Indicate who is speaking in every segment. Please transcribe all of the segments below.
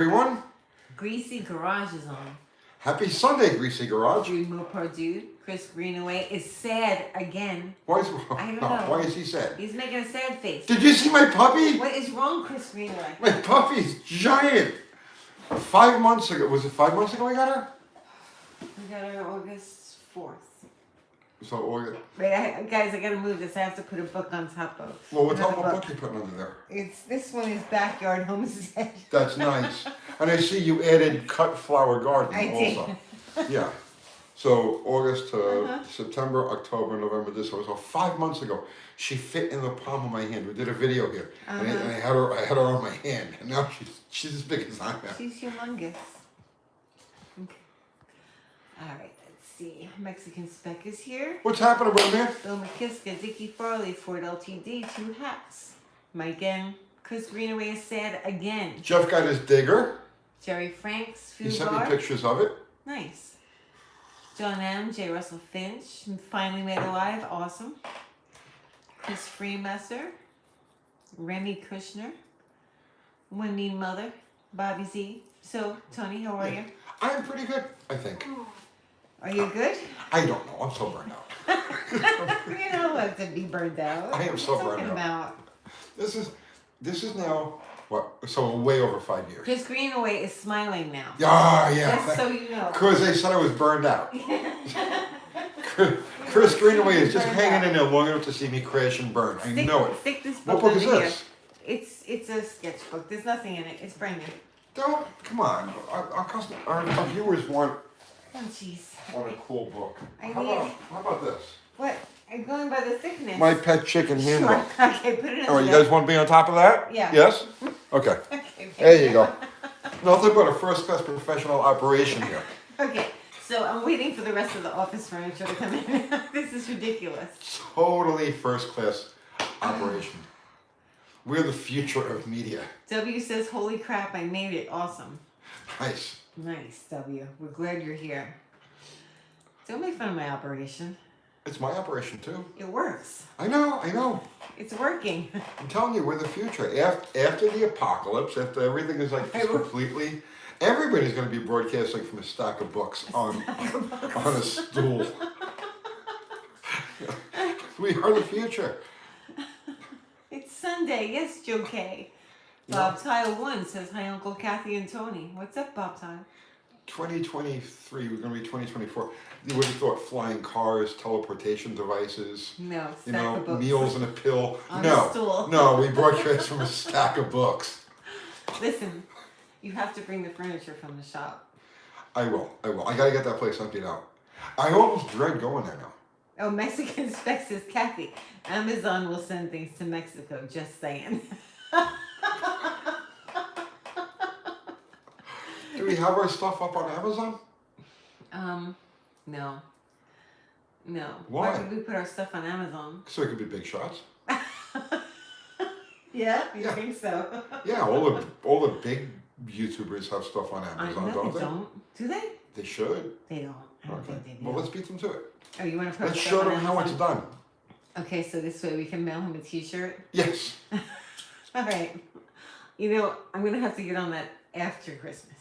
Speaker 1: Everyone.
Speaker 2: Greasy Garage is on.
Speaker 1: Happy Sunday, Greasy Garage.
Speaker 2: Remote Purdue, Chris Greenaway is sad again.
Speaker 1: Why is,
Speaker 2: I don't know.
Speaker 1: Why is he sad?
Speaker 2: He's making a sad face.
Speaker 1: Did you see my puppy?
Speaker 2: What is wrong, Chris Greenaway?
Speaker 1: My puppy's giant. 5 months ago, was it 5 months ago I got her?
Speaker 2: We got her August 4th.
Speaker 1: So, August.
Speaker 2: Wait, guys, I gotta move this. I have to put a book on top of.
Speaker 1: Well, what type of book you putting under there?
Speaker 2: This one is Backyard Homestead.
Speaker 1: That's nice. And I see you added cut flower garden also. Yeah. So August to September, October, November, December. So 5 months ago, she fit in the palm of my hand. We did a video here, and I had her on my hand, and now she's as big as I am.
Speaker 2: She's humongous. Okay. All right. See, Mexican Spec is here.
Speaker 1: What's happening, brother man?
Speaker 2: Bill McKiska, Dickie Farley, Ford LTD, 2 hats. Mike N. Chris Greenaway is sad again.
Speaker 1: Jeff got his digger.
Speaker 2: Jerry Franks, Food
Speaker 1: He sent me
Speaker 2: Bar.
Speaker 1: pictures of it.
Speaker 2: Nice. John M. J. Russell Finch, finally made alive, awesome. Chris Freemesser, Remy Kushner, One Mean Mother, Bobby Z. So, Tony, how are you?
Speaker 1: I'm pretty good, I think.
Speaker 2: Are you good?
Speaker 1: I don't know. I'm so burned out.
Speaker 2: You know what to be burned out.
Speaker 1: I am so burned out. This is now what? So way over 5 years.
Speaker 2: Chris Greenaway is smiling now.
Speaker 1: Yeah.
Speaker 2: Just so you know.
Speaker 1: Because they said I was burned out. Chris Greenaway is just hanging in there long enough to see me crash and burn. I know it.
Speaker 2: Stick this book
Speaker 1: What book is
Speaker 2: under
Speaker 1: this?
Speaker 2: Here. It's a sketchbook. There's nothing in it. It's brand new.
Speaker 1: Don't come on. Our viewers want
Speaker 2: Oh jeez.
Speaker 1: a cool book.
Speaker 2: How
Speaker 1: about this?
Speaker 2: What? I'm going by the thickness.
Speaker 1: My pet chicken handbook.
Speaker 2: Sure. Okay, put it in.
Speaker 1: Oh, you guys want to be on top of that?
Speaker 2: Yeah.
Speaker 1: Yes? Okay.
Speaker 2: Okay.
Speaker 1: There you go. Nothing but a first-class professional operation here.
Speaker 2: Okay, so I'm waiting for the rest of the office furniture to come in. This is ridiculous.
Speaker 1: Totally first-class operation. We're the future of media.
Speaker 2: W says, holy crap, I made it. Awesome.
Speaker 1: Nice.
Speaker 2: Nice, W. We're glad you're here. Don't make fun of my operation.
Speaker 1: It's my operation, too.
Speaker 2: It works.
Speaker 1: I know.
Speaker 2: It's working.
Speaker 1: I'm telling you, we're the future. After the apocalypse, after everything is like just completely... Everybody's going to be broadcasting from a stack of books on a stool. We are the future.
Speaker 2: It's Sunday. Yes, Joe K. Bob Tile 1 says, hi, Uncle Kathy and Tony. What's up, Bob Tile?
Speaker 1: 2023, we're going to be 2024. You would have thought flying cars, teleportation devices,
Speaker 2: No, stack of books.
Speaker 1: meals and a pill.
Speaker 2: On a stool.
Speaker 1: No, we broadcast from a stack of books.
Speaker 2: Listen, you have to bring the furniture from the shop.
Speaker 1: I will. I got to get that place emptied out. I almost dread going there now.
Speaker 2: Oh, Mexican Spec says, Kathy, Amazon will send things to Mexico, just saying.
Speaker 1: Do we have our stuff up on Amazon?
Speaker 2: No. No.
Speaker 1: Why?
Speaker 2: Why would we put our stuff on Amazon?
Speaker 1: So it could be big shots.
Speaker 2: Yeah? You think so?
Speaker 1: Yeah, all the big YouTubers have stuff on Amazon,
Speaker 2: I know
Speaker 1: don't
Speaker 2: they
Speaker 1: they?
Speaker 2: don't. Do they?
Speaker 1: They should.
Speaker 2: They don't. I don't
Speaker 1: Okay.
Speaker 2: think they do.
Speaker 1: Well, let's beat them to it.
Speaker 2: Oh, you want to put
Speaker 1: Let's
Speaker 2: our
Speaker 1: show
Speaker 2: stuff on
Speaker 1: them how it's
Speaker 2: Amazon?
Speaker 1: done.
Speaker 2: Okay, so this way we can mail him a t-shirt?
Speaker 1: Yes.
Speaker 2: All right. You know, I'm going to have to get on that after Christmas.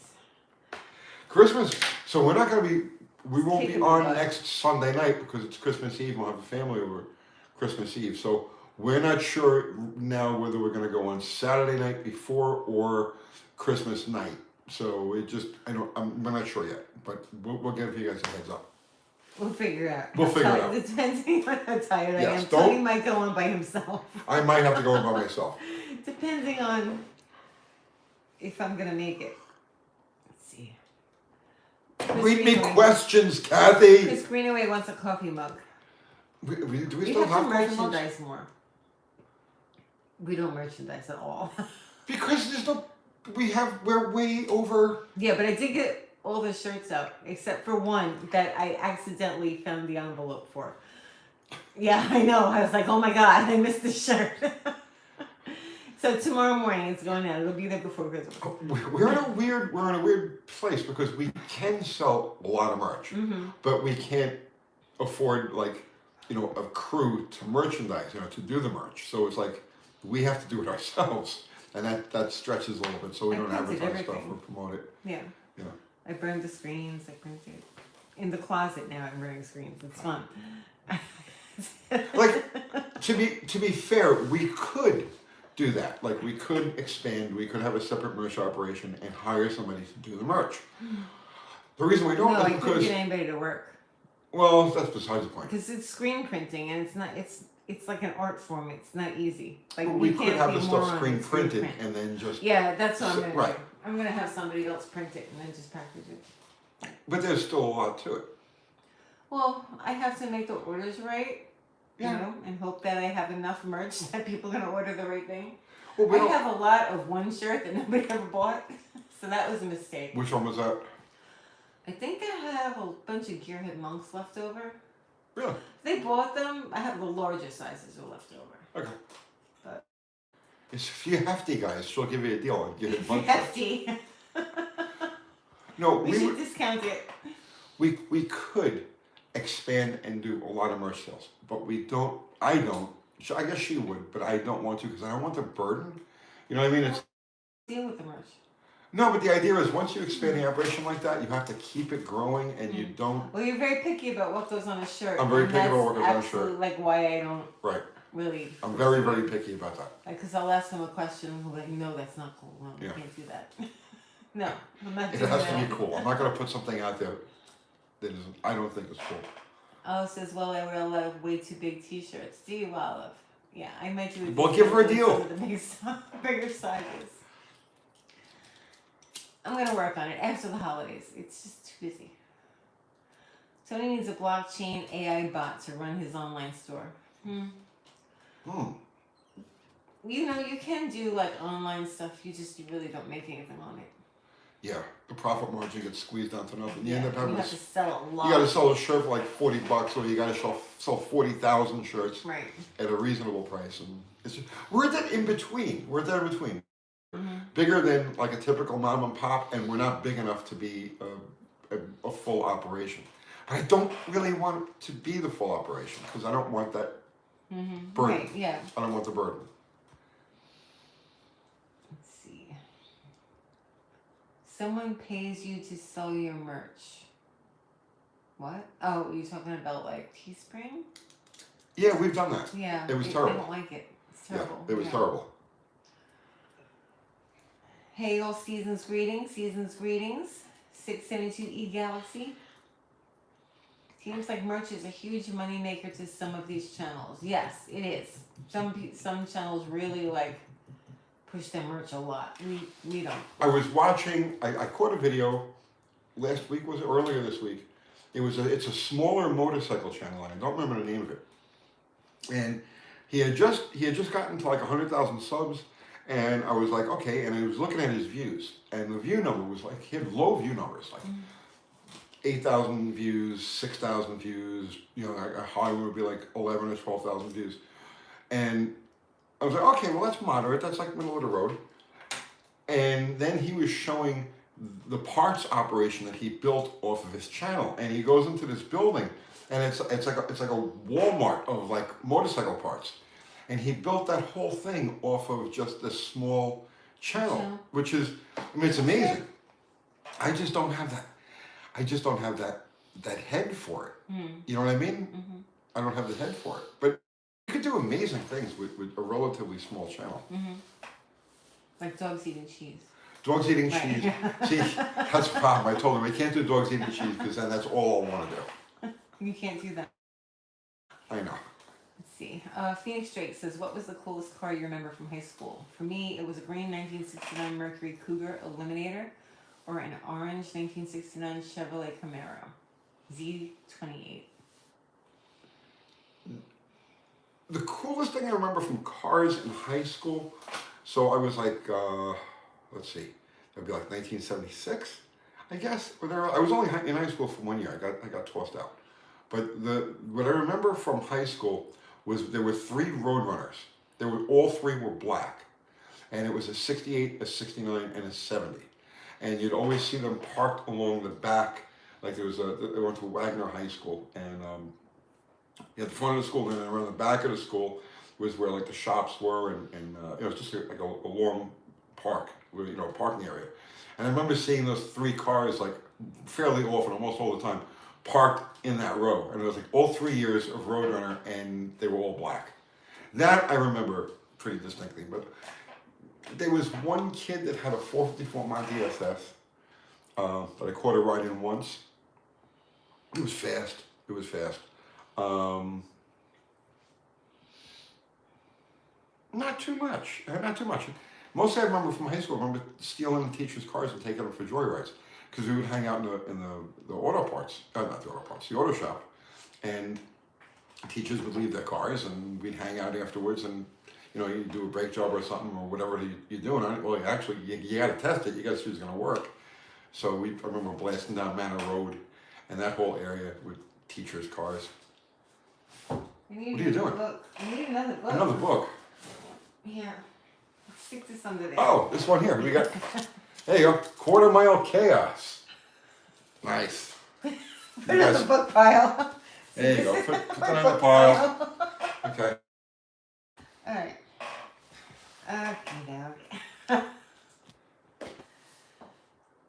Speaker 1: Christmas. So we're not going to be. We won't be
Speaker 2: Kicking
Speaker 1: on
Speaker 2: butt.
Speaker 1: next Sunday night because it's Christmas Eve. We'll have a family over Christmas Eve. So we're not sure now whether we're going to go on Saturday night before or Christmas night. So we're not sure yet, but we'll give you guys a heads up.
Speaker 2: We'll figure it out.
Speaker 1: We'll figure it out.
Speaker 2: It depends on how tired I
Speaker 1: Yes,
Speaker 2: am.
Speaker 1: don't-
Speaker 2: Tony might go on by himself.
Speaker 1: I might have to go in by myself.
Speaker 2: Depending on if I'm going to make it. Let's see.
Speaker 1: Read me questions, Kathy.
Speaker 2: Chris Greenaway wants a coffee mug.
Speaker 1: Do we
Speaker 2: We
Speaker 1: still
Speaker 2: have to
Speaker 1: have coffee mugs?
Speaker 2: merchandise more. We don't merchandise at all.
Speaker 1: Because we're way over.
Speaker 2: Yeah, but I did get all the shirts out except for one that I accidentally found the envelope for. Yeah, I know. I was like, oh my God, I missed the shirt. So tomorrow morning it's going out. It'll be there before Christmas.
Speaker 1: We're in a weird place because we can sell a lot of merch, but we can't afford a crew to merchandise, to do the merch. So it's like we have to do it ourselves. And that stretches a little bit, so we
Speaker 2: I
Speaker 1: don't
Speaker 2: printed
Speaker 1: advertise stuff
Speaker 2: everything.
Speaker 1: or promote it.
Speaker 2: Yeah.
Speaker 1: Yeah.
Speaker 2: I burned the screens. I printed in the closet now. I'm burning screens. It's fun.
Speaker 1: Like, to be fair, we could do that. Like, we could expand. We could have a separate merch operation and hire somebody to do the merch. The reason we don't
Speaker 2: No,
Speaker 1: is
Speaker 2: I couldn't
Speaker 1: because,
Speaker 2: get anybody to work
Speaker 1: well, that's besides the point.
Speaker 2: because it's screen printing and it's not. It's like an art form. It's not easy. Like
Speaker 1: But we
Speaker 2: you
Speaker 1: could
Speaker 2: can't
Speaker 1: have
Speaker 2: be
Speaker 1: the stuff
Speaker 2: moron
Speaker 1: screen
Speaker 2: and
Speaker 1: printed
Speaker 2: print.
Speaker 1: and then just.
Speaker 2: Yeah, that's what I'm
Speaker 1: So-
Speaker 2: gonna
Speaker 1: right.
Speaker 2: do. I'm gonna have somebody else print it and then just package it.
Speaker 1: But there's still a lot to it.
Speaker 2: Well, I have to make the orders right,
Speaker 1: Yeah.
Speaker 2: you know, and hope that I have enough merch that people are gonna order the right thing.
Speaker 1: Well, we
Speaker 2: I
Speaker 1: don't.
Speaker 2: have a lot of one shirt that nobody ever bought, so that was a mistake.
Speaker 1: Which one was that?
Speaker 2: I think I have a bunch of Gearhead monks left over.
Speaker 1: Really?
Speaker 2: They bought them. I have the larger sizes are left over.
Speaker 1: Okay.
Speaker 2: But
Speaker 1: If you're hefty, guys, she'll give you a deal and give it money.
Speaker 2: hefty.
Speaker 1: No,
Speaker 2: We
Speaker 1: we
Speaker 2: should
Speaker 1: would,
Speaker 2: discount it.
Speaker 1: we could expand and do a lot of merch sales, but we don't. I don't. I guess she would, but I don't want to because I don't want the burden. You know what I mean? It's
Speaker 2: Deal with the merch.
Speaker 1: no, but the idea is once you expand the operation like that, you have to keep it growing, and you don't.
Speaker 2: Well, you're very picky about what goes on a shirt.
Speaker 1: I'm very
Speaker 2: and
Speaker 1: picky about what
Speaker 2: that's
Speaker 1: goes on a
Speaker 2: absolutely,
Speaker 1: shirt.
Speaker 2: like why I don't
Speaker 1: Right.
Speaker 2: really.
Speaker 1: I'm very, very picky about that.
Speaker 2: Because I'll ask them a question and they'll be like, no, that's not cool. No,
Speaker 1: Yeah.
Speaker 2: you can't do that. No, I'm not
Speaker 1: It
Speaker 2: doing
Speaker 1: has
Speaker 2: that.
Speaker 1: to be cool. I'm not going to put something out there that isn't. I don't think is cool.
Speaker 2: Oh, it says, well, I wear a lot of way too big t-shirts. Do you, Olive? Yeah, I might do it.
Speaker 1: Well, give her a deal.
Speaker 2: The bigger sizes. I'm going to work on it after the holidays. It's just too busy. Tony needs a blockchain AI bot to run his online store.
Speaker 1: Hmm.
Speaker 2: You know, you can do like online stuff. You really don't make anything on it.
Speaker 1: Yeah, the profit margin gets squeezed down to nothing. You
Speaker 2: Yeah,
Speaker 1: end up having
Speaker 2: you have to sell a lot.
Speaker 1: you got to sell a shirt for like $40, or you got to sell 40,000 shirts
Speaker 2: Right.
Speaker 1: at a reasonable price, and it's just, we're that in between. We're there in between.
Speaker 2: Mm-hmm.
Speaker 1: Bigger than like a typical mom and pop, and we're not big enough to be a full operation. But I don't really want it to be the full operation because I don't want that
Speaker 2: Mm-hmm.
Speaker 1: burden.
Speaker 2: Right, yeah.
Speaker 1: I don't want the burden.
Speaker 2: Let's see. Someone pays you to sell your merch. What? Oh, you're talking about like Teespring?
Speaker 1: Yeah, we've done that.
Speaker 2: Yeah.
Speaker 1: It was
Speaker 2: I
Speaker 1: terrible.
Speaker 2: don't like it. It's terrible.
Speaker 1: Yeah, it was terrible.
Speaker 2: Hey, all seasons greetings. 672E Galaxy. Seems like merch is a huge moneymaker to some of these channels. Yes, it is. Some channels really like push their merch a lot. We don't.
Speaker 1: I was watching. I caught a video last week. Was it earlier this week? It's a smaller motorcycle channel. I don't remember the name of it. And he had just gotten to like 100,000 subs, and I was like, okay. And I was looking at his views, and the view number was like he had low view numbers, like 8,000 views, 6,000 views. You know, a high one would be like 11 or 12,000 views. And I was like, okay, well that's moderate. That's like middle of the road. And then he was showing the parts operation that he built off of his channel, and he goes into this building, and it's like a Walmart of like motorcycle parts, and he built that whole thing off of just this small channel, which is, I mean, it's amazing. I just don't have that. I just don't have that head for it. You know what I mean?
Speaker 2: Mm-hmm.
Speaker 1: I don't have the head for it, but you could do amazing things with a relatively small channel.
Speaker 2: Mm-hmm. Like dogs eating cheese.
Speaker 1: Dogs eating
Speaker 2: Right.
Speaker 1: cheese. See, that's a problem. I told him we can't do dogs eating cheese because then that's all I want to do.
Speaker 2: You can't do that.
Speaker 1: I know.
Speaker 2: Let's see. Phoenix Drake says, what was the coolest car you remember from high school? For me, it was a green 1969 Mercury Cougar Eliminator or an orange 1969 Chevrolet Camaro Z28.
Speaker 1: The coolest thing I remember from cars in high school, so I was like, let's see, that'd be like 1976, I guess. Or there, I was only in high school for 1 year. I got tossed out. But what I remember from high school was there were 3 Roadrunners. All 3 were black, and it was a 68, a 69, and a 70. And you'd always see them parked along the back. Like they went to Wagner High School, and at the front of the school, and then around the back of the school was where like the shops were, and it was just like a long parking area. And I remember seeing those 3 cars like fairly often, almost all the time, parked in that row. And it was like all 3 years of Roadrunner, and they were all black. That I remember pretty distinctly. But there was one kid that had a 454 Monte SS that I caught a ride in once. It was fast. Not too much. Mostly I remember from high school, I remember stealing the teachers' cars and taking them for joyrides. Because we would hang out in the auto parts, not the auto parts, the auto shop. And teachers would leave their cars and we'd hang out afterwards and, you do a brake job or something or whatever you're doing on it. Well, actually, you got to test it. You got to see if it's going to work. So I remember blasting down Manor Road and that whole area with teachers' cars. What are you doing?
Speaker 2: I need another book.
Speaker 1: Another book?
Speaker 2: Yeah. Stick this under there.
Speaker 1: Oh, this one here. We got, there you go, Quarter Mile Chaos. Nice.
Speaker 2: Put it on the book pile.
Speaker 1: There you go. Put it on the pile. Okay.
Speaker 2: All right. Okay.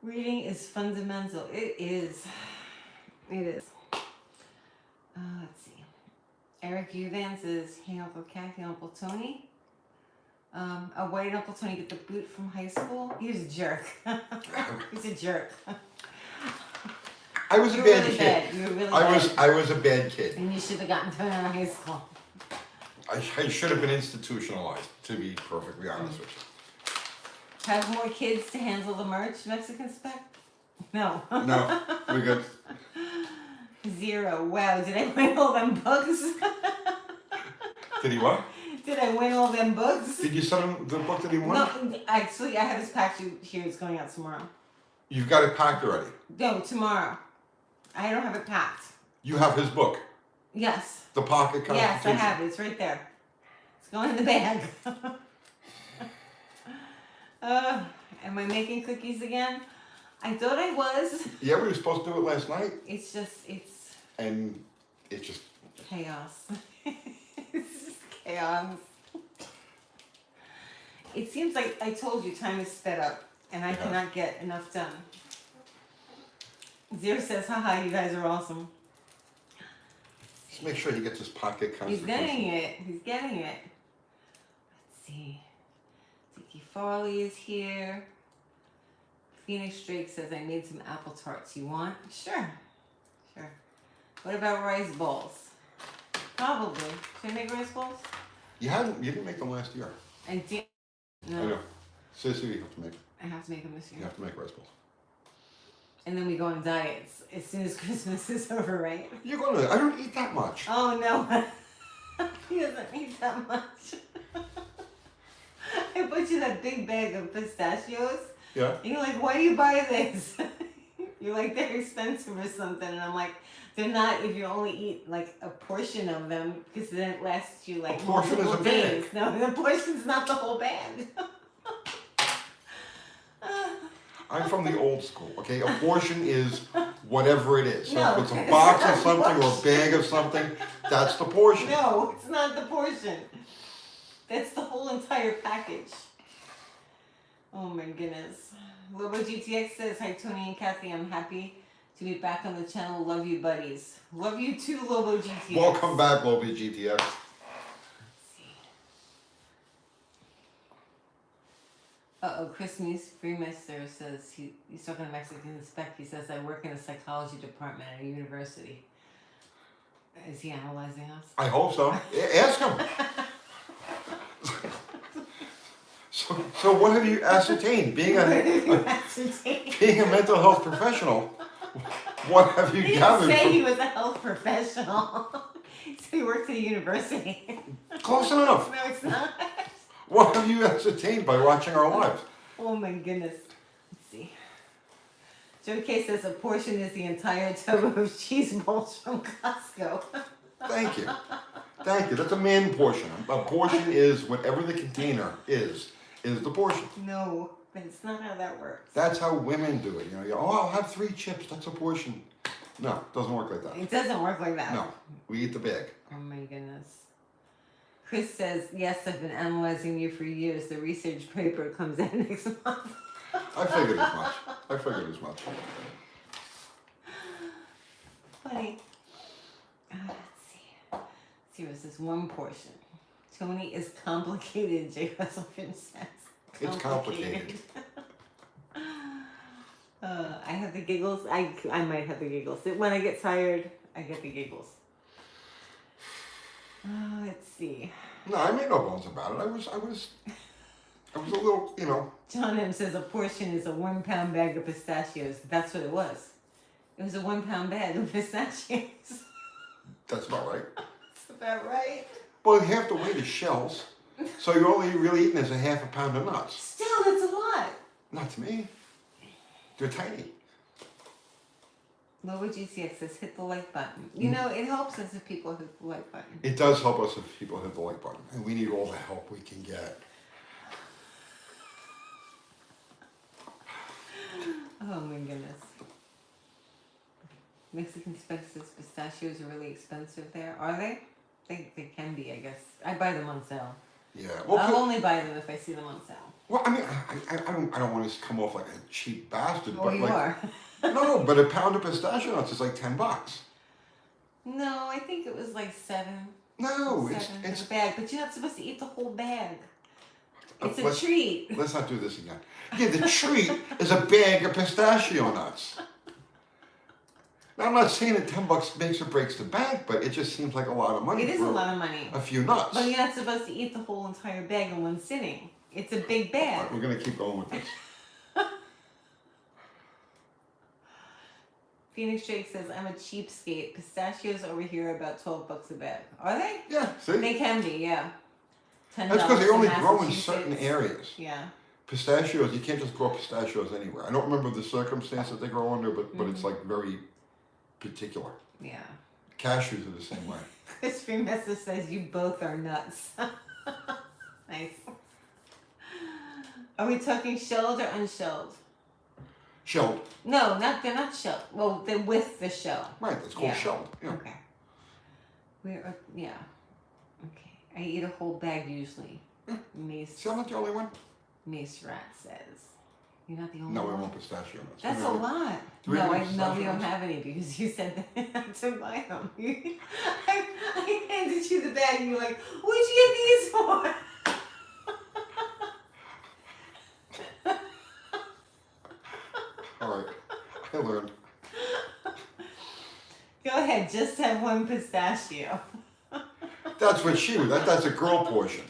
Speaker 2: Reading is fundamental. It is. Let's see. Eric Eubanks is Hey Uncle Kathy, Uncle Tony. A white Uncle Tony get the boot from high school. He was a jerk. He's a jerk.
Speaker 1: I was a bad kid.
Speaker 2: You were really bad.
Speaker 1: I was a bad kid.
Speaker 2: And you should have gotten thrown out of high school.
Speaker 1: I should have been institutionalized, to be perfectly honest with you.
Speaker 2: Have more kids to handle the merch, Mexican Spec? No.
Speaker 1: No, we're good.
Speaker 2: 0. Wow, did I win all them books?
Speaker 1: Did he what?
Speaker 2: Did I win all them books?
Speaker 1: Did you send him the book that he won?
Speaker 2: No, actually, I have his package here. It's going out tomorrow.
Speaker 1: You've got it packed already?
Speaker 2: No, tomorrow. I don't have it packed.
Speaker 1: You have his book?
Speaker 2: Yes.
Speaker 1: The Pocket Constitution?
Speaker 2: Yes, I have it. It's right there. It's going in the bag. Am I making cookies again? I thought I was.
Speaker 1: Yeah, we were supposed to do it last night.
Speaker 2: It's just chaos. It's just chaos. It seems like I told you time is sped up and I cannot get enough done. Zero says, haha, you guys are awesome.
Speaker 1: Just make sure he gets his Pocket Constitution.
Speaker 2: He's getting it. Let's see. Tiki Farley is here. Phoenix Drake says, I made some apple tarts. You want? Sure. What about rice balls? Probably. Should I make rice balls?
Speaker 1: You didn't make them last year.
Speaker 2: I did. No.
Speaker 1: I know. Seriously, you have to make.
Speaker 2: I have to make them this year.
Speaker 1: You have to make rice balls.
Speaker 2: And then we go on diets as soon as Christmas is over, right?
Speaker 1: You're gonna. I don't eat that much.
Speaker 2: Oh no. He doesn't eat that much. I bought you that big bag of pistachios.
Speaker 1: Yeah.
Speaker 2: And you're like, why do you buy this? You're like, they're expensive or something. And I'm like, they're not if you only eat like a portion of them, because then it lasts you like multiple days. No, the portion's not the whole bag.
Speaker 1: I'm from the old school, okay? A portion is whatever it is. So
Speaker 2: No,
Speaker 1: if it's a box of something or a bag of something, that's the portion.
Speaker 2: No, it's not the portion. That's the whole entire package. Oh my goodness. Lobo GTX says, hi Tony and Kathy, I'm happy to be back on the channel. Love you buddies. Love you too, Lobo GTX.
Speaker 1: Welcome back, Lobo GTX.
Speaker 2: Chris Freemaster says, he's talking to Mexican Spec. He says, I work in the psychology department at a university. Is he analyzing us?
Speaker 1: I hope so. Ask him. So what have you ascertained? Being a mental health professional, what have you gathered?
Speaker 2: He didn't say he was a health professional. He said he worked at a university.
Speaker 1: Close enough.
Speaker 2: No, it's not.
Speaker 1: What have you ascertained by watching our lives?
Speaker 2: Oh my goodness. Let's see. Joe K says a portion is the entire tub of cheese balls from Costco.
Speaker 1: Thank you. That's a man portion. A portion is whatever the container is the portion.
Speaker 2: No, that's not how that works.
Speaker 1: That's how women do it. I'll have 3 chips. That's a portion. No, it doesn't work like that.
Speaker 2: It doesn't work like that.
Speaker 1: No, we eat the bag.
Speaker 2: Oh my goodness. Chris says, yes, I've been analyzing you for years. The research paper comes out next month.
Speaker 1: I figured as much. I figured as much.
Speaker 2: Funny. Let's see. Let's see, this one portion. Tony is complicated, J. Russell Finn says.
Speaker 1: It's complicated.
Speaker 2: I have the giggles. I might have the giggles. When I get tired, I get the giggles. Let's see.
Speaker 1: No, I made no bones about it. I was a little, you know.
Speaker 2: John M says a portion is a 1 pound bag of pistachios. That's what it was. It was a 1 pound bag of pistachios.
Speaker 1: That's about right.
Speaker 2: That's about right.
Speaker 1: Well, half the weight is shells, so you're only really eating is a half a pound of nuts.
Speaker 2: Still, that's a lot.
Speaker 1: Not to me. They're tiny.
Speaker 2: Lower GCX says hit the like button. You know, it helps us if people hit the like button.
Speaker 1: It does help us if people hit the like button, and we need all the help we can get.
Speaker 2: Oh my goodness. Mexican spices pistachios are really expensive there. Are they? They can be, I guess. I buy them on sale.
Speaker 1: Yeah. Well,
Speaker 2: I'll only buy them if I see them on sale.
Speaker 1: Well, I mean, I don't want to come off like a cheap bastard,
Speaker 2: Oh,
Speaker 1: but
Speaker 2: you
Speaker 1: like,
Speaker 2: are.
Speaker 1: no, but a pound of pistachio nuts is like $10.
Speaker 2: No, I think it was like 7.
Speaker 1: No,
Speaker 2: 7
Speaker 1: it's
Speaker 2: for the bag, but you're not supposed to eat the whole bag. It's a
Speaker 1: let's-
Speaker 2: treat.
Speaker 1: Let's not do this again. Yeah, the treat is a bag of pistachio nuts. Now, I'm not saying that $10 makes or breaks the bank, but it just seems like a lot of money.
Speaker 2: It is
Speaker 1: for
Speaker 2: a lot of money.
Speaker 1: a few nuts.
Speaker 2: But you're not supposed to eat the whole entire bag in one sitting. It's a big bag.
Speaker 1: All right, we're gonna keep going with this.
Speaker 2: Phoenix Drake says, I'm a cheapskate. Pistachios over here are about $12 a bag. Are they?
Speaker 1: Yeah, see?
Speaker 2: They can be, yeah. $10
Speaker 1: That's because they only
Speaker 2: in
Speaker 1: grow in certain
Speaker 2: Massachusetts.
Speaker 1: areas.
Speaker 2: Yeah.
Speaker 1: Pistachios, you can't just grow pistachios anywhere. I don't remember the circumstance that they grow under, but it's like very particular.
Speaker 2: Yeah.
Speaker 1: Cashews are the same way.
Speaker 2: Chris Freemester says you both are nuts. Nice. Are we talking shelled or unshelled?
Speaker 1: Shelled.
Speaker 2: No, they're not shelled. Well, they're with the shell.
Speaker 1: Right, it's called
Speaker 2: Yeah.
Speaker 1: shelled. Yeah.
Speaker 2: Okay. Yeah. Okay. I eat a whole bag usually. Mace
Speaker 1: See, I'm not the only one?
Speaker 2: Mace Rat says. You're not the only
Speaker 1: No, we
Speaker 2: one.
Speaker 1: want pistachio nuts.
Speaker 2: That's
Speaker 1: We
Speaker 2: a
Speaker 1: don't-
Speaker 2: lot.
Speaker 1: Do we
Speaker 2: No,
Speaker 1: have
Speaker 2: I
Speaker 1: any
Speaker 2: know
Speaker 1: pistachio
Speaker 2: we don't
Speaker 1: nuts?
Speaker 2: have any because you said that to buy them. I handed you the bag and you're like, what'd you get these for?
Speaker 1: All right, I learned.
Speaker 2: Go ahead, just have one pistachio.
Speaker 1: That's what she was. That's a girl portion.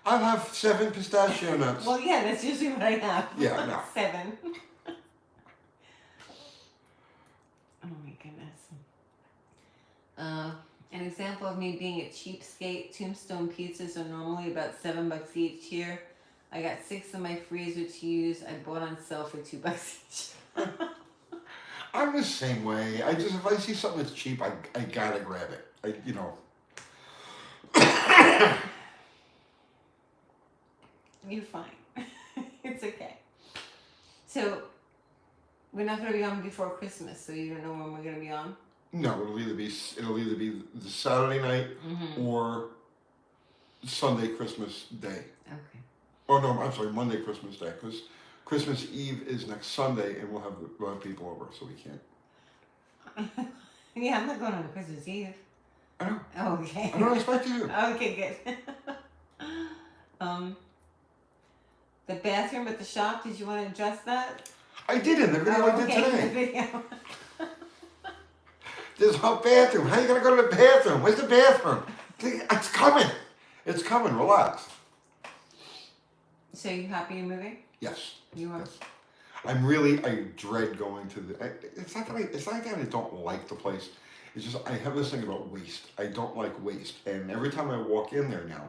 Speaker 1: I'll have 7 pistachio nuts.
Speaker 2: Well, yeah, that's usually what I have.
Speaker 1: Yeah, no.
Speaker 2: 7. Oh my goodness. An example of me being a cheapskate, Tombstone pizzas are normally about $7 each here. I got 6 in my freezer to use. I bought on sale for $2 each.
Speaker 1: I'm the same way. I just, if I see something that's cheap, I gotta grab it. You know.
Speaker 2: You're fine. It's okay. So, we're not going to be on before Christmas, so you don't know when we're going to be on?
Speaker 1: No, it'll either be the Saturday night or Sunday Christmas Day.
Speaker 2: Okay.
Speaker 1: Oh no, I'm sorry, Monday Christmas Day, because Christmas Eve is next Sunday, and we'll have people over, so we can't.
Speaker 2: Yeah, I'm not going on Christmas Eve.
Speaker 1: I know.
Speaker 2: Oh, okay.
Speaker 1: I don't expect you to.
Speaker 2: Okay, good. The bathroom at the shop, did you want to address that?
Speaker 1: I did in the video I did
Speaker 2: okay,
Speaker 1: today.
Speaker 2: the video.
Speaker 1: There's no bathroom. How you gonna go to the bathroom? Where's the bathroom? It's coming. It's coming. Relax.
Speaker 2: So you happy you're moving?
Speaker 1: Yes.
Speaker 2: You are?
Speaker 1: Yes. I dread going to the. It's not that I don't like the place. It's just I have this thing about waste. I don't like waste, and every time I walk in there now,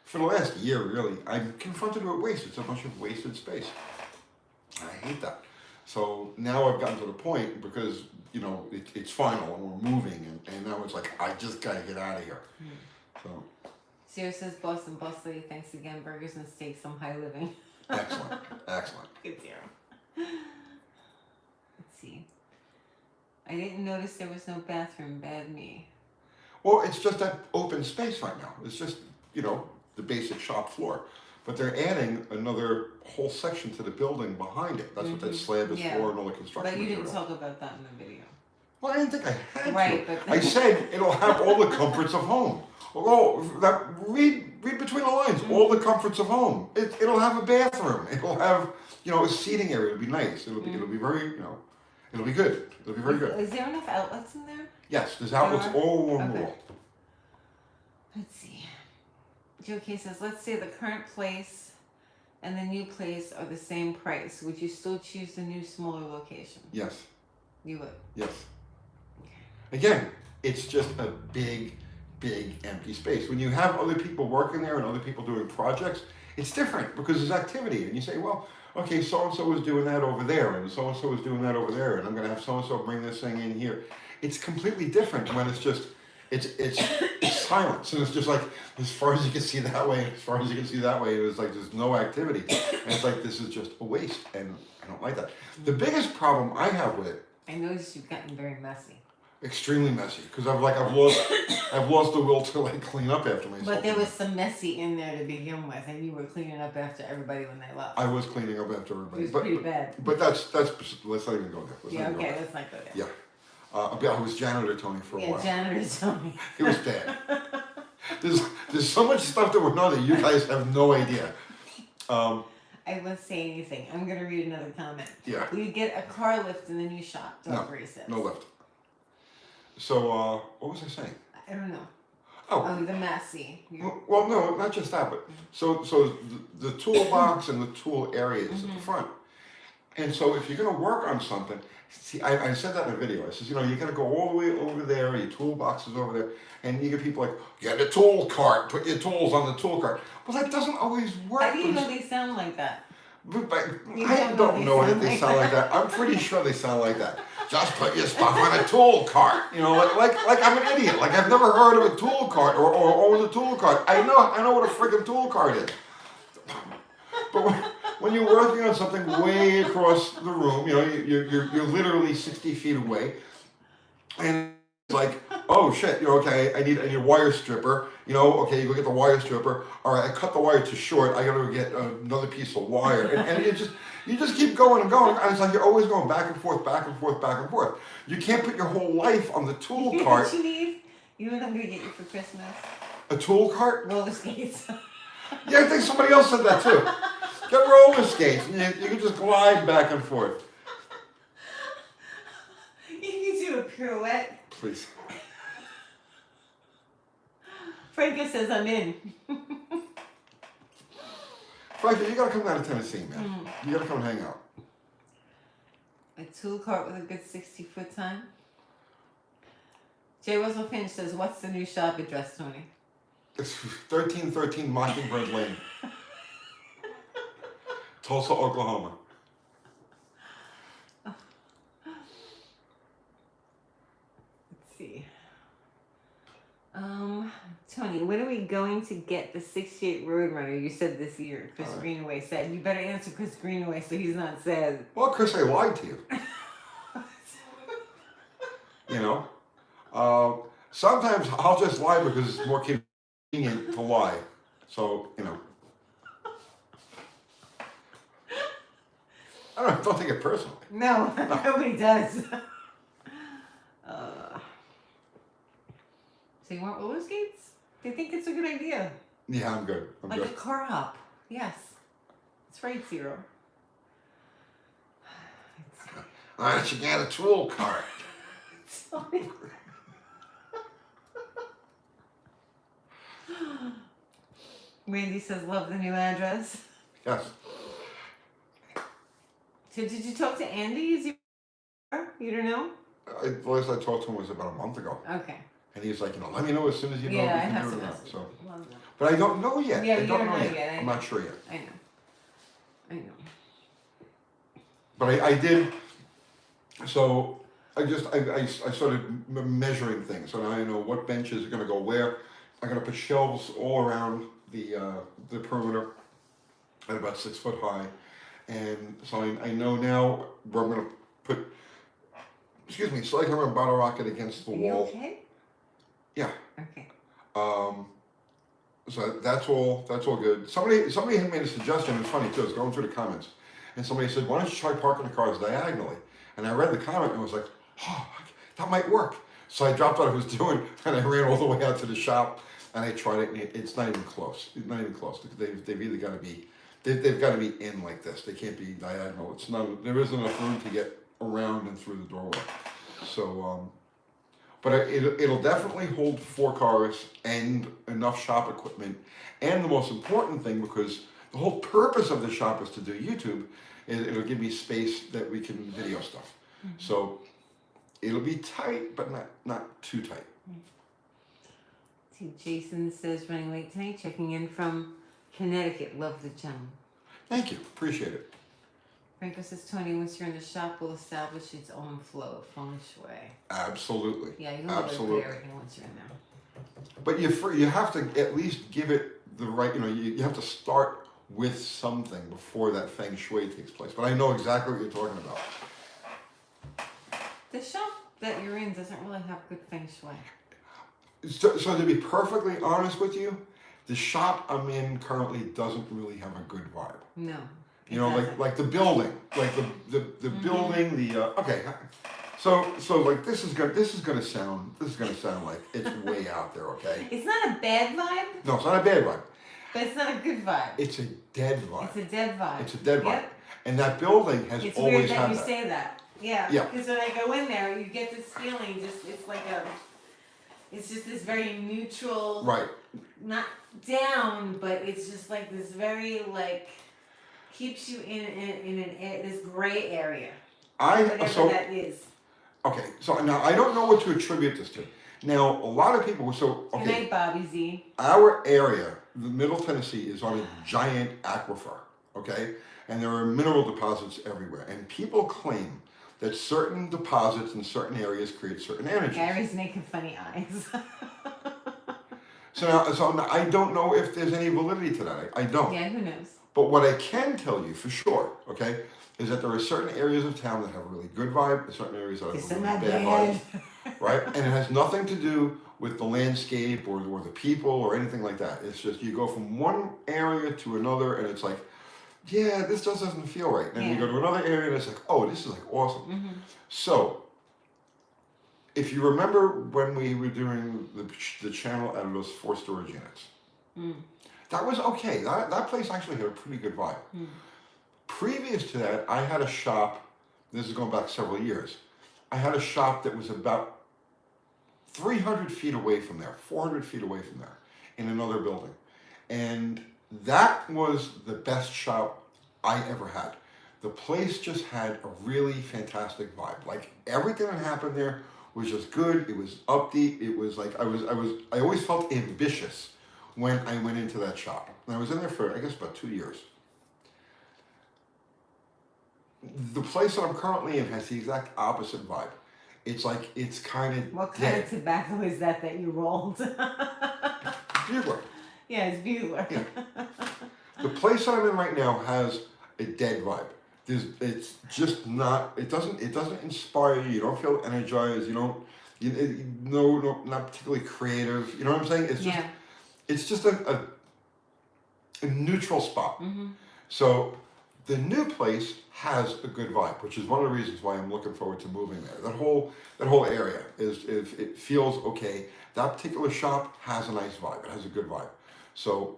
Speaker 1: for the last year really, I'm confronted with waste. It's a bunch of wasted space. I hate that. So now I've gotten to the point because you know it's final and we're moving, and now it's like I just gotta get out of here. So.
Speaker 2: Sarah says, Boston Boss Lady, thanks again. Burgers and steaks, I'm high living.
Speaker 1: Excellent. Excellent.
Speaker 2: Good, Sarah. Let's see. I didn't notice there was no bathroom. Bad me.
Speaker 1: Well, it's just that open space right now. It's just the basic shop floor. But they're adding another whole section to the building behind it. That's what that slab is for and all the construction
Speaker 2: But you
Speaker 1: material.
Speaker 2: didn't talk about that in the video.
Speaker 1: Well, I didn't think I had
Speaker 2: Right,
Speaker 1: to.
Speaker 2: but
Speaker 1: I said it'll have all the comforts of home. Well, read between the lines. All the comforts of home. It'll have a bathroom. It'll have a seating area. It'll be nice. It'll be very it'll be good. It'll be very good.
Speaker 2: Is there enough outlets in there?
Speaker 1: Yes, there's outlets all along the wall.
Speaker 2: Let's see. Joe K says, let's say the current place and the new place are the same price. Would you still choose the new, smaller location?
Speaker 1: Yes.
Speaker 2: You would?
Speaker 1: Yes. Again, it's just a big empty space. When you have other people working there and other people doing projects, it's different because there's activity. And you say, well, okay, so-and-so was doing that over there, and so-and-so was doing that over there, and I'm going to have so-and-so bring this thing in here. It's completely different when it's just, it's silence. And it's just like, as far as you can see that way, as far as you can see that way, it was like there's no activity. And it's like, this is just a waste, and I don't like that. The biggest problem I have with it,
Speaker 2: I noticed you've gotten very messy.
Speaker 1: Extremely messy, because I've lost the will to clean up after myself.
Speaker 2: But there was some messy in there to begin with, and you were cleaning up after everybody when they left.
Speaker 1: I was cleaning up after everybody.
Speaker 2: It was pretty bad.
Speaker 1: But let's not even go there.
Speaker 2: Let's not go there.
Speaker 1: Yeah. I was janitor Tony for a while.
Speaker 2: Janitor Tony.
Speaker 1: It was bad. There's so much stuff that we know that you guys have no idea.
Speaker 2: I won't say anything. I'm going to read another comment.
Speaker 1: Yeah.
Speaker 2: Will you get a car lift in the new shop?
Speaker 1: No lift. So, what was I saying?
Speaker 2: I don't know.
Speaker 1: Oh,
Speaker 2: the messy.
Speaker 1: Well, no, not just that, but so the toolbox and the tool areas at the front. And so if you're going to work on something, see, I said that in a video. I says, you got to go all the way over there, your toolbox is over there, and you get people like, get a tool cart, put your tools on the tool cart. Well, that doesn't always work.
Speaker 2: How do you know they sound like that?
Speaker 1: I don't know if they sound like that. I'm pretty sure they sound like that. Just put your stuff on a tool cart. Like I'm an idiot. Like I've never heard of a tool cart or owned a tool cart. I know what a freaking tool cart is. But when you're working on something way across the room, you're literally 60 feet away, and it's like, oh shit, okay, I need a wire stripper. Okay, you go get the wire stripper. All right, I cut the wire too short. I gotta go get another piece of wire, and you just keep going and going. And it's like you're always going back and forth, back and forth, back and forth. You can't put your whole life on the tool cart.
Speaker 2: What you need? You know what I'm gonna get you for Christmas?
Speaker 1: A tool cart?
Speaker 2: Roller skates.
Speaker 1: Yeah, I think somebody else said that too. Get roller skates, and you can just glide back and forth.
Speaker 2: You can do a pirouette.
Speaker 1: Please.
Speaker 2: Franco says I'm in.
Speaker 1: Frankie, you gotta come down to Tennessee, man. You gotta come hang out.
Speaker 2: A tool cart with a good 60-foot time. J. Russell Finch says, what's the new shop address, Tony?
Speaker 1: It's 1313 Mockingbird Lane. Tulsa, Oklahoma.
Speaker 2: Let's see. Tony, when are we going to get the 68 Roadrunner? You said this year. Chris Greenaway said. You better answer Chris Greenaway so he's not sad.
Speaker 1: Well, Chris, I lied to you. Sometimes I'll just lie because it's more convenient to lie. So, I don't take it personally.
Speaker 2: No, nobody does. So you want roller skates? Do you think it's a good idea?
Speaker 1: Yeah, I'm good. I'm good.
Speaker 2: A car hop. Yes. That's right, Zero.
Speaker 1: Why don't you get a tool cart?
Speaker 2: Sorry. Randy says, love the new address.
Speaker 1: Yes.
Speaker 2: So did you talk to Andy? Is he? You don't know?
Speaker 1: The last I talked to him was about a month ago.
Speaker 2: Okay.
Speaker 1: And he's like, let me know as soon as you know.
Speaker 2: Yeah, I
Speaker 1: if
Speaker 2: have
Speaker 1: you
Speaker 2: to
Speaker 1: can do it.
Speaker 2: message.
Speaker 1: So, but I don't know yet.
Speaker 2: Yeah,
Speaker 1: I
Speaker 2: you
Speaker 1: don't know yet.
Speaker 2: I
Speaker 1: I'm not sure yet.
Speaker 2: I know.
Speaker 1: But I did. So I started measuring things. So now I know what benches are going to go where. I'm going to put shelves all around the perimeter at about 6 foot high. And so I know now where I'm going to put, so I can run a bottle rocket against the wall.
Speaker 2: You okay?
Speaker 1: Yeah.
Speaker 2: Okay.
Speaker 1: So that's all good. Somebody had made a suggestion. It's funny too. I was going through the comments, and somebody said, "Why don't you try parking the cars diagonally?" And I read the comment and was like, "Oh, that might work." So I dropped what I was doing and I ran all the way out to the shop and I tried it. And it's not even close. It's not even close. They've either got to be they've got to be in like this. They can't be diagonal. It's not. There isn't enough room to get around and through the doorway. So. But it'll definitely hold 4 cars and enough shop equipment. And the most important thing, because the whole purpose of the shop is to do YouTube, it'll give me space that we can video stuff. Mm-hmm. So it'll be tight, but not too tight.
Speaker 2: See, Jason says running late tonight, checking in from Connecticut. Love the channel.
Speaker 1: Thank you. Appreciate it.
Speaker 2: Franco says, Tony, once you're in the shop, will establish its own flow of feng shui.
Speaker 1: Absolutely.
Speaker 2: Yeah, you don't really everything once you're in there.
Speaker 1: But you have to at least give it the right, you have to start with something before that feng shui takes place. But I know exactly what you're talking about.
Speaker 2: The shop that you're in doesn't really have good feng shui.
Speaker 1: So to be perfectly honest with you, the shop I'm in currently doesn't really have a good vibe.
Speaker 2: No.
Speaker 1: Like the building, like the mm-hmm. building, okay. So like this is gonna sound like it's way out there, okay?
Speaker 2: It's not a bad vibe.
Speaker 1: No, it's not a bad vibe.
Speaker 2: But it's not a good vibe.
Speaker 1: It's a dead vibe.
Speaker 2: It's a dead vibe.
Speaker 1: It's a dead vibe.
Speaker 2: Yep.
Speaker 1: And that building has
Speaker 2: it's
Speaker 1: always
Speaker 2: weird that
Speaker 1: had
Speaker 2: you
Speaker 1: that.
Speaker 2: say that. Yeah.
Speaker 1: Yeah.
Speaker 2: Because when I go in there, you get this feeling. It's just this very neutral.
Speaker 1: Right.
Speaker 2: Not down, but it's just like this very keeps you in this gray area. Whatever that is.
Speaker 1: Okay, so now I don't know what to attribute this to. Now a lot of people. So okay.
Speaker 2: Good night, Bobby Z.
Speaker 1: Our area, the Middle Tennessee, is on a giant aquifer. Okay, and there are mineral deposits everywhere, and people claim that certain deposits in certain areas create certain energies.
Speaker 2: Gary's making funny eyes.
Speaker 1: So now I don't know if there's any validity to that. I don't.
Speaker 2: Yeah, who knows?
Speaker 1: But what I can tell you for sure, okay, is that there are certain areas of town that have a really good vibe, and certain areas that have a really bad vibe. Right? And it has nothing to do with the landscape or the people or anything like that. It's just you go from one area to another and it's like, yeah, this just doesn't feel right. And then you go to another area and it's like, oh, this is like awesome. Mm-hmm. So, if you remember when we were doing the channel out of those 4 storage units, that was okay. That place actually had a pretty good vibe. Previous to that, I had a shop, this is going back several years, I had a shop that was about 300 feet away from there, 400 feet away from there, in another building. And that was the best shop I ever had. The place just had a really fantastic vibe. Like everything that happened there was just good. It was upbeat. It was like I always felt ambitious when I went into that shop. And I was in there for, I guess, about 2 years. The place that I'm currently in has the exact opposite vibe. It's like, it's kind of
Speaker 2: What kind of tobacco is that you rolled?
Speaker 1: Bugler.
Speaker 2: Yeah, it's Bugler.
Speaker 1: Yeah. The place that I'm in right now has a dead vibe. It's just not, it doesn't inspire you. You don't feel energized. You don't, not particularly creative. You know what I'm saying? It's just a neutral spot. Mm-hmm. So the new place has a good vibe, which is one of the reasons why I'm looking forward to moving there. That whole area it feels okay. That particular shop has a nice vibe. It has a good vibe. So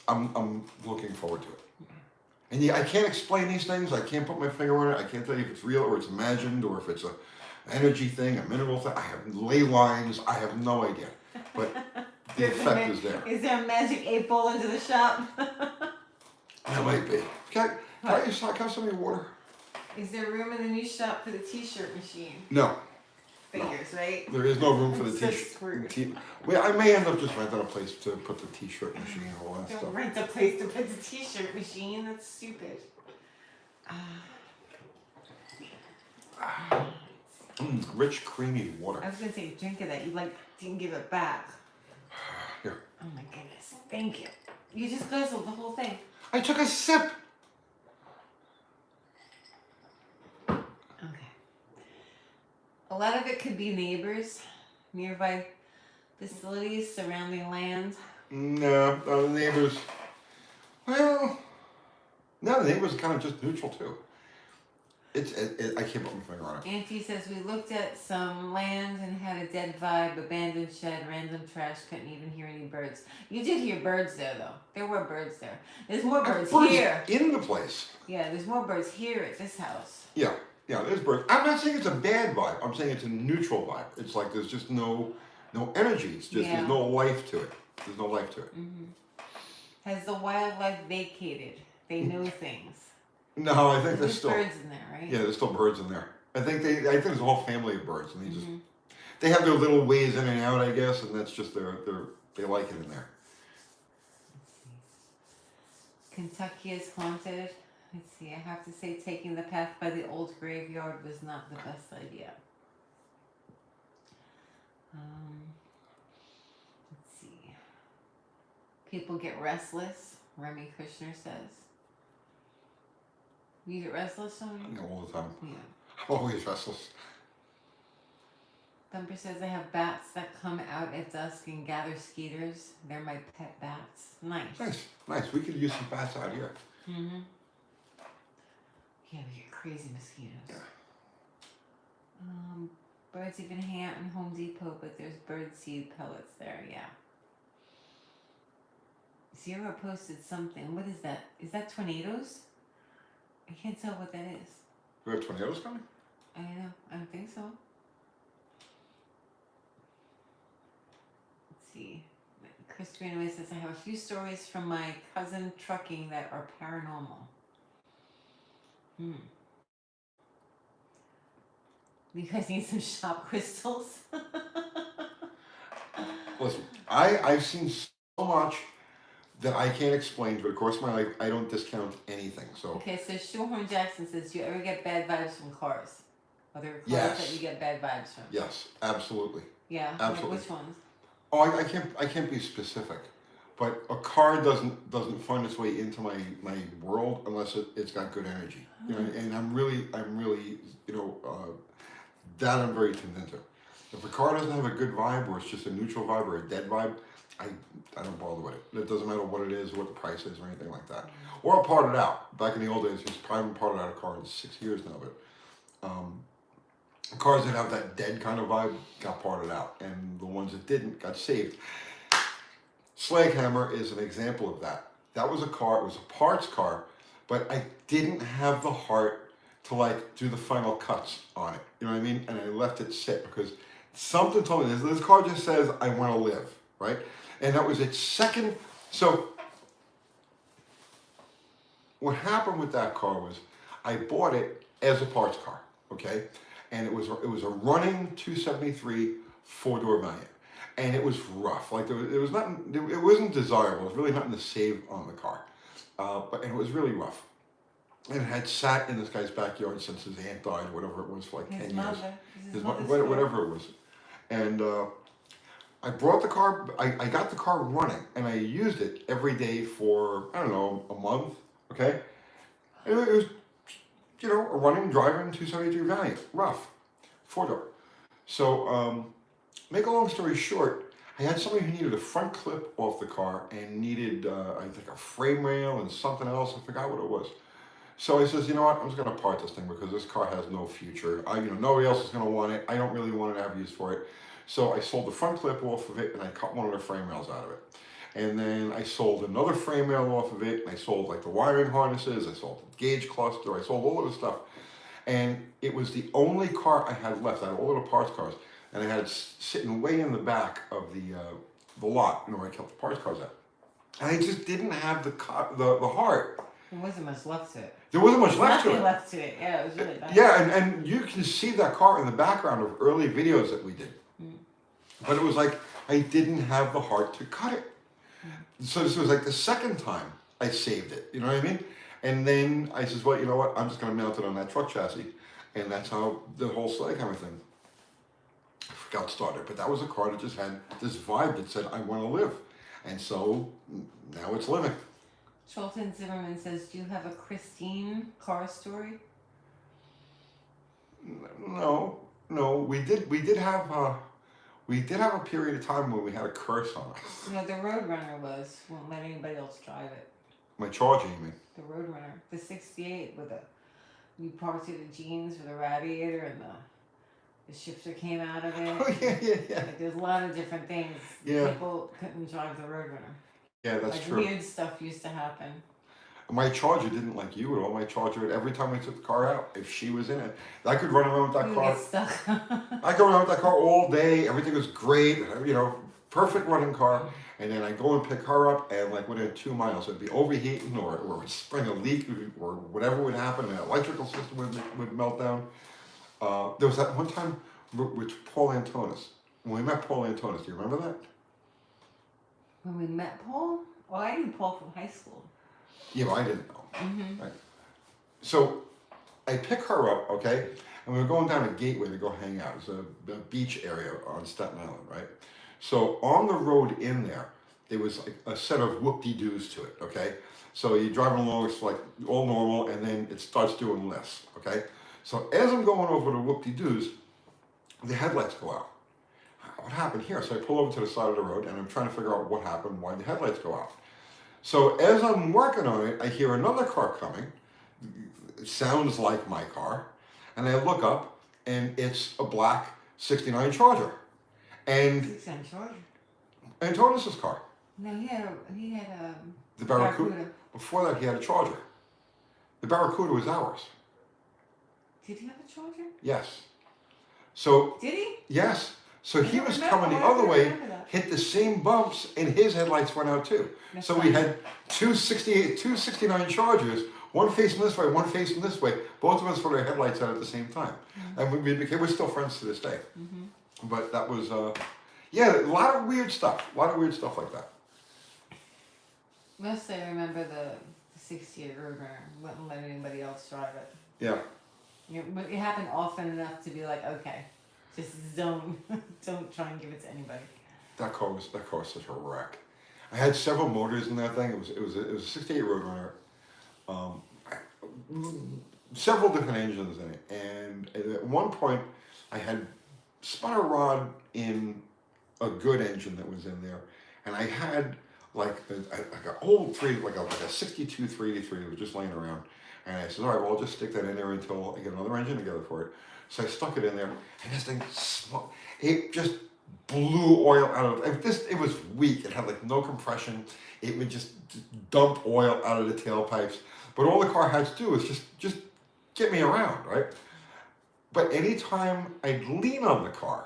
Speaker 1: I'm looking forward to it. And yeah, I can't explain these things. I can't put my finger on it. I can't tell you if it's real or it's imagined or if it's an energy thing, a mineral thing. I have ley lines. I have no idea. But the effect is there.
Speaker 2: Is there a magic 8-ball into the shop?
Speaker 1: There might be. Can I have some of your water?
Speaker 2: Is there room in the new shop for the t-shirt machine?
Speaker 1: No.
Speaker 2: Figures, right?
Speaker 1: There is no room for the t-shirt. Well, I may end up just renting a place to put the t-shirt machine and all that stuff.
Speaker 2: Don't rent a place to put the t-shirt machine. That's stupid.
Speaker 1: Rich, creamy water.
Speaker 2: I was gonna say, drink of that. You didn't give it back.
Speaker 1: Here.
Speaker 2: Oh my goodness. Thank you. You just guzzled the whole thing.
Speaker 1: I took a sip.
Speaker 2: Okay. A lot of it could be neighbors, nearby facilities, surrounding land.
Speaker 1: No, the neighbors. Well, no, the neighbors are kind of just neutral too. I can't put my finger on it.
Speaker 2: Auntie says we looked at some land and had a dead vibe, abandoned shed, random trash, couldn't even hear any birds. You did hear birds there though. There were birds there. There's more birds here.
Speaker 1: In the place.
Speaker 2: Yeah, there's more birds here at this house.
Speaker 1: Yeah, there's birds. I'm not saying it's a bad vibe. I'm saying it's a neutral vibe. It's like there's just no energy. It's just there's no life to it. There's no life to it.
Speaker 2: Mm-hmm. Has the wildlife vacated? They know things.
Speaker 1: No, I think there's still
Speaker 2: birds in there, right?
Speaker 1: Yeah, there's still birds in there. I think there's a whole family of birds, and they have their little ways in and out, I guess, and that's just they like it in there.
Speaker 2: Kentucky is haunted. Let's see. I have to say, taking the path by the old graveyard was not the best idea. Let's see. People get restless. Remy Kushner says. You get restless, Tony?
Speaker 1: All the time.
Speaker 2: Yeah.
Speaker 1: I'm always restless.
Speaker 2: Thumper says I have bats that come out at dusk and gather skeeters. They're my pet bats. Nice.
Speaker 1: Nice. We could use some bats out here.
Speaker 2: Mm-hmm. Yeah, we get crazy mosquitoes.
Speaker 1: Yeah.
Speaker 2: Birds even hang out in Home Depot, but there's bird seed pellets there. Yeah. Zero posted something. What is that? Is that tornadoes? I can't tell what that is.
Speaker 1: We have tornadoes coming?
Speaker 2: I don't know. I don't think so. Let's see. Chris Greenaway says, I have a few stories from my cousin trucking that are paranormal. You guys need some shop crystals?
Speaker 1: Listen, I've seen so much that I can't explain, but of course my life, I don't discount anything. So
Speaker 2: okay, so Shoehorn Jackson says, do you ever get bad vibes from cars? Are there cars that you get bad vibes from?
Speaker 1: Yes, absolutely.
Speaker 2: Yeah,
Speaker 1: absolutely.
Speaker 2: Like which ones?
Speaker 1: Oh, I can't be specific, but a car doesn't find its way into my world unless it's got good energy. You know, and I'm really that I'm very tuned into. If a car doesn't have a good vibe, or it's just a neutral vibe or a dead vibe, I don't bother with it. It doesn't matter what it is, what the price is, or anything like that. Or I'll part it out. Back in the old days, I haven't parted out a car in 6 years now, but cars that have that dead kind of vibe got parted out, and the ones that didn't got saved. Slaghammer is an example of that. That was a car, it was a parts car, but I didn't have the heart to like do the final cuts on it. You know what I mean? And I left it sit because something told me this car just says, I want to live, right? And that was its second. So what happened with that car was I bought it as a parts car, okay? And it was a running 273 4-door Valiant. And it was rough. Like it wasn't desirable. It was really nothing to save on the car. But it was really rough. And it had sat in this guy's backyard since his aunt died, whatever it was, for like 10 years. Whatever it was. And I brought the car, I got the car running, and I used it every day for, I don't know, a month, okay? And it was, a running, driving 273 Valiant, rough, 4-door. So, make a long story short, I had somebody who needed a front clip off the car and needed, I think, a frame rail and something else. I forgot what it was. So I says, you know what, I'm just going to part this thing because this car has no future. Nobody else is going to want it. I don't really want to have use for it. So I sold the front clip off of it and I cut one of the frame rails out of it. And then I sold another frame rail off of it. And I sold like the wiring harnesses. I sold the gauge cluster. I sold all of the stuff. And it was the only car I had left. I had all of the parts cars. And I had it sitting way in the back of the lot, where I kept the parts cars at. And I just didn't have the heart.
Speaker 2: There wasn't much left to it.
Speaker 1: There wasn't much left to it.
Speaker 2: Nothing left to it. Yeah, it was really bad.
Speaker 1: Yeah, and you can see that car in the background of early videos that we did. But it was like, I didn't have the heart to cut it. So this was like the second time I saved it, you know what I mean? And then I says, well, you know what, I'm just gonna mount it on that truck chassis. And that's how the whole Slaghammer thing got started. But that was a car that just had this vibe that said, I wanna live. And so now it's living.
Speaker 2: Cholton Zimmerman says, do you have a Christine car story?
Speaker 1: No, we did have We did have a period of time when we had a curse on us.
Speaker 2: No, the Roadrunner won't let anybody else drive it.
Speaker 1: My Charger, you mean?
Speaker 2: The Roadrunner, the '68 with you parked it the jeans with a radiator and the shifter came out of it.
Speaker 1: Oh, yeah.
Speaker 2: Like, there's a lot of different things.
Speaker 1: Yeah.
Speaker 2: People couldn't drive the Roadrunner.
Speaker 1: Yeah, that's
Speaker 2: like,
Speaker 1: true.
Speaker 2: Weird stuff used to happen.
Speaker 1: My Charger didn't like you at all. My Charger, every time I took the car out, if she was in it, I could run around with that car.
Speaker 2: Get stuck.
Speaker 1: I go around with that car all day. Everything was great. You know, perfect running car. And then I go and pick her up, and like within 2 miles, it'd be overheating, or it would spring a leak, or whatever would happen. An electrical system would melt down. There was that one time with Paul Antonis. When we met Paul Antonis, do you remember that?
Speaker 2: When we met Paul? Well, I knew Paul from high school.
Speaker 1: Yeah, but I didn't know.
Speaker 2: Mm-hmm.
Speaker 1: Right. So I pick her up, okay, and we were going down a gateway to go hang out. It's a beach area on Staten Island, right? So on the road in there, there was like a set of whoop-de-doos to it, okay? So you're driving along, it's like all normal, and then it starts doing less, okay? So as I'm going over the whoop-de-doos, the headlights go out. What happened here? So I pull over to the side of the road, and I'm trying to figure out what happened, why the headlights go out. So as I'm working on it, I hear another car coming. It sounds like my car. And I look up, and it's a black '69 Charger. And
Speaker 2: '69 Charger?
Speaker 1: Antonis' car.
Speaker 2: No, he had
Speaker 1: The Barracuda. Before that, he had a Charger. The Barracuda was ours.
Speaker 2: Did he have a Charger?
Speaker 1: Yes. So.
Speaker 2: Did he?
Speaker 1: Yes. So he was coming the other way, hit the same bumps, and his headlights went out too.
Speaker 2: That's
Speaker 1: so we had two '69 Chargers, one facing this way, one facing this way. Both of us put our headlights out at the same time. Mm-hmm. And we're still friends to this day. Mm-hmm. But that was, yeah, a lot of weird stuff. A lot of weird stuff like that.
Speaker 2: Mostly I remember the '68 Roadrunner. Wouldn't let anybody else drive it.
Speaker 1: Yeah.
Speaker 2: But it happened often enough to be like, okay, just don't try and give it to anybody. That car
Speaker 1: was such a wreck. I had several motors in that thing. It was a '68 Roadrunner. Several different engines in it, and at one point I had spun a rod in a good engine that was in there, and I had like an old like a '62 383 that was just laying around, and I said, all right, well, I'll just stick that in there until I get another engine together for it. So I stuck it in there, and this thing it just blew oil out of it. It was weak. It had like no compression. It would just dump oil out of the tailpipes. But all the car had to do was just get me around, right? But anytime I'd lean on the car,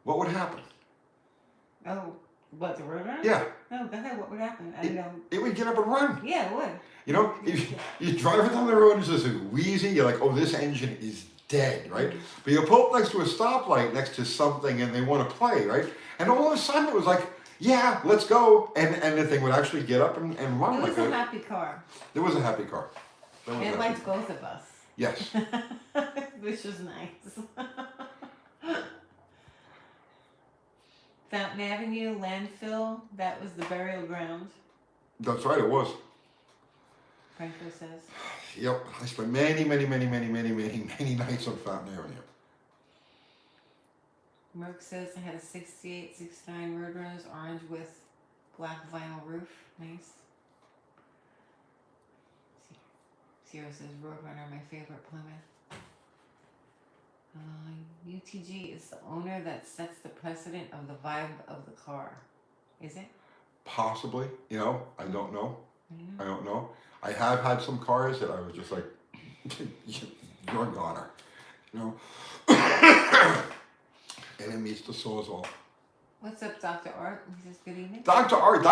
Speaker 1: what would happen?
Speaker 2: Oh, what, the Roadrunner?
Speaker 1: Yeah.
Speaker 2: No, go ahead. What would happen? I don't know.
Speaker 1: It would get up and run.
Speaker 2: Yeah, it would.
Speaker 1: You know, you drive it down the road and it's just wheezy. You're like, oh, this engine is dead, right? Mm-hmm. But you pull up next to a stoplight next to something and they want to play, right? And all of a sudden it was like, yeah, let's go. And the thing would actually get up and run.
Speaker 2: It was a happy car.
Speaker 1: It was a happy car.
Speaker 2: It liked both of us.
Speaker 1: Yes.
Speaker 2: Which was nice. Fountain Avenue, landfill, that was the burial ground.
Speaker 1: That's right, it was.
Speaker 2: Franco says.
Speaker 1: Yep, I spent many nights on Fountain Avenue.
Speaker 2: Merck says I had a '68, '69 Roadrunners, orange with black vinyl roof. Nice. Sierra says Roadrunner, my favorite Plymouth. UTG is the owner that sets the precedent of the vibe of the car. Is it?
Speaker 1: Possibly. You know, I don't know. I don't know. I have had some cars that I was just like, you're a goner. You know? And it meets the Sawzall.
Speaker 2: What's up, Dr. Art? He says, good evening.
Speaker 1: Dr. Art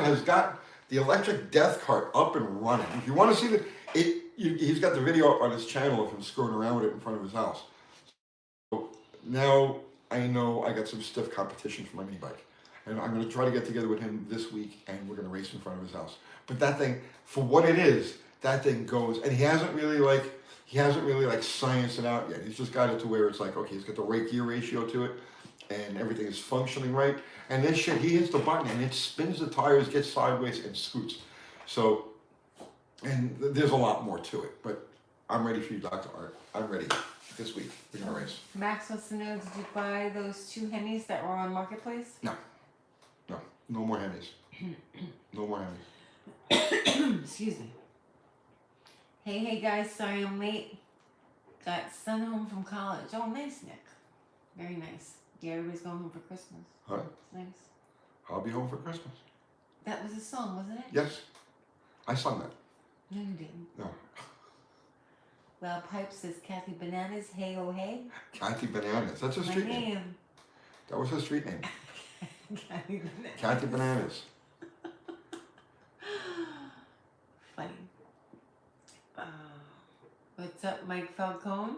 Speaker 1: has got the electric death cart up and running. If you want to see he's got the video up on his channel of him screwing around with it in front of his house. So now I know I got some stiff competition for my mini bike. And I'm going to try to get together with him this week, and we're going to race in front of his house. But that thing, for what it is, that thing goes, and he hasn't really scienced it out yet. He's just got it to where it's like, okay, he's got the right gear ratio to it, and everything is functioning right. And this shit, he hits the button, and it spins the tires, gets sideways, and scoots. So, and there's a lot more to it, but I'm ready for you, Dr. Art. I'm ready. this week. We're gonna race.
Speaker 2: Max wants to know, did you buy those 2 Hennies that were on Marketplace?
Speaker 1: No more Hennies. No more Hennies.
Speaker 2: Excuse me. Hey guys, sorry I'm late. Got son home from college. Oh, nice, Nick. Very nice. Yeah, everybody's going home for Christmas.
Speaker 1: Huh?
Speaker 2: It's nice.
Speaker 1: I'll be home for Christmas.
Speaker 2: That was a song, wasn't it?
Speaker 1: Yes. I sung that.
Speaker 2: No, you didn't.
Speaker 1: No.
Speaker 2: Well, Pipe says Kathy Bananas. Hey, oh, hey.
Speaker 1: Kathy Bananas. That's her
Speaker 2: My
Speaker 1: street name.
Speaker 2: name.
Speaker 1: That was her street name.
Speaker 2: Kathy Bananas.
Speaker 1: Kathy Bananas.
Speaker 2: Funny. What's up, Mike Falcone?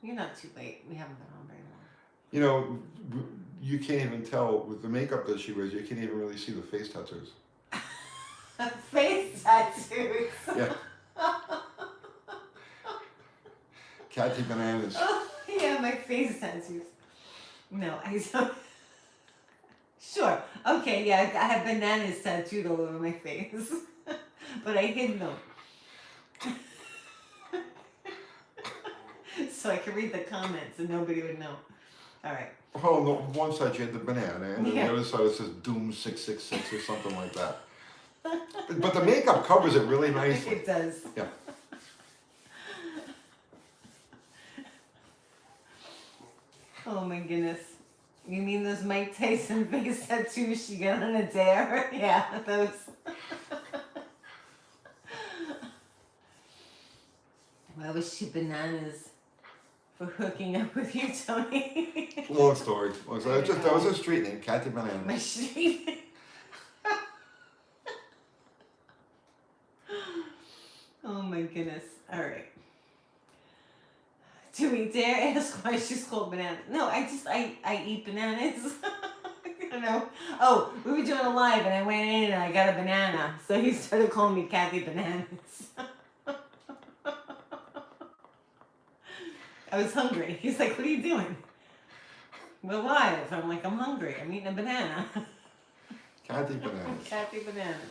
Speaker 2: You're not too late. We haven't been on very long.
Speaker 1: You know, you can't even tell with the makeup that she wears. You can't even really see the face tattoos.
Speaker 2: Face tattoos.
Speaker 1: Yeah. Kathy Bananas.
Speaker 2: Oh, yeah, my face tattoos. No, I don't. Sure. Okay, yeah, I have bananas tattooed all over my face. But I hid them. So I could read the comments and nobody would know. All right.
Speaker 1: Well, on the one side you had the banana, and then
Speaker 2: Yeah.
Speaker 1: the other side it says Doom 666 or something like that. But the makeup covers it really nicely.
Speaker 2: It does.
Speaker 1: Yeah.
Speaker 2: Oh my goodness. You mean those Mike Tyson face tattoos she got on a dare? Yeah, those. Why was she bananas for hooking up with you, Tony?
Speaker 1: Long story. That was her street name, Kathy
Speaker 2: My
Speaker 1: Bananas.
Speaker 2: street. Oh my goodness. All right. Do we dare ask why she's called banana? No, I eat bananas. I don't know. Oh, we were doing a live and I went in and I got a banana. So he started calling me Kathy Bananas. I was hungry. He's like, what are you doing? We're live. I'm like, I'm hungry. I'm eating a banana.
Speaker 1: Kathy Bananas.
Speaker 2: Kathy Bananas.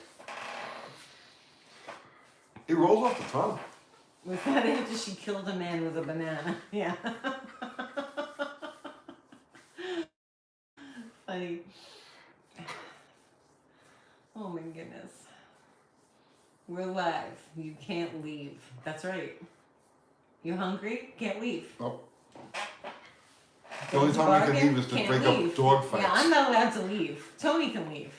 Speaker 1: It rolls off the tongue.
Speaker 2: Was that after she killed a man with a banana? Yeah. Funny. Oh my goodness. We're live. You can't leave. That's right. You hungry? Can't leave.
Speaker 1: Oh. The only time I can leave is to
Speaker 2: Can't
Speaker 1: break
Speaker 2: leave.
Speaker 1: up dog fights.
Speaker 2: Yeah, I'm not allowed to leave. Tony can leave.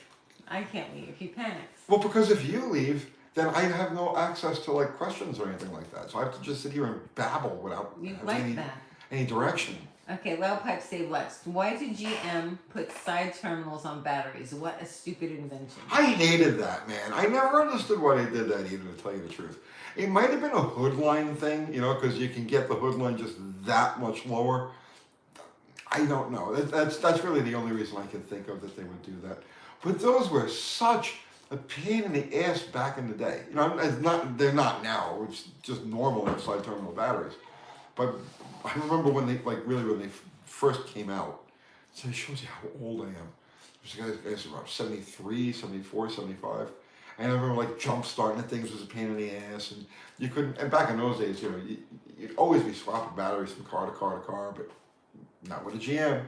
Speaker 2: I can't leave. He panics.
Speaker 1: Well, because if you leave, then I have no access to like questions or anything like that. So I have to just sit here and babble without
Speaker 2: You
Speaker 1: having
Speaker 2: like that.
Speaker 1: any direction.
Speaker 2: Okay, Loud Pipe Save Lex. Why did GM put side terminals on batteries? What a stupid invention.
Speaker 1: I hated that, man. I never understood why they did that either, to tell you the truth. It might have been a hood line thing, you know, because you can get the hood line just that much lower. I don't know. That's really the only reason I can think of that they would do that. But those were such a pain in the ass back in the day. You know, they're not now. It's just normal inside terminal batteries. But I remember when they first came out. So it shows you how old I am. Those guys are about 73, 74, 75. And I remember like jump starting the things was a pain in the ass, and you couldn't. And back in those days, you know, you'd always be swapping batteries from car to car to car, but not with a GM.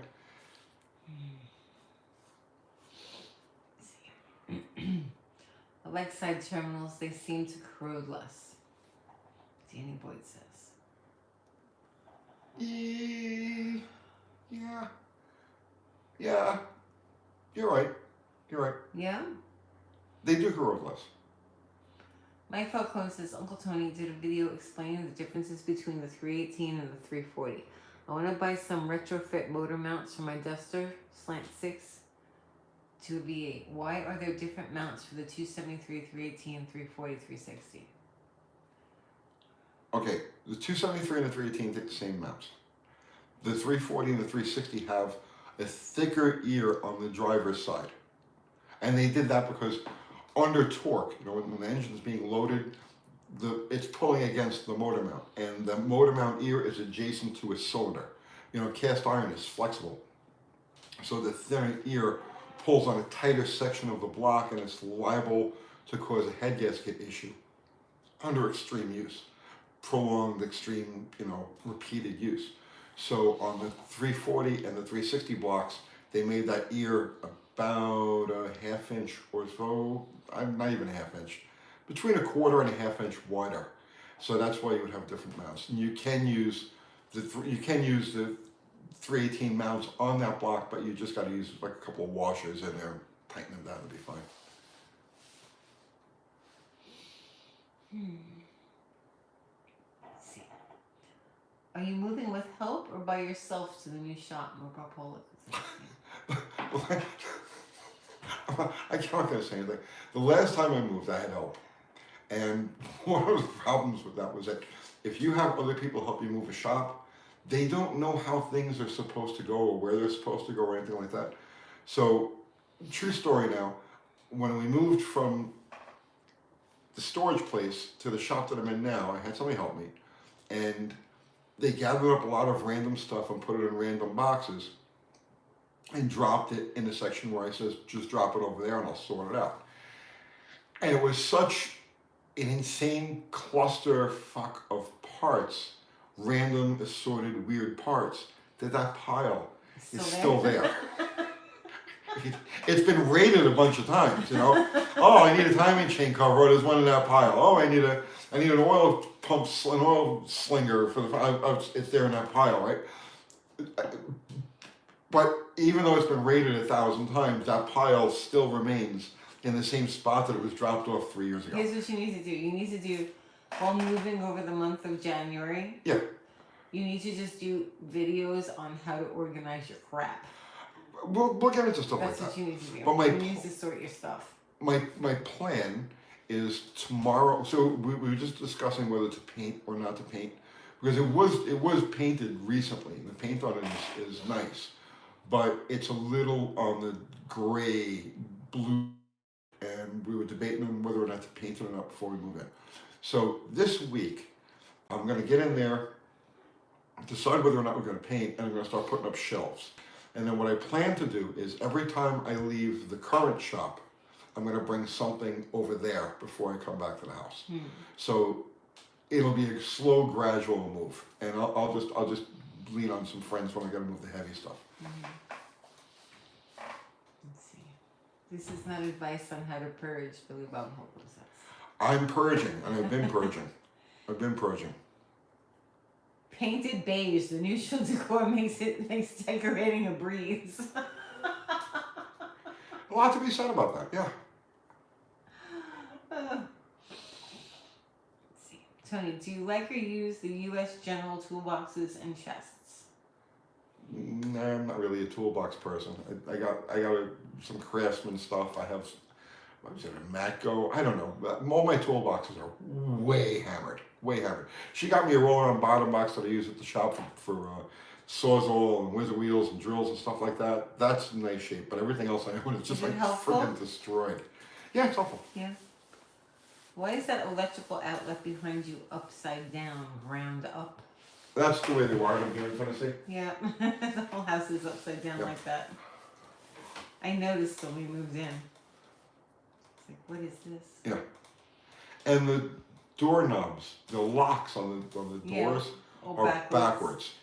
Speaker 2: I like side terminals. They seem to corrode less. Danny Boyd says.
Speaker 1: Yeah. You're right.
Speaker 2: Yeah?
Speaker 1: They do corrode less.
Speaker 2: Mike Falcone says, Uncle Tony did a video explaining the differences between the 318 and the 340. I want to buy some retrofit motor mounts for my Duster Slant 6 to a V8. Why are there different mounts for the 273, 318, 340, 360?
Speaker 1: Okay, the 273 and the 318 take the same mounts. The 340 and the 360 have a thicker ear on the driver's side. And they did that because under torque, you know, when the engine's being loaded, it's pulling against the motor mount. And the motor mount ear is adjacent to a cylinder. You know, cast iron is flexible. So the thinner ear pulls on a tighter section of the block, and it's liable to cause a head gasket issue under extreme use. Prolonged, extreme, you know, repeated use. So on the 340 and the 360 blocks, they made that ear about a half inch or so, not even a half inch, between a quarter and a half inch wider. So that's why you would have different mounts. And you can use the 318 mounts on that block, but you just got to use like a couple of washers in there, tighten them down, it'll be fine.
Speaker 2: Let's see. Are you moving with help or by yourself to the new shop?
Speaker 1: I'm not going to say anything. The last time I moved, I had help. And one of the problems with that was that if you have other people help you move a shop, they don't know how things are supposed to go or where they're supposed to go or anything like that. So, true story now, when we moved from the storage place to the shop that I'm in now, I had somebody help me. And they gathered up a lot of random stuff and put it in random boxes and dropped it in the section where I says, just drop it over there and I'll sort it out. And it was such an insane clusterfuck of parts, random, assorted, weird parts, that pile is still there. It's been raided a bunch of times, you know. Oh, I need a timing chain cover. Oh, there's one in that pile. Oh, I need an oil pump, an oil slinger for the. It's there in that pile, right? But even though it's been raided 1,000 times, that pile still remains in the same spot that it was dropped off 3 years ago.
Speaker 2: Here's what you need to do. You need to do, while moving over the month of January.
Speaker 1: Yeah.
Speaker 2: You need to just do videos on how to organize your crap.
Speaker 1: We'll get into stuff like that.
Speaker 2: That's what you need to do.
Speaker 1: But
Speaker 2: you need to sort your stuff.
Speaker 1: My plan is tomorrow. So we were just discussing whether to paint or not to paint, because it was painted recently. The paint on it is nice, but it's a little on the gray blue, and we were debating on whether or not to paint it or not before we move in. So this week, I'm going to get in there, decide whether or not we're going to paint, and I'm going to start putting up shelves. And then what I plan to do is every time I leave the current shop, I'm going to bring something over there before I come back to the house. So it'll be a slow, gradual move, and I'll just lean on some friends when I got to move the heavy stuff.
Speaker 2: Let's see. This is not advice on how to purge, Billy Bob Hope says.
Speaker 1: I'm purging, and I've been purging.
Speaker 2: Painted beige, the neutral decor makes decorating a breeze.
Speaker 1: A lot to be said about that, yeah.
Speaker 2: Let's see. Tony, do you like or use the U.S. General toolboxes and chests?
Speaker 1: No, I'm not really a toolbox person. I got some Craftsman stuff. I have, what was it, a Matco? I don't know. All my toolboxes are way hammered. She got me a roller-on bottom box that I use at the shop for Sawzall and Wizard Wheels and drills and stuff like that. That's in nice shape, but everything else I own is just like friggin' destroyed. Yeah, it's helpful.
Speaker 2: Yeah. Why is that electrical outlet behind you upside down, round up?
Speaker 1: That's the way they wired them here in Tennessee.
Speaker 2: Yeah, the whole house is upside down like that. I noticed when we moved in. It's like, what is this?
Speaker 1: Yeah. And the doorknobs, the locks on the doors are backwards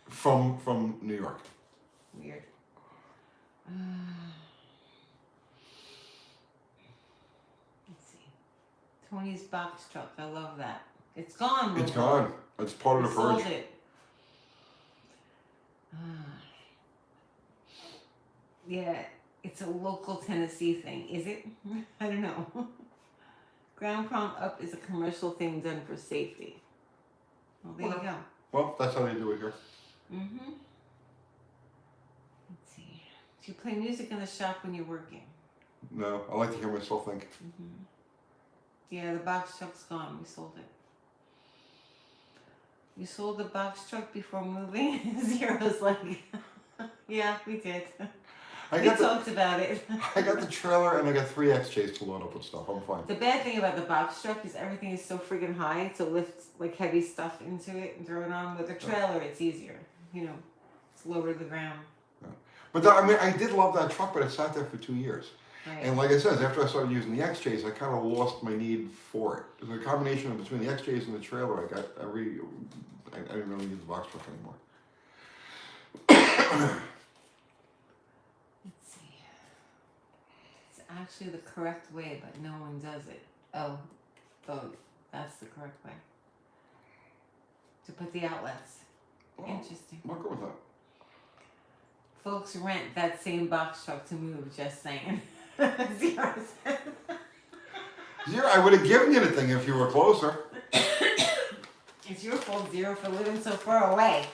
Speaker 1: from New York.
Speaker 2: Weird. Let's see. Tony's box truck. I love that. It's gone.
Speaker 1: It's gone. It's part of the purge.
Speaker 2: Sold it. Yeah, it's a local Tennessee thing. Is it? I don't know. Ground prom up is a commercial thing done for safety. Well, there you go.
Speaker 1: Well, that's how they do it here.
Speaker 2: Let's see. Do you play music in the shop when you're working?
Speaker 1: No, I like to hear myself think.
Speaker 2: Yeah, the box truck's gone. We sold it. You sold the box truck before moving? Zero's like, yeah, we did. We talked about it.
Speaker 1: I got the trailer and I got 3 XJs to load up with stuff. I'm fine.
Speaker 2: The bad thing about the box truck is everything is so friggin' high to lift like heavy stuff into it and throw it on. With a trailer, it's easier. You know, it's lower to the ground.
Speaker 1: Yeah. But that, I mean, I did love that truck, but it sat there for 2 years.
Speaker 2: Right.
Speaker 1: And like I said, after I started using the XJs, I kind of lost my need for it. The combination between the XJs and the trailer, I didn't really use the box truck anymore.
Speaker 2: actually the correct way, but no one does it. Oh, that's the correct way. To put the outlets.
Speaker 1: Well,
Speaker 2: Interesting.
Speaker 1: I'll go with that.
Speaker 2: Folks rent that same box truck to move, just saying. 0 cents.
Speaker 1: Zero, I would have given you the thing if you were closer.
Speaker 2: It's your fault, Zero, for living so far away.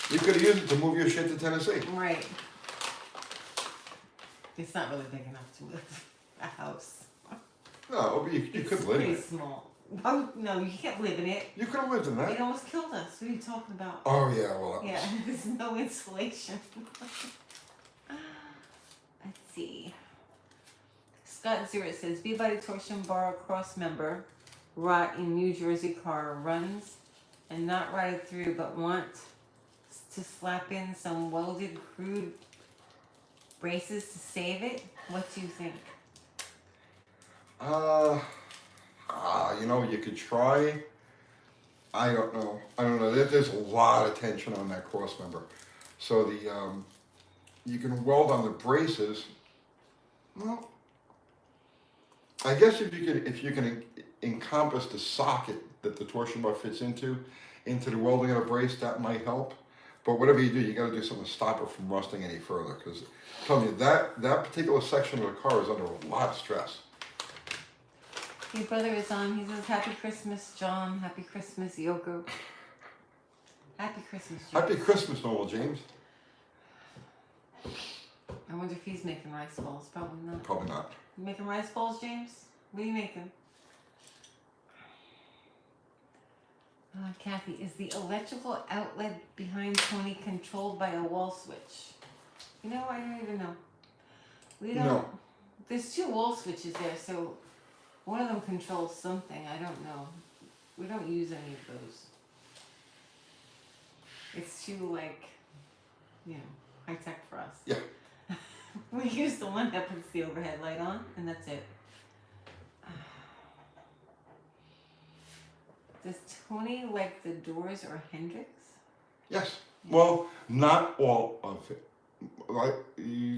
Speaker 1: You could have used it to move your shit to Tennessee.
Speaker 2: Right. It's not really big enough to move a house.
Speaker 1: No, but you could live in
Speaker 2: It's
Speaker 1: it.
Speaker 2: pretty small. Oh, no, you can't live in it.
Speaker 1: You could have lived in that.
Speaker 2: It almost killed us. What are you talking about?
Speaker 1: Oh, yeah, well, that
Speaker 2: Yeah,
Speaker 1: was...
Speaker 2: there's no insulation. Let's see. Scott Zero says, B-Body Torsion Bar Cross member, rot in New Jersey car, runs and not rotted through, but want to slap in some welded crude braces to save it. What do you think?
Speaker 1: You know, you could try. I don't know. There's a lot of tension on that cross member. So the you can weld on the braces. Well, I guess if you can encompass the socket that the torsion bar fits into the welding of a brace, that might help. But whatever you do, you got to do something to stop it from rusting any further. Because tell me that particular section of the car is under a lot of stress.
Speaker 2: Your brother is on. He says, "Happy Christmas, John. Happy Christmas, Yoko. Happy Christmas, John."
Speaker 1: Happy Christmas, Noel James.
Speaker 2: I wonder if he's making rice balls. Probably not.
Speaker 1: Probably not.
Speaker 2: You making rice balls, James? What are you making? Kathy, is the electrical outlet behind Tony controlled by a wall switch? You know, I don't even know. We don't.
Speaker 1: No.
Speaker 2: There's 2 wall switches there, so one of them controls something. I don't know. We don't use any of those. It's too, high tech for us.
Speaker 1: Yeah.
Speaker 2: We use the one that puts the overhead light on, and that's it. Does Tony like the Doors or Hendrix?
Speaker 1: Yes. Well, not all of it.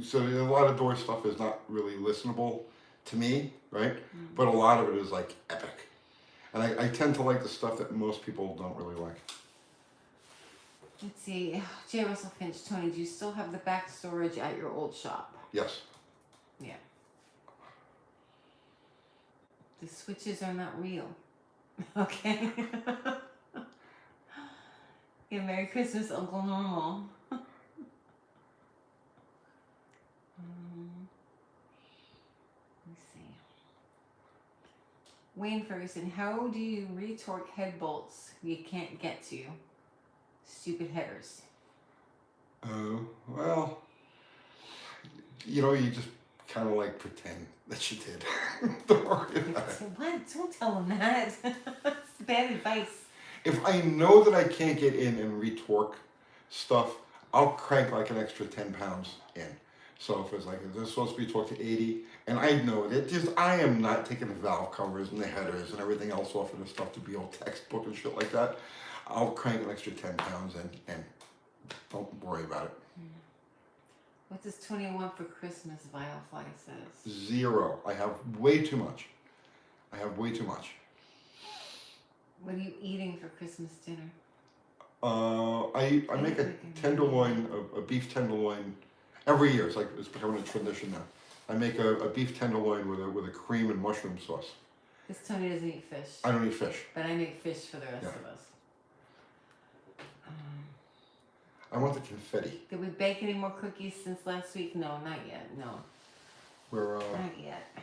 Speaker 1: So a lot of Doors stuff is not really listenable to me, right?
Speaker 2: Mm.
Speaker 1: But a lot of it is like epic. And I tend to like the stuff that most people don't really like.
Speaker 2: Let's see. J. Russell Finch, Tony, do you still have the back storage at your old shop?
Speaker 1: Yes.
Speaker 2: Yeah. The switches are not real. Okay. Yeah, Merry Christmas, Uncle Normal. Let me see. Wayne Ferguson, how do you retorque head bolts you can't get to? Stupid headers.
Speaker 1: Well, you just kind of pretend that you did. Don't worry about it.
Speaker 2: What? Don't tell him that. That's bad advice.
Speaker 1: If I know that I can't get in and retorque stuff, I'll crank an extra 10 pounds in. So if it's if this is supposed to be torqued to 80, and I know it, I am not taking the valve covers and the headers and everything else off of the stuff to be all textbook and shit like that. I'll crank an extra 10 pounds in and don't worry about it.
Speaker 2: What does 21 for Christmas, Viofly says?
Speaker 1: 0. I have way too much.
Speaker 2: What are you eating for Christmas dinner?
Speaker 1: I make a tenderloin, a beef tenderloin, every year. It's becoming a tradition now. I make a beef tenderloin with a cream and mushroom sauce.
Speaker 2: Because Tony doesn't eat fish.
Speaker 1: I don't eat fish.
Speaker 2: But I make fish for the rest of us.
Speaker 1: I want the confetti.
Speaker 2: Did we bake any more cookies since last week? No, not yet. No.
Speaker 1: We're
Speaker 2: Not yet.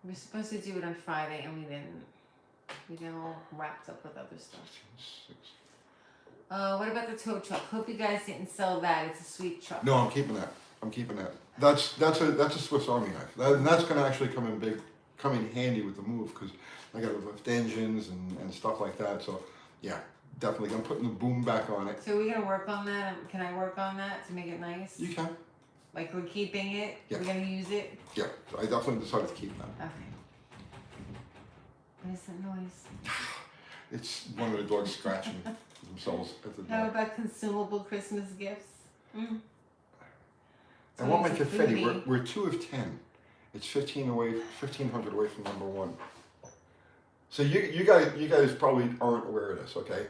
Speaker 2: We were supposed to do it on Friday and we didn't. We got all wrapped up with other stuff.
Speaker 1: 6.
Speaker 2: What about the tow truck? Hope you guys didn't sell that. It's a sweet truck.
Speaker 1: No, I'm keeping that. That's a Swiss Army knife. And that's gonna actually come in handy with the move because I got to lift engines and stuff like that. So yeah, definitely. I'm putting the boom back on it.
Speaker 2: So we're gonna work on that. Can I work on that to make it nice?
Speaker 1: You can.
Speaker 2: We're keeping it.
Speaker 1: Yeah.
Speaker 2: We're gonna use it.
Speaker 1: Yeah, I definitely decided to keep that.
Speaker 2: Okay. What is that noise?
Speaker 1: It's one of the dogs scratching themselves at the door.
Speaker 2: How about consumable Christmas gifts?
Speaker 1: I want my
Speaker 2: Tony's a
Speaker 1: confetti.
Speaker 2: foodie.
Speaker 1: We're 2 of 10 It's 1,500 away from number one. So you guys probably aren't aware of this, okay?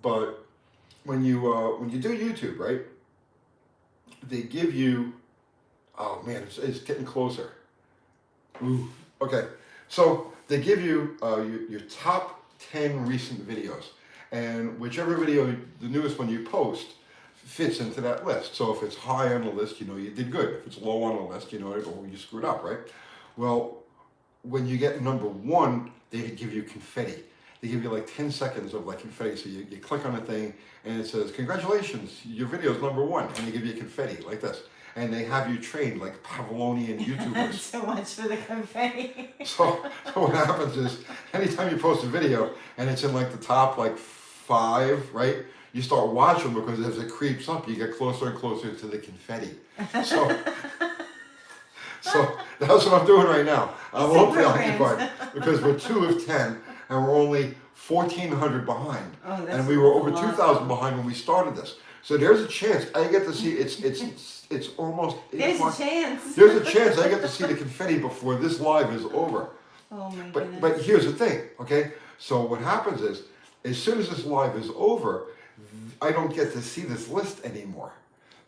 Speaker 1: But when you do YouTube, right? They give you, oh man, it's getting closer. Ooh, okay. So they give you your top 10 recent videos, and whichever video, the newest one you post, fits into that list. So if it's high on the list, you know you did good. If it's low on the list, you know, oh, you screwed up, right? Well, when you get number one, they give you confetti. They give you like 10 seconds of like confetti. So you click on a thing and it says, congratulations, your video's number one. And they give you confetti like this. And they have you trained like Pavlonian YouTubers.
Speaker 2: So much for the confetti.
Speaker 1: So what happens is, anytime you post a video and it's in like the top like 5, right? You start watching because as it creeps up, you get closer and closer to the confetti. So that's what I'm doing right now. I'm hopefully occupied because we're 2 of 10 and we're only 1,400 behind.
Speaker 2: Oh, that's
Speaker 1: and we were over 2,000 behind when we started this. So there's a chance I get to see it's almost 8
Speaker 2: There's
Speaker 1: o'clock.
Speaker 2: a chance.
Speaker 1: There's a chance I get to see the confetti before this live is over.
Speaker 2: Oh my
Speaker 1: But
Speaker 2: goodness.
Speaker 1: here's the thing, okay? So what happens is, as soon as this live is over, I don't get to see this list anymore.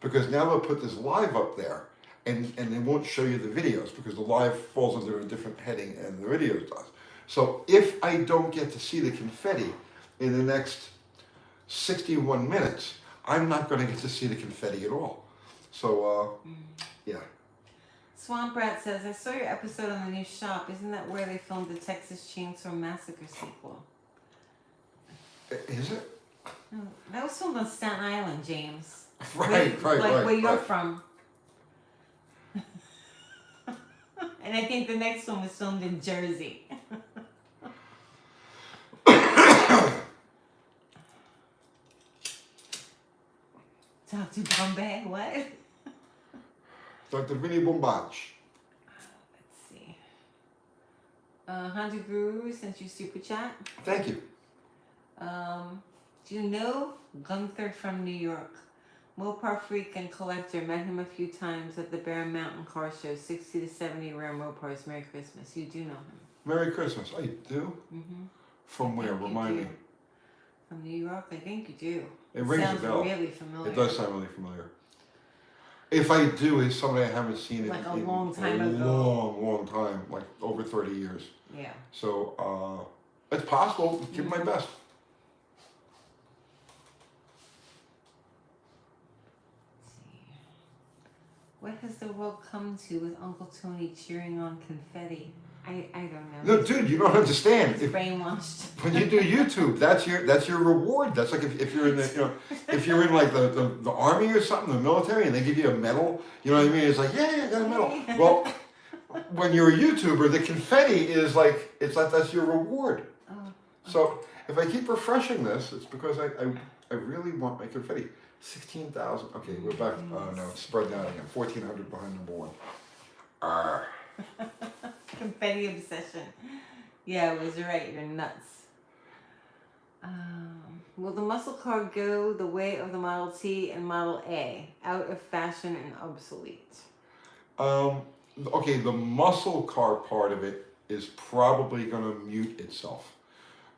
Speaker 1: Because now they'll put this live up there and they won't show you the videos because the live falls under a different heading and the videos does. So if I don't get to see the confetti in the next 61 minutes, I'm not going to get to see the confetti at all. So, yeah.
Speaker 2: Swamp Rat says, I saw your episode on the new shop. Isn't that where they filmed the Texas Chainsaw Massacre sequel?
Speaker 1: Is it?
Speaker 2: No, that was filmed on Staten Island, James.
Speaker 1: Right.
Speaker 2: Where you're from. And I think the next one was filmed in Jersey. Dr. Bombay, what?
Speaker 1: Dr. Vinny Bombach.
Speaker 2: Let's see. 100 Guru sent you super chat.
Speaker 1: Thank you.
Speaker 2: Do you know Gunther from New York? Mopar freak and collector. Met him a few times at the Bear Mountain Car Show. 60 to 70 rare Mopars. Merry Christmas. You do know him.
Speaker 1: Merry Christmas. I do?
Speaker 2: Mm-hmm.
Speaker 1: From where? Remind me.
Speaker 2: From New York? I think you do.
Speaker 1: It rings
Speaker 2: sounds
Speaker 1: a bell.
Speaker 2: Really familiar.
Speaker 1: It does sound really familiar. If I do, it's somebody I haven't seen
Speaker 2: Like
Speaker 1: in
Speaker 2: a long time
Speaker 1: a
Speaker 2: ago.
Speaker 1: long time, like over 30 years.
Speaker 2: Yeah.
Speaker 1: So it's possible. Give it my best.
Speaker 2: What has the world come to with Uncle Tony cheering on confetti? I don't know.
Speaker 1: No, dude, you don't understand.
Speaker 2: He's brainwashed.
Speaker 1: When you do YouTube, that's your reward. That's like if you're in the if you're in like the army or something, the military, and they give you a medal. You know what I mean? It's like I got a medal. Well, when you're a YouTuber, the confetti is like that's your reward.
Speaker 2: Oh.
Speaker 1: So if I keep refreshing this, it's because I really want my confetti. 16,000. Okay, we're back. Oh no, it's spread out again. 1,400 behind number one. Arr.
Speaker 2: Confetti obsession. Yeah, it was right. You're nuts. Will the muscle car go the way of the Model T and Model A? Out of fashion and obsolete.
Speaker 1: Okay, the muscle car part of it is probably going to mute itself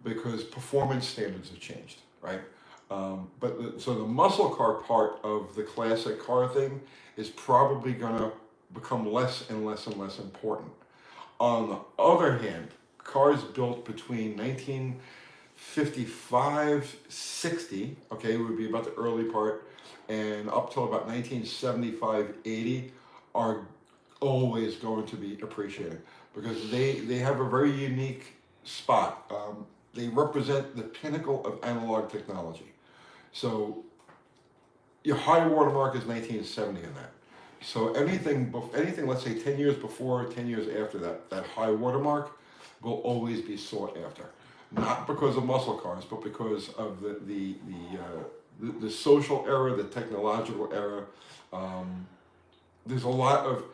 Speaker 1: because performance standards have changed, right? So the muscle car part of the classic car thing is probably going to become less and less and less important. On the other hand, cars built between 1955, 60, okay, would be about the early part, and up till about 1975, 80 are always going to be appreciated because they have a very unique spot. They represent the pinnacle of analog technology. So your high watermark is 1970 in that. So anything, let's say 10 years before, 10 years after that high watermark will always be sought after. Not because of muscle cars, but because of the social era, the technological era. There's a lot of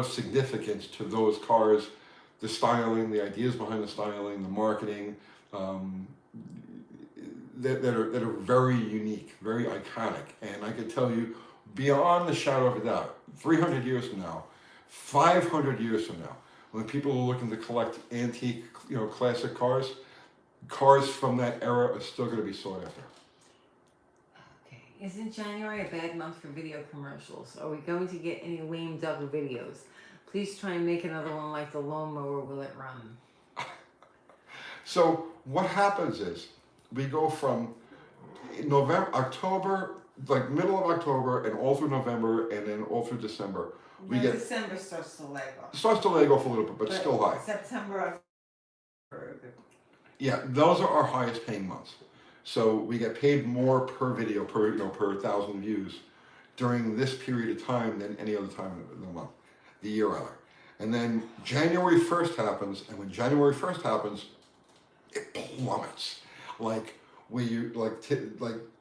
Speaker 1: significance to those cars, the styling, the ideas behind the styling, the marketing, that are very unique, very iconic. And I can tell you, beyond the shadow of a doubt, 300 years from now, 500 years from now, when people are looking to collect antique, classic cars from that era are still going to be sought after.
Speaker 2: Okay. Isn't January a bad month for video commercials? Are we going to get any lame duck videos? Please try and make another one like the lawnmower. Will it run?
Speaker 1: So what happens is we go from November, October, like middle of October, and all through November, and then all through December.
Speaker 2: December starts to lag off.
Speaker 1: Starts to lag off a little bit, but still high.
Speaker 2: September, October.
Speaker 1: Yeah, those are our highest paying months. So we get paid more per video, per 1,000 views during this period of time than any other time in the month, the year rather. And then January 1st happens, and when January 1st happens, it plummets. Like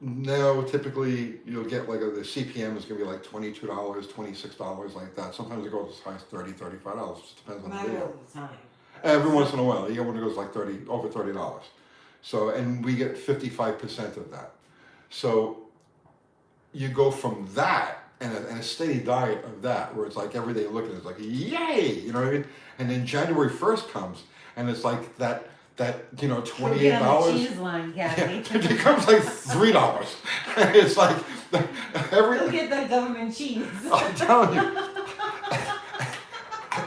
Speaker 1: now typically you'll get the CPM is gonna be like $22, $26, like that. Sometimes it goes as high as $30, $35. Just depends on the video.
Speaker 2: All the time.
Speaker 1: Every once in a while, you get one that goes like over $30. So, and we get 55% of that. So you go from that and a steady diet of that, where it's like every day looking, it's like, yay, you know what I mean? And then January 1st comes, and it's like that $28.
Speaker 2: Get on the cheese line, Kathy.
Speaker 1: Yeah, it becomes like $3. And it's like
Speaker 2: Go get the government cheese.
Speaker 1: I'm telling you.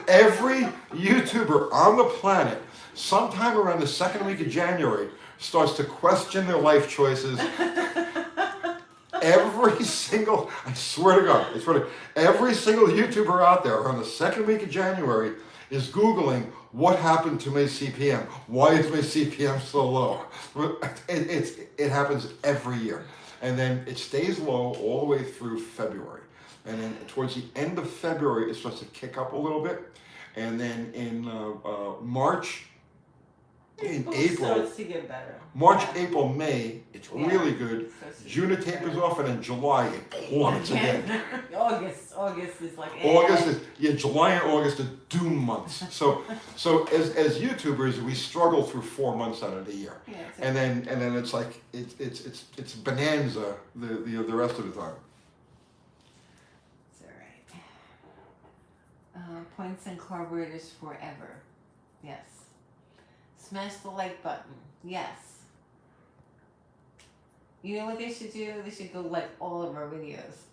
Speaker 1: Every YouTuber on the planet, sometime around the second week of January, starts to question their life choices. I swear to God, every single YouTuber out there around the second week of January is Googling, what happened to my CPM? Why is my CPM so low? It happens every year. And then it stays low all the way through February. And then towards the end of February, it starts to kick up a little bit. And then in March, in April,
Speaker 2: starts to get better.
Speaker 1: March, April, May, it's really good. June it tapers off, and in July it plummets again.
Speaker 2: August is like
Speaker 1: July and August are doom months. So as YouTubers, we struggle through 4 months out of the year, and then it's like it's bonanza the rest of the time.
Speaker 2: Points and carburetors forever. Yes. Smash the like button. Yes. You know what they should do? They should go like all of our videos.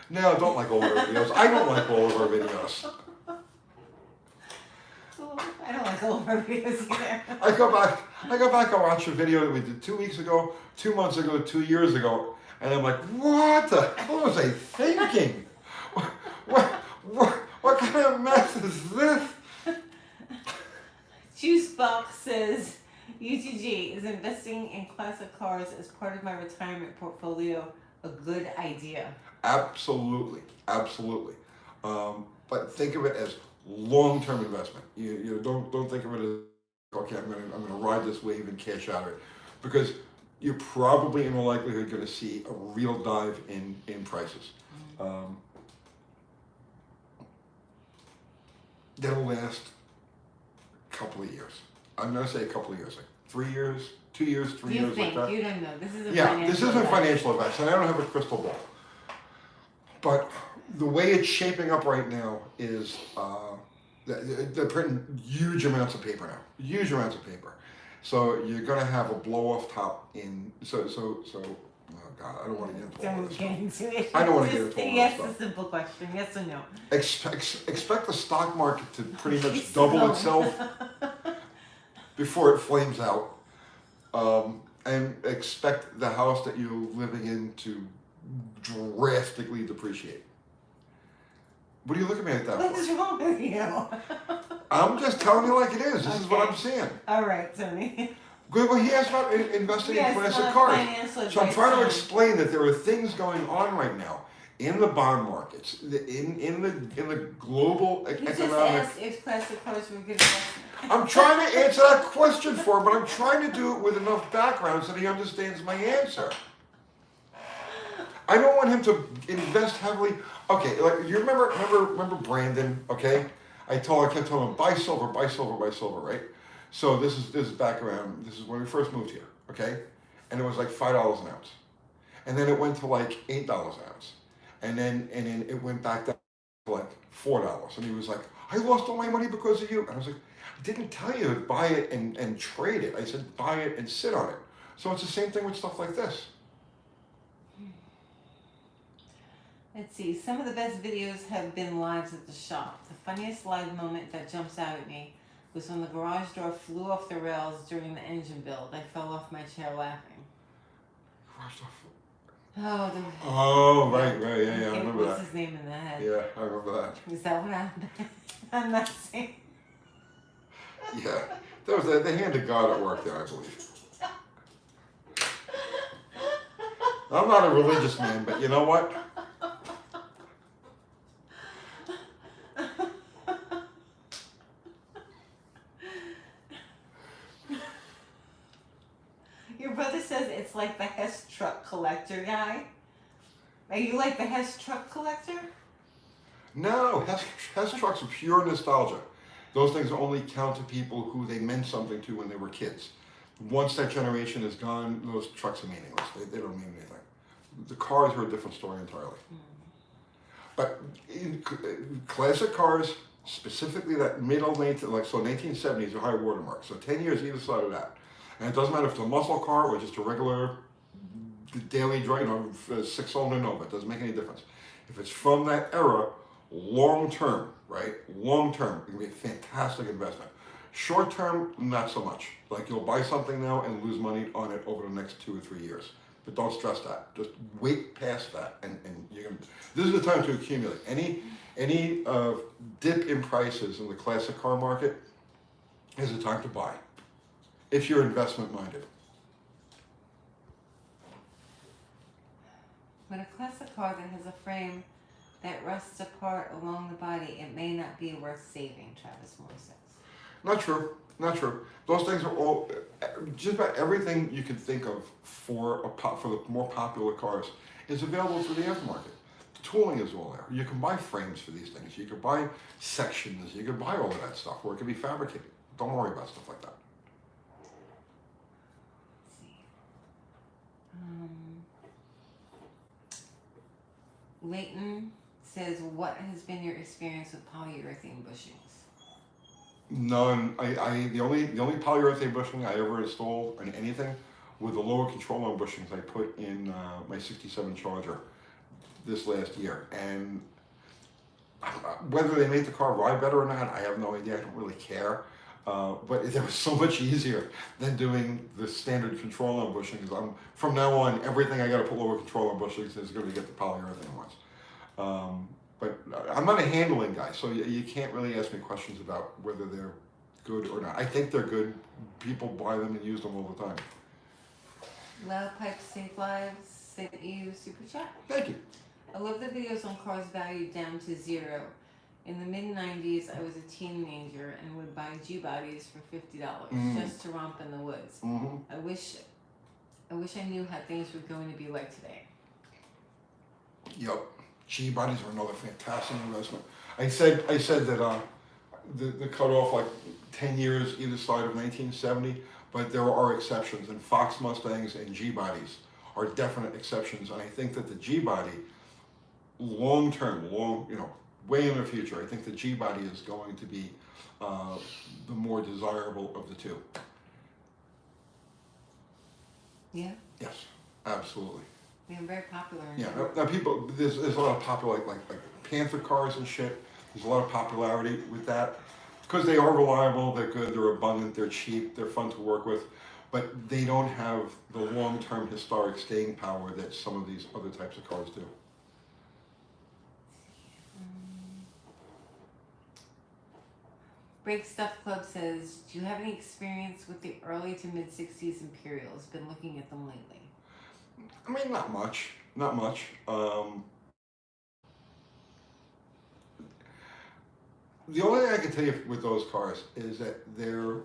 Speaker 1: No, I don't like all of our videos. I don't like all of our videos.
Speaker 2: I don't like all of our videos either.
Speaker 1: I go back and watch a video that we did 2 weeks ago, 2 months ago, 2 years ago, and I'm like, what the hell was I thinking? What kind of mess is this?
Speaker 2: Juicebox says, UTG, is investing in classic cars as part of my retirement portfolio a good idea?
Speaker 1: Absolutely. But think of it as long-term investment. You don't think of it as, okay, I'm gonna ride this wave and cash out of it, because you're probably in all likelihood going to see a real dive in prices. That'll last a couple of years. I'm going to say a couple of years, like 3 years, 2 years, 3 years, like that.
Speaker 2: You don't know. This is
Speaker 1: this isn't financial advice, and I don't have a crystal ball. But the way it's shaping up right now is they're printing huge amounts of paper now, huge amounts of paper. So you're going to have a blow-off top in. Oh God, I don't want to get into all this.
Speaker 2: Don't get into it.
Speaker 1: I don't want to get into all
Speaker 2: Yes,
Speaker 1: this
Speaker 2: a simple question. Yes or no?
Speaker 1: Expect the stock market to pretty much double itself before it flames out, and expect the house that you're living in to drastically depreciate. What are you looking at me like that
Speaker 2: What
Speaker 1: for?
Speaker 2: is wrong with you?
Speaker 1: I'm just telling you like it is. This is what I'm seeing.
Speaker 2: All right, Tony.
Speaker 1: Good. Well, he asked about investing in classic cars. So I'm trying to explain that there are things going on right now in the bond markets, in the global economic.
Speaker 2: Just asked if classic cars were good investment.
Speaker 1: I'm trying to answer that question for him, but I'm trying to do it with enough background so that he understands my answer. I don't want him to invest heavily. Okay, like you remember Brandon? Okay, I kept telling him buy silver, right? So this is back around. This is when we first moved here. Okay, and it was like $5 an ounce, and then it went to like $8 an ounce, and then it went back down for like $4. And he was like, I lost all my money because of you. And I was like, I didn't tell you to buy it and trade it. I said, buy it and sit on it. So it's the same thing with stuff like this.
Speaker 2: Let's see. Some of the best videos have been lives at the shop. The funniest live moment that jumps out at me was when the garage door flew off the rails during the engine build. I fell off my chair laughing.
Speaker 1: Garage door.
Speaker 2: Oh,
Speaker 1: right, yeah, I remember
Speaker 2: what's
Speaker 1: that.
Speaker 2: his name in the head?
Speaker 1: Yeah, I remember that.
Speaker 2: Is that what happened? I'm not saying.
Speaker 1: Yeah, that was the hand of God at work there, I believe. I'm not a religious man, but you know what?
Speaker 2: Your brother says it's like the Hess truck collector guy. Are you like the Hess truck collector?
Speaker 1: No, Hess trucks are pure nostalgia. Those things only count to people who they meant something to when they were kids. Once that generation is gone, those trucks are meaningless. They don't mean anything. The cars are a different story entirely. But in classic cars, specifically that middle 1970s are high watermark. So 10 years either side of that. And it doesn't matter if it's a muscle car or just a regular daily drive, 6-cylinder Nova. It doesn't make any difference. If it's from that era, long term, right? Long term, it can be a fantastic investment. Short term, not so much. Like you'll buy something now and lose money on it over the next 2 or 3 years. But don't stress that. Just wait past that, and you're gonna. This is the time to accumulate. Any dip in prices in the classic car market is the time to buy, if you're investment minded.
Speaker 2: When a classic car that has a frame that rusts apart along the body, it may not be worth saving, Travis Moore says.
Speaker 1: Not true. Not true. Those things are all, just about everything you can think of for the more popular cars is available through the aftermarket. The tooling is all there. You can buy frames for these things. You can buy sections. You can buy all of that stuff, or it can be fabricated. Don't worry about stuff like that.
Speaker 2: Let's see. Leighton says, what has been your experience with polyurethane bushings?
Speaker 1: None. The only polyurethane bushing I ever installed on anything were the lower control arm bushings I put in my '67 Charger this last year. And whether they made the car ride better or not, I have no idea. I don't really care. But it was so much easier than doing the standard control arm bushings. From now on, everything I got to put lower control arm bushings is going to get the polyurethane ones. But I'm not a handling guy, so you can't really ask me questions about whether they're good or not. I think they're good. People buy them and use them all the time.
Speaker 2: Loud Pipe Save Lives sent you super chat.
Speaker 1: Thank you.
Speaker 2: I love the videos on cars valued down to zero. In the mid-90s, I was a teenager and would buy G-bodies for $50 just to romp in the woods. I wish I knew how things were going to be like today.
Speaker 1: Yep. G-bodies are another fantastic investment. I said that the cutoff like 10 years either side of 1970, but there are exceptions, and Fox Mustangs and G-bodies are definite exceptions. And I think that the G-body, long term, way in the future, I think the G-body is going to be the more desirable of the two.
Speaker 2: Yeah?
Speaker 1: Yes, absolutely.
Speaker 2: They're very popular.
Speaker 1: Yeah, now people, there's a lot of popular, like Panther cars and shit. There's a lot of popularity with that. Because they are reliable, they're good, they're abundant, they're cheap, they're fun to work with. But they don't have the long-term historic staying power that some of these other types of cars do.
Speaker 2: Break Stuff Club says, do you have any experience with the early to mid-60s Imperials? Been looking at them lately.
Speaker 1: I mean, not much. The only thing I can tell you with those cars is that they're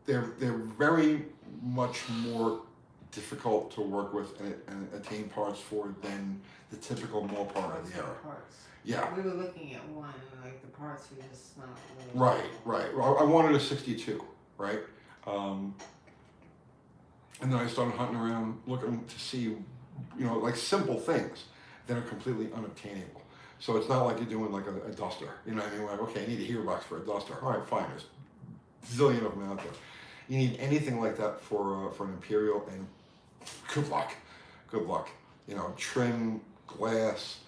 Speaker 1: very much more difficult to work with and attain parts for than the typical Mopar of the era.
Speaker 2: Parts.
Speaker 1: Yeah.
Speaker 2: We were looking at one, and like the parts were just not really.
Speaker 1: Right. Well, I wanted a '62, right? And then I started hunting around, looking to see, like simple things that are completely unobtainable. So it's not like you're doing like a duster. You know what I mean? Like, okay, I need a heater box for a duster. All right, fine. There's a zillion of them out there. You need anything like that for an Imperial, and good luck. Good luck. You know, trim, glass,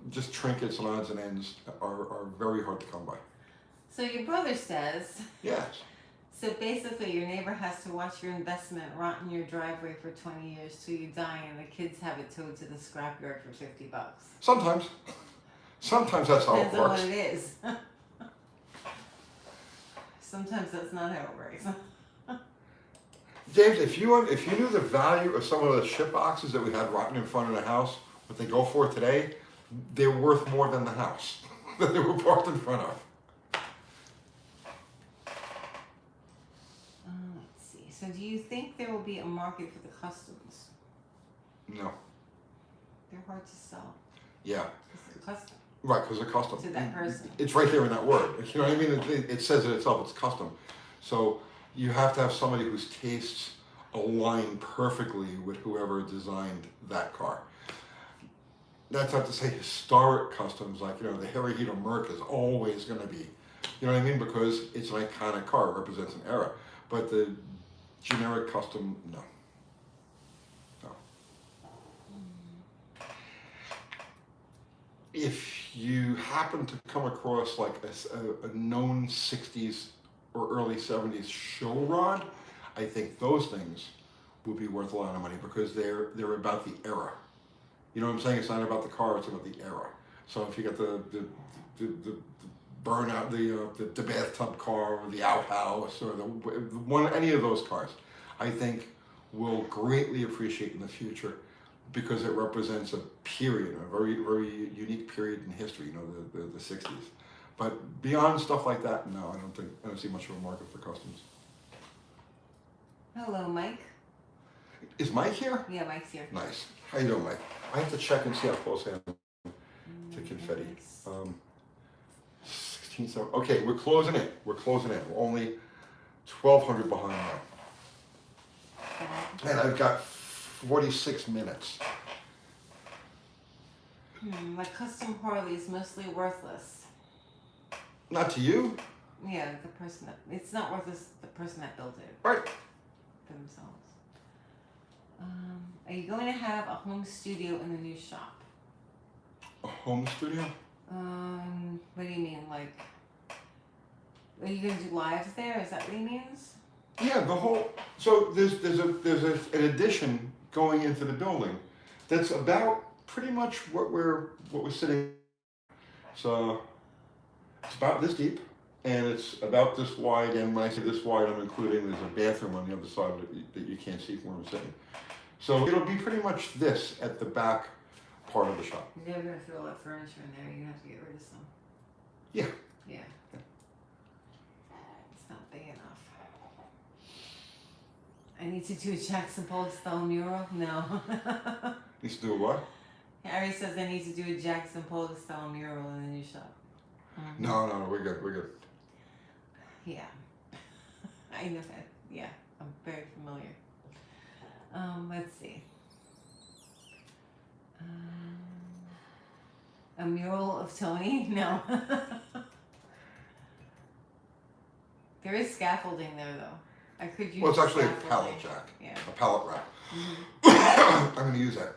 Speaker 1: just trinkets and odds and ends are very hard to come by.
Speaker 2: So your brother says,
Speaker 1: Yes.
Speaker 2: so basically your neighbor has to watch your investment rot in your driveway for 20 years till you die, and the kids have it towed to the scrapyard for $50.
Speaker 1: Sometimes. Sometimes that's how it
Speaker 2: Depends on
Speaker 1: works.
Speaker 2: what it is. Sometimes that's not how it works.
Speaker 1: James, if you knew the value of some of the ship boxes that we had rotting in front of the house, what they go for today, they're worth more than the house that they were parked in front of.
Speaker 2: Let's see. So do you think there will be a market for the customs?
Speaker 1: No.
Speaker 2: They're hard to sell.
Speaker 1: Yeah.
Speaker 2: It's a custom.
Speaker 1: Right, because they're custom.
Speaker 2: To that person.
Speaker 1: It's right there in that word. You know what I mean? It says it itself. It's custom. So you have to have somebody whose tastes align perfectly with whoever designed that car. That's not to say historic customs, like, you know, the Hirohito Merc is always going to be, you know what I mean? Because it's an iconic car, it represents an era. But the generic custom, no. No. If you happen to come across like a known 60s or early 70s show rod, I think those things will be worth a lot of money because they're about the era. You know what I'm saying? It's not about the car, it's about the era. So if you get the burnout, the bathtub car or the outhouse or any of those cars, I think will greatly appreciate in the future because it represents a period, a very, very unique period in history, you know, the 60s. But beyond stuff like that, no, I don't see much of a market for customs.
Speaker 2: Hello, Mike.
Speaker 1: Is Mike here?
Speaker 2: Yeah, Mike's here.
Speaker 1: Nice. How you doing, Mike? I have to check and see how close I am to confetti. 16, so, okay, we're closing in. We're closing in. We're only 1,200 behind now. And I've got 46 minutes.
Speaker 2: My custom Harley is mostly worthless.
Speaker 1: Not to you?
Speaker 2: Yeah, the person that, it's not worthless, the person that built it.
Speaker 1: Right.
Speaker 2: For themselves. Are you going to have a home studio in the new shop?
Speaker 1: A home studio?
Speaker 2: What do you mean? Like, are you going to do lives there? Is that what he means?
Speaker 1: Yeah, the whole. So there's an addition going into the building that's about pretty much what we're sitting. So it's about this deep, and it's about this wide. And when I say this wide, I'm including there's a bathroom on the other side that you can't see from where I'm sitting. So it'll be pretty much this at the back part of the shop.
Speaker 2: You're never going to throw all that furniture in there. You have to get rid of some.
Speaker 1: Yeah.
Speaker 2: Yeah. It's not big enough. I need to do a Jackson Pollock style mural? No.
Speaker 1: Needs to do what?
Speaker 2: Harry says I need to do a Jackson Pollock style mural in the new shop.
Speaker 1: No, we're good. We're good.
Speaker 2: Yeah. I know that. Yeah, I'm very familiar. Let's see. A mural of Tony? No. There is scaffolding there, though. I could use.
Speaker 1: Well, it's actually a
Speaker 2: scaffolding.
Speaker 1: pallet jack.
Speaker 2: Yeah.
Speaker 1: A pallet rack.
Speaker 2: Mm-hmm.
Speaker 1: I'm going to use that.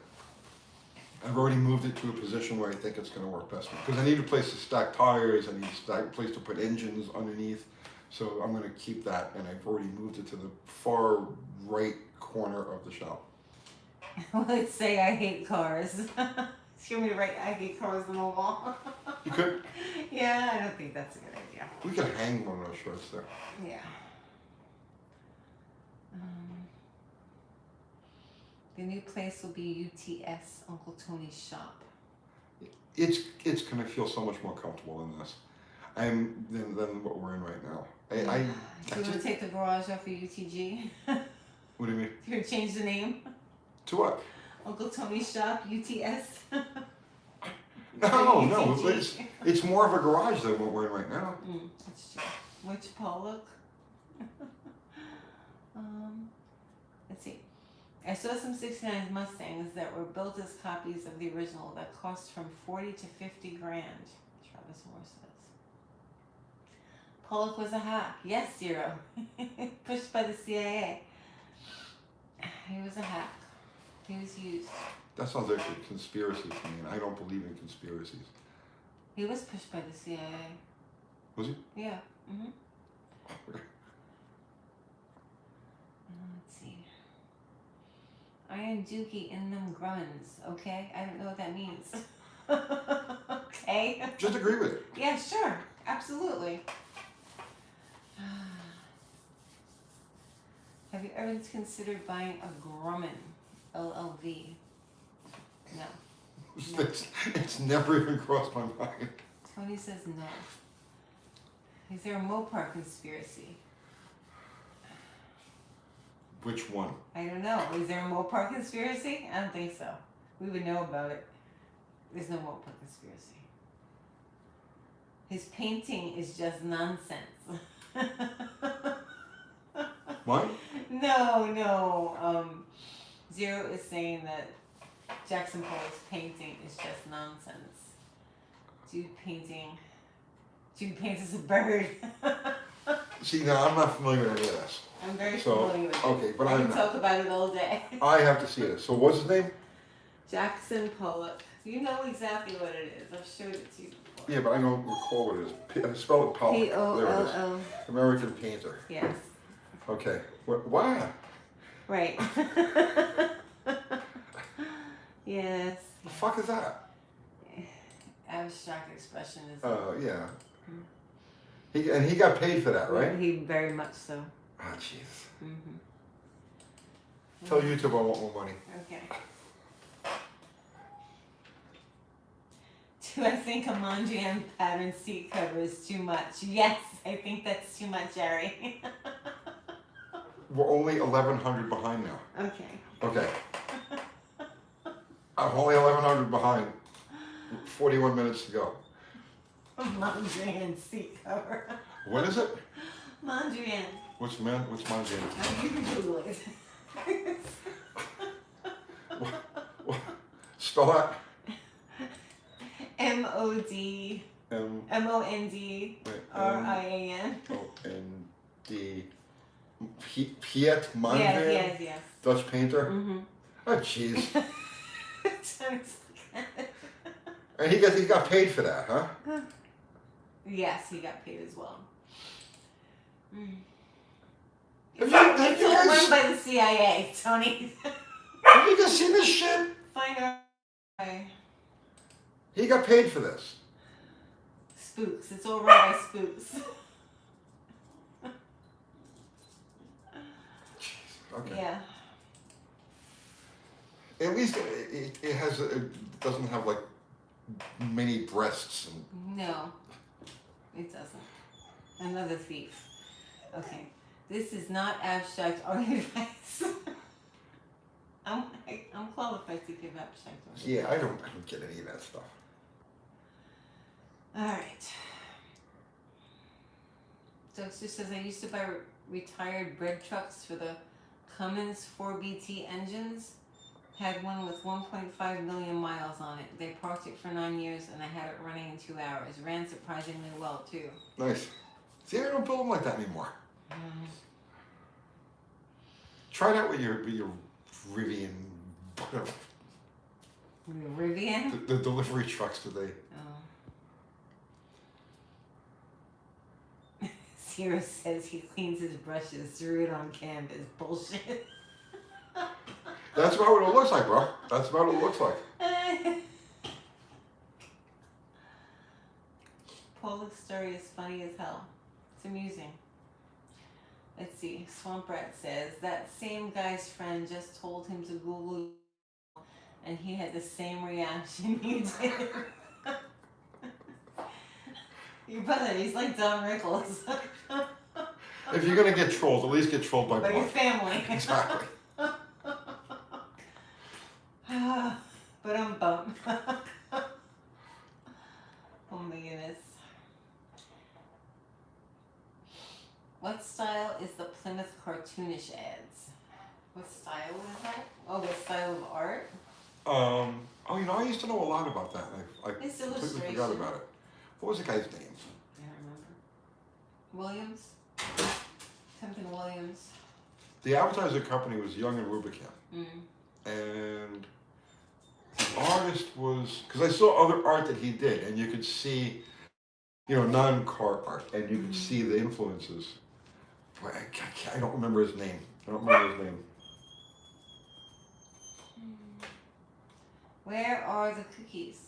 Speaker 1: I've already moved it to a position where I think it's going to work best because I need a place to stack tires. I need a place to put engines underneath. So I'm going to keep that, and I've already moved it to the far right corner of the shop.
Speaker 2: Let's say I hate cars. You want me to write I hate cars on the wall?
Speaker 1: You could.
Speaker 2: Yeah, I don't think that's a good idea.
Speaker 1: We could hang one of those shirts there.
Speaker 2: Yeah. The new place will be UTS, Uncle Tony's shop.
Speaker 1: It's going to feel so much more comfortable than this. Than what we're in right now.
Speaker 2: Do you want to take the garage off of UTG?
Speaker 1: What do you mean?
Speaker 2: You're going to change the name?
Speaker 1: To what?
Speaker 2: Uncle Tony's shop, UTS?
Speaker 1: No, it's more of a garage than what we're in right now.
Speaker 2: That's true. Which Pollock? Let's see. I saw some 69 Mustangs that were built as copies of the original that cost from 40 to 50 grand. Travis Moore says. Pollock was a hack. Yes, Zero. Pushed by the CIA. He was a hack. He was used.
Speaker 1: That sounds like a conspiracy to me, and I don't believe in conspiracies.
Speaker 2: He was pushed by the CIA.
Speaker 1: Was he?
Speaker 2: Yeah. Mm-hmm. Let's see. Iron Dookie in them gruns. Okay? I don't know what that means. Okay?
Speaker 1: Just agree with it.
Speaker 2: Yeah, sure. Absolutely. Have you ever considered buying a Grumman LLV? No.
Speaker 1: It's never even crossed my mind.
Speaker 2: Tony says no. Is there a Mopar conspiracy?
Speaker 1: Which one?
Speaker 2: I don't know. Is there a Mopar conspiracy? I don't think so. We would know about it. There's no Mopar conspiracy. His painting is just nonsense.
Speaker 1: What?
Speaker 2: No. Zero is saying that Jackson Pollock's painting is just nonsense. Dude paints as a bird.
Speaker 1: See, now I'm not familiar with any of this.
Speaker 2: I'm very
Speaker 1: So,
Speaker 2: familiar with it.
Speaker 1: okay, but
Speaker 2: I
Speaker 1: I'm
Speaker 2: can
Speaker 1: not.
Speaker 2: talk about it all day.
Speaker 1: I have to see this. So what's his name?
Speaker 2: Jackson Pollock. You know exactly what it is. I've showed it to you before.
Speaker 1: Yeah, but I don't recall what it is. Spell it Pollock. There it is.
Speaker 2: Pollo.
Speaker 1: American painter.
Speaker 2: Yes.
Speaker 1: Okay. Why?
Speaker 2: Right. Yes.
Speaker 1: The fuck is that?
Speaker 2: Abstract expressionism.
Speaker 1: Yeah. He got paid for that, right?
Speaker 2: He very much so.
Speaker 1: Ah, jeez.
Speaker 2: Mm-hmm.
Speaker 1: Tell YouTube I want more money.
Speaker 2: Okay. Do I think a Mondrian pattern seat cover is too much? Yes, I think that's too much, Jerry.
Speaker 1: We're only 1,100 behind now.
Speaker 2: Okay.
Speaker 1: Okay. I'm only 1,100 behind. 41 minutes to go.
Speaker 2: Mondrian seat cover.
Speaker 1: What is it?
Speaker 2: Mondrian.
Speaker 1: What's Mondrian?
Speaker 2: You can Google it.
Speaker 1: What? Spell that.
Speaker 2: M-O-D. M-O-N-D. R-I-A-N.
Speaker 1: M-O-N-D. Piet Mondrian?
Speaker 2: Yes.
Speaker 1: Dutch painter?
Speaker 2: Mm-hmm.
Speaker 1: Oh, jeez. And he got paid for that, huh?
Speaker 2: Yes, he got paid as well.
Speaker 1: Have
Speaker 2: It's
Speaker 1: you
Speaker 2: all
Speaker 1: guys-
Speaker 2: run by the CIA, Tony.
Speaker 1: Have you guys seen this shit?
Speaker 2: Find out.
Speaker 1: He got paid for this.
Speaker 2: Spooks. It's all run by spooks.
Speaker 1: Okay.
Speaker 2: Yeah.
Speaker 1: At least it doesn't have like many breasts and.
Speaker 2: No, it doesn't. Another thief. Okay. This is not abstract art advice. I'm qualified to give abstract art advice.
Speaker 1: Yeah, I don't get any of that stuff.
Speaker 2: All right. Dexter says I used to buy retired bread trucks for the Cummins 4BT engines. Had one with 1.5 million miles on it. They parked it for 9 years and I had it running in 2 hours. Ran surprisingly well too.
Speaker 1: Nice. See, I don't build them like that anymore. Try that with your Rivian.
Speaker 2: Rivian?
Speaker 1: The delivery trucks today.
Speaker 2: Oh. Sierra says he cleans his brushes, threw it on canvas. Bullshit.
Speaker 1: That's about what it looks like, bro. That's about what it looks like.
Speaker 2: Pollock's story is funny as hell. It's amusing. Let's see. Swamp Rat says that same guy's friend just told him to Google and he had the same reaction you did. Your brother, he's like Don Rickles.
Speaker 1: If you're gonna get trolled, at least get trolled by
Speaker 2: By your
Speaker 1: blood.
Speaker 2: family.
Speaker 1: Exactly.
Speaker 2: But I'm bummed. Oh my goodness. What style is the Plymouth cartoonish ads? What style is that?
Speaker 1: to know a lot about that. I
Speaker 2: It's
Speaker 1: completely
Speaker 2: illustration.
Speaker 1: forgot about it. What was the guy's name?
Speaker 2: I don't remember. Williams? Something Williams.
Speaker 1: The advertising company was Young and Rubicam.
Speaker 2: Mm.
Speaker 1: And the artist was, because I saw other art that he did, and you could see, you know, non-car art, and you could see the influences. But I don't remember his name. I don't remember his name.
Speaker 2: Where are the cookies?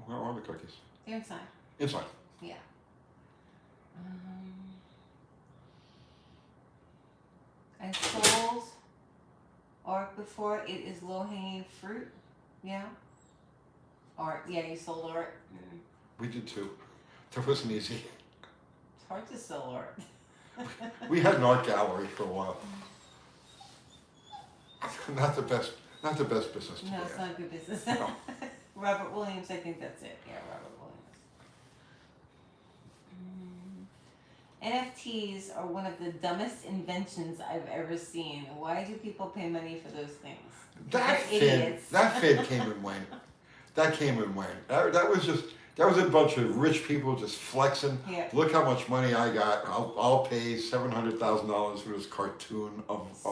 Speaker 1: Where are the cookies?
Speaker 2: They're inside.
Speaker 1: Inside.
Speaker 2: Yeah. I sold art before. It is low-hanging fruit. Yeah. Art. Yeah, you sold art. Mm.
Speaker 1: We did too. That wasn't easy.
Speaker 2: It's hard to sell art.
Speaker 1: We had an art gallery for a while. Not the best business to be
Speaker 2: No, it's
Speaker 1: in.
Speaker 2: not good business.
Speaker 1: No.
Speaker 2: Robert Williams, I think that's it. Yeah, Robert Williams. NFTs are one of the dumbest inventions I've ever seen. Why do people pay money for those things?
Speaker 1: That
Speaker 2: They're
Speaker 1: fid
Speaker 2: idiots.
Speaker 1: came and went. That came and went. That was a bunch of rich people just flexing.
Speaker 2: Yeah.
Speaker 1: Look how much money I got. I'll pay $700,000 for this cartoon of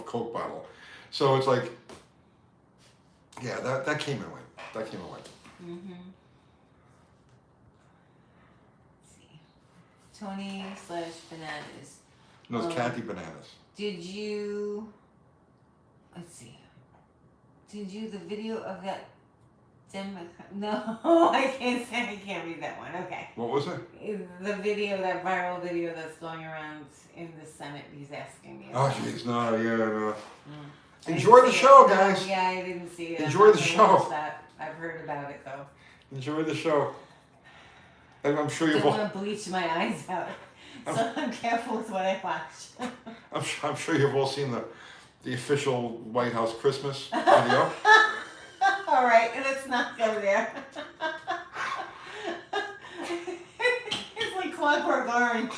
Speaker 1: Coke bottle. So it's like, yeah, that came and went. That came and went.
Speaker 2: Mm-hmm. Let's see. Tony/Bananas.
Speaker 1: No, it's Kathy Bananas.
Speaker 2: Did you? Let's see. Did you the video of that? No, I can't read that one. Okay.
Speaker 1: What was it?
Speaker 2: The video, that viral video that's going around in the Senate. He's asking me.
Speaker 1: Oh, jeez, no, yeah, no.
Speaker 2: I
Speaker 1: Enjoy the
Speaker 2: didn't see
Speaker 1: show,
Speaker 2: it. No,
Speaker 1: guys.
Speaker 2: yeah, I didn't see it.
Speaker 1: Enjoy
Speaker 2: I'm
Speaker 1: the
Speaker 2: not
Speaker 1: show.
Speaker 2: gonna watch that. I've heard about it though.
Speaker 1: Enjoy the show. And I'm sure
Speaker 2: I
Speaker 1: you've
Speaker 2: don't
Speaker 1: all,
Speaker 2: want to bleach my eyes out, so I'm careful with what I watch.
Speaker 1: I'm sure you've all seen the official White House Christmas video.
Speaker 2: All right, let's not go there. It's like Clockwork Orange.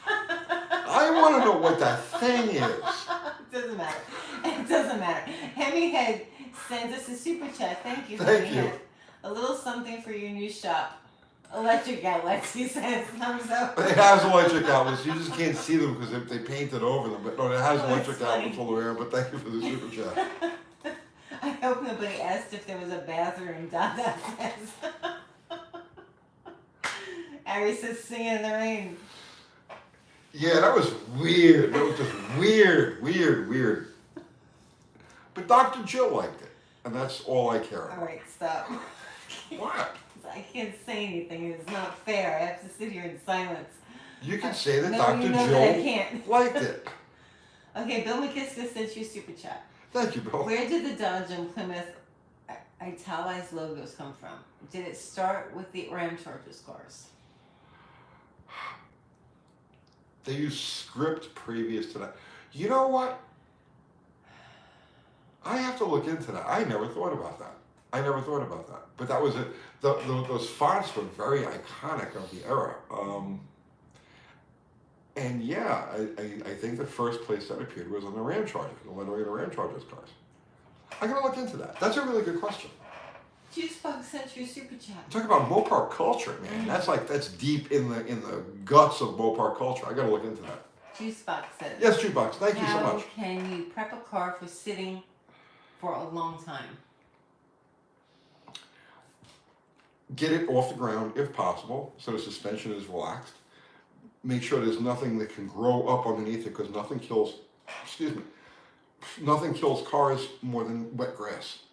Speaker 1: I want to know what that thing is.
Speaker 2: It doesn't matter. It doesn't matter. Hemi Head sends us a super chat. Thank you,
Speaker 1: Thank
Speaker 2: Hemi
Speaker 1: you.
Speaker 2: Head. A little something for your new shop. Electric outlets, he says. Thumbs up.
Speaker 1: It has electric outlets. You just can't see them because they painted over them. But no, it has
Speaker 2: Oh,
Speaker 1: electric
Speaker 2: that's funny.
Speaker 1: outlets all around. But thank you for the super chat.
Speaker 2: I hope nobody asked if there was a bathroom. Dada says. Ari says, sing in the rain.
Speaker 1: Yeah, that was weird. That was just weird. But Dr. Jill liked it, and that's all I care
Speaker 2: All
Speaker 1: about.
Speaker 2: right, stop.
Speaker 1: What?
Speaker 2: I can't say anything. It's not fair. I have to sit here in silence.
Speaker 1: You can say that
Speaker 2: No,
Speaker 1: Dr.
Speaker 2: you know that I
Speaker 1: Jill
Speaker 2: can't.
Speaker 1: liked it.
Speaker 2: Okay, Bill McKiska sent you a super chat.
Speaker 1: Thank you, Bill.
Speaker 2: Where did the Dodge and Plymouth italicized logos come from? Did it start with the Ram Chargers cars?
Speaker 1: They used script previous to that. You know what? I have to look into that. I never thought about that. But that was it. Those fonts were very iconic of the era. And yeah, I think the first place that appeared was on the Ram Chargers, the lettering of the Ram Chargers cars. I gotta look into that. That's a really good question.
Speaker 2: Juicebox sent you a super chat.
Speaker 1: Talk about Mopar culture, man. That's deep in the guts of Mopar culture. I gotta look into that.
Speaker 2: Juicebox says.
Speaker 1: Yes, Jukebox. Thank you so
Speaker 2: How
Speaker 1: much.
Speaker 2: can you prep a car for sitting for a long time?
Speaker 1: Get it off the ground if possible, so the suspension is relaxed. Make sure there's nothing that can grow up underneath it, because nothing kills cars more than wet grass.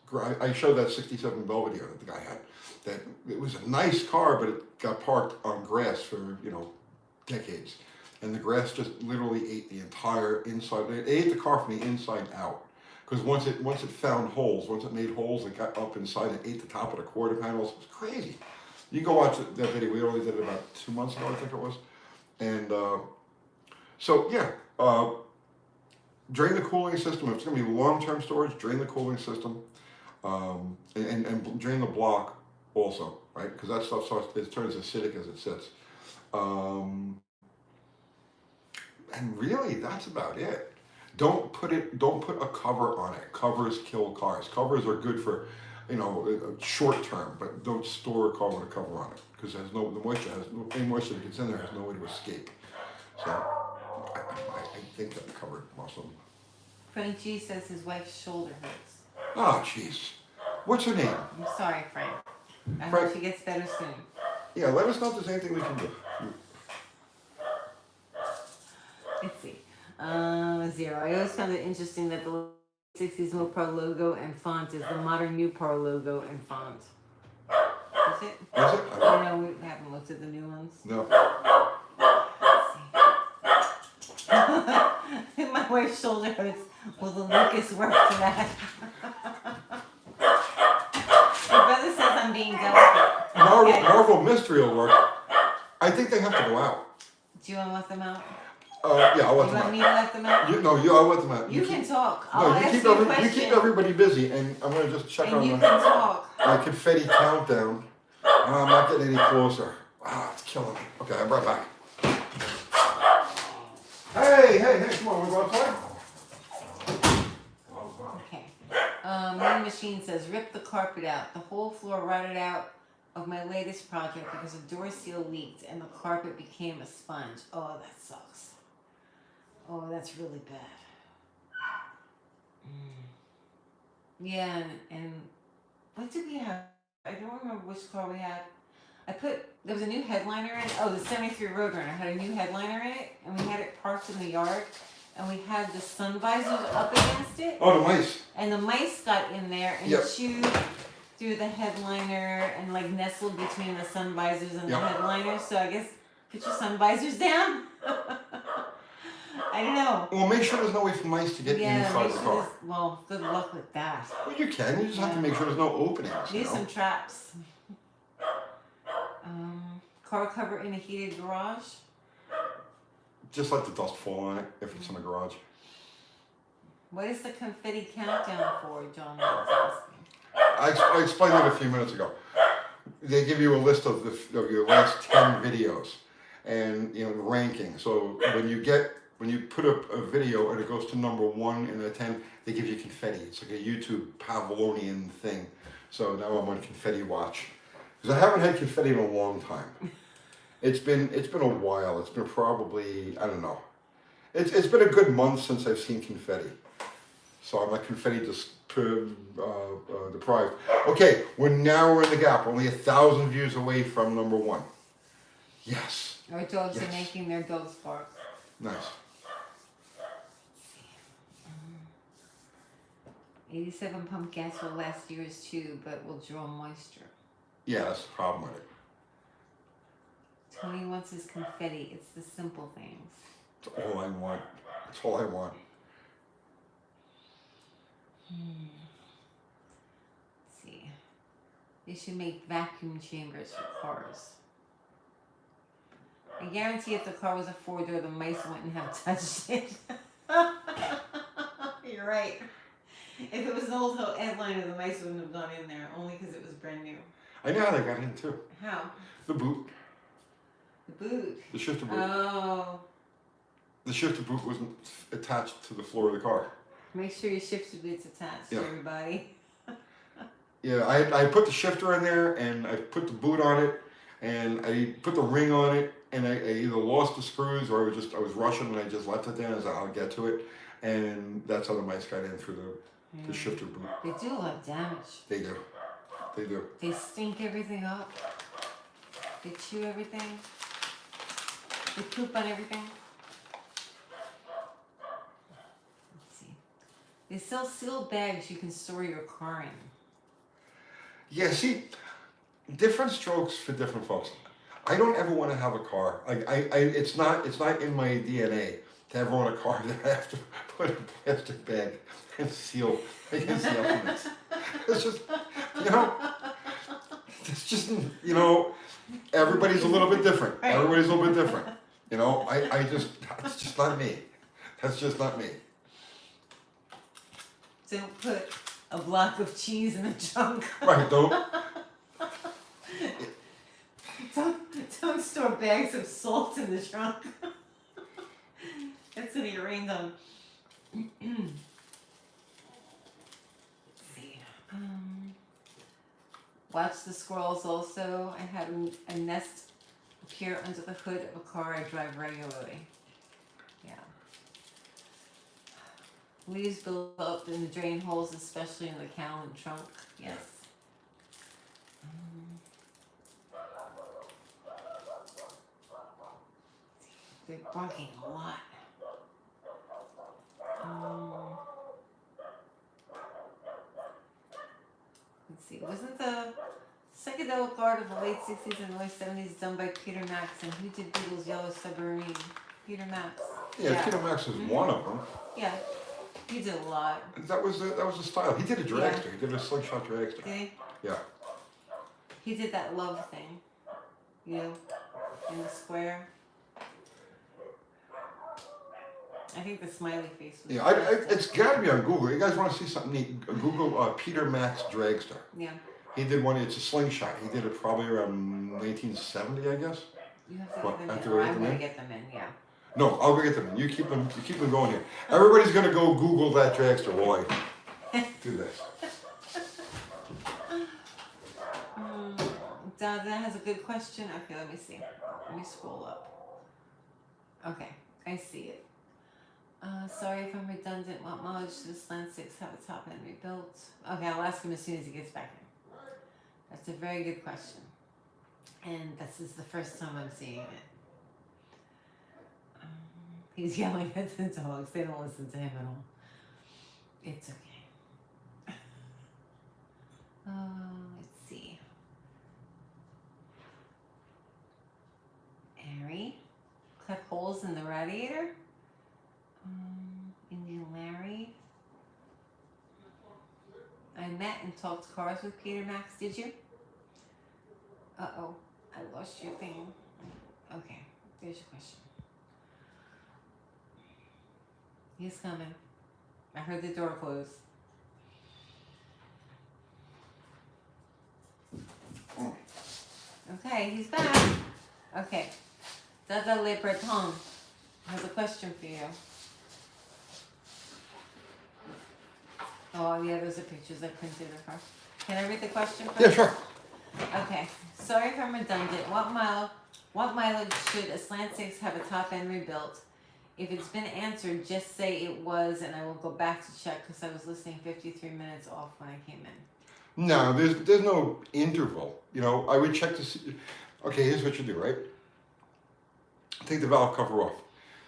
Speaker 1: I showed that 67 Belvedere that the guy had. That it was a nice car, but it got parked on grass for decades, and the grass just literally ate the entire inside. It ate the car from the inside out. Because once it found holes, once it made holes, it got up inside and ate the top of the quarter panels. It was crazy. You go watch that video. We only did it about 2 months ago, I think it was. And drain the cooling system. If it's going to be long-term storage, drain the cooling system, and drain the block also, right? Because that stuff it turns acidic as it sits. And really, that's about it. Don't put a cover on it. Covers kill cars. Covers are good for short term, but don't store a car with a cover on it because any moisture that gets in there has no way to escape. So I think that covered most of them.
Speaker 2: Frank G says his wife's shoulder hurts.
Speaker 1: Oh, jeez. What's her name?
Speaker 2: I'm sorry, Frank. I
Speaker 1: Frank.
Speaker 2: hope she gets better soon.
Speaker 1: Yeah, let us know if there's anything we can do.
Speaker 2: Let's see. 0. I always found it interesting that the 60s Mopar logo and font is the modern Newpar logo and font. Is it?
Speaker 1: Is it?
Speaker 2: I don't know. We haven't looked at the new ones.
Speaker 1: No.
Speaker 2: My wife's shoulder hurts. Will the Lucas work for that? My brother says I'm being delicate.
Speaker 1: Marvel Mystery will work. I think they have to go out.
Speaker 2: Do you want to let them out?
Speaker 1: Yeah, I'll let
Speaker 2: You
Speaker 1: them
Speaker 2: want
Speaker 1: out.
Speaker 2: me to let them out?
Speaker 1: I'll let them out.
Speaker 2: You can talk.
Speaker 1: No,
Speaker 2: I'll ask you a question.
Speaker 1: you keep everybody busy, and I'm gonna just check
Speaker 2: And
Speaker 1: on
Speaker 2: you can talk.
Speaker 1: my confetti countdown. I'm not getting any closer. It's killing me. Okay, I'm right back. Hey, come on, we go outside?
Speaker 2: Okay. Main Machine says, rip the carpet out. The whole floor rotted out of my latest project because a door seal leaked and the carpet became a sponge. Oh, that sucks. Oh, that's really bad. Yeah, and what did we have? I don't remember which car we had. There was a new headliner in it. Oh, the 73 Roadrunner had a new headliner in it, and we had it parked in the yard, and we had the sun visors up against it.
Speaker 1: Oh, the mice.
Speaker 2: And the mice got in there and chewed through the headliner and like nestled between the sun visors and the headliner. So I guess put your sun visors down. I don't know.
Speaker 1: Well, make sure there's no way for mice to get inside the car.
Speaker 2: Well, good luck with that.
Speaker 1: Well, you can. You just have to make sure there's no openings.
Speaker 2: Use some traps. Car cover in a heated garage.
Speaker 1: Just let the dust fall on it if it's in the garage.
Speaker 2: What is the confetti countdown for, John was asking?
Speaker 1: I explained it a few minutes ago. They give you a list of your last 10 videos and ranking. So when you put up a video and it goes to number 1 in the 10, they give you confetti. It's like a YouTube Pavlovian thing. So now I'm on confetti watch. Because I haven't had confetti in a long time. It's been a while. It's been probably, I don't know. It's been a good month since I've seen confetti. So I'm like confetti deprived. Okay, we're narrowing the gap. Only 1,000 views away from number 1. Yes.
Speaker 2: Our dogs are making their dogs bark.
Speaker 1: Nice.
Speaker 2: 87 pump gas will last years too, but will draw moisture.
Speaker 1: Yeah, that's the problem with it.
Speaker 2: Tony wants his confetti. It's the simple things.
Speaker 1: That's all I want. That's all I want.
Speaker 2: Let's see. They should make vacuum chambers for cars. I guarantee if the car was a 4-door, the mice wouldn't have touched it. You're right. If it was an old headliner, the mice wouldn't have gone in there, only because it was brand new.
Speaker 1: I know how they got in too.
Speaker 2: How?
Speaker 1: The boot.
Speaker 2: The boot?
Speaker 1: The shifter boot.
Speaker 2: Oh.
Speaker 1: The shifter boot wasn't attached to the floor of the car.
Speaker 2: Make sure your shifter boot's attached to everybody.
Speaker 1: Yeah, I put the shifter in there and I put the boot on it and I put the ring on it and I either lost the screws or I was rushing and I just left it there and I was like, I'll get to it. And that's how the mice got in through the shifter boot.
Speaker 2: They do a lot of damage.
Speaker 1: They do. They do.
Speaker 2: They stink everything up. They chew everything. They poop on everything. Let's see. They sell sealed bags you can store your car in.
Speaker 1: Yeah, see, different strokes for different folks. I don't ever want to have a car. Like it's not in my DNA to ever own a car that I have to put a plastic bag and seal against the elements. It's just, it's just, everybody's a little bit different.
Speaker 2: Right.
Speaker 1: Everybody's a little bit different. That's just not me. That's just not me.
Speaker 2: Don't put a block of cheese in the trunk.
Speaker 1: Right,
Speaker 2: Don't store bags of salt in the trunk. That's gonna get rained on. Let's see. Watch the squirrels also. I had a nest appear under the hood of a car I drive regularly. Yeah. Leaves build up in the drain holes, especially in the cowl and trunk. Yes. They're barking a lot. Let's see. Wasn't the psychedelic art of the late 60s and early 70s done by Peter Max? And who did Beatles' Yellow Submarine? Peter Max.
Speaker 1: Yeah, Peter Max is one of them.
Speaker 2: Yeah. He did a lot.
Speaker 1: That was the style. He did a dragster. He did a slingshot dragster.
Speaker 2: Did he?
Speaker 1: Yeah.
Speaker 2: He did that love thing. You know, in the square. I think the smiley face was.
Speaker 1: Yeah, it's got to be on Google. You guys want to see something neat? Google Peter Max dragster.
Speaker 2: Yeah.
Speaker 1: He did one. It's a slingshot. He did it probably around 1970, I guess.
Speaker 2: You have to
Speaker 1: What,
Speaker 2: get them
Speaker 1: have to
Speaker 2: in.
Speaker 1: go
Speaker 2: Or
Speaker 1: get
Speaker 2: I'm
Speaker 1: them
Speaker 2: gonna
Speaker 1: in?
Speaker 2: get them in. Yeah.
Speaker 1: No, I'll go get them. You keep them going here. Everybody's gonna go Google that dragster while I do this.
Speaker 2: Dada has a good question. Okay, let me see. Let me scroll up. Okay, I see it. Sorry if I'm redundant. What mileage does the Slant 6 have a top end rebuilt? Okay, I'll ask him as soon as he gets back in. That's a very good question. And this is the first time I'm seeing it. He's yelling at the dogs. They don't listen to him at all. It's okay. Let's see. Harry, cut holes in the radiator. Indian Larry. I met and talked cars with Peter Max. Did you? Uh-oh, I lost your thing. Okay, there's your question. He's coming. I heard the door close. Okay, he's back. Okay. Dada Le Breton has a question for you. Oh, yeah, those are pictures I printed of her. Can I read the question first?
Speaker 1: Yeah, sure.
Speaker 2: Okay. Sorry if I'm redundant. What mileage should a Slant 6 have a top end rebuilt? If it's been answered, just say it was, and I will go back to check because I was listening 53 minutes off when I came in.
Speaker 1: No, there's no interval. You know, I would check to see. Okay, here's what you do, right? Take the valve cover off.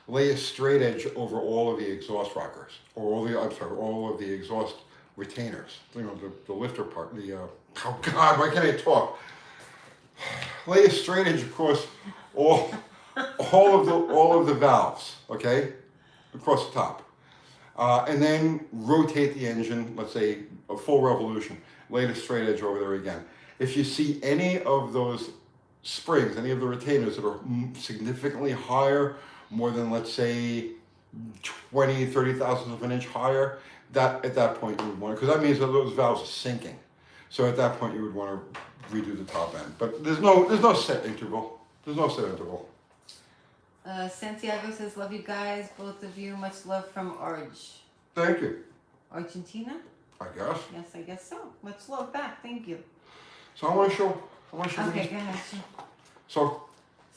Speaker 1: Lay a straight edge over all of the exhaust rockers, or all of the exhaust retainers. You know, the lifter part. Oh God, why can't I talk? Lay a straight edge across all of the valves, okay, across the top, and then rotate the engine. Let's say a full revolution. Lay the straight edge over there again. If you see any of those springs, any of the retainers that are significantly higher, more than, let's say, 20, 30 thousandths of an inch higher, that at that point you would want to, because that means that those valves are sinking. So at that point you would want to redo the top end. But there's no set interval. There's no set interval.
Speaker 2: Santiago says, love you guys, both of you. Much love from Arge.
Speaker 1: Thank you.
Speaker 2: Argentina?
Speaker 1: I guess.
Speaker 2: Yes, I guess so. Much love back. Thank you.
Speaker 1: So I want to show.
Speaker 2: Okay, go ahead.
Speaker 1: So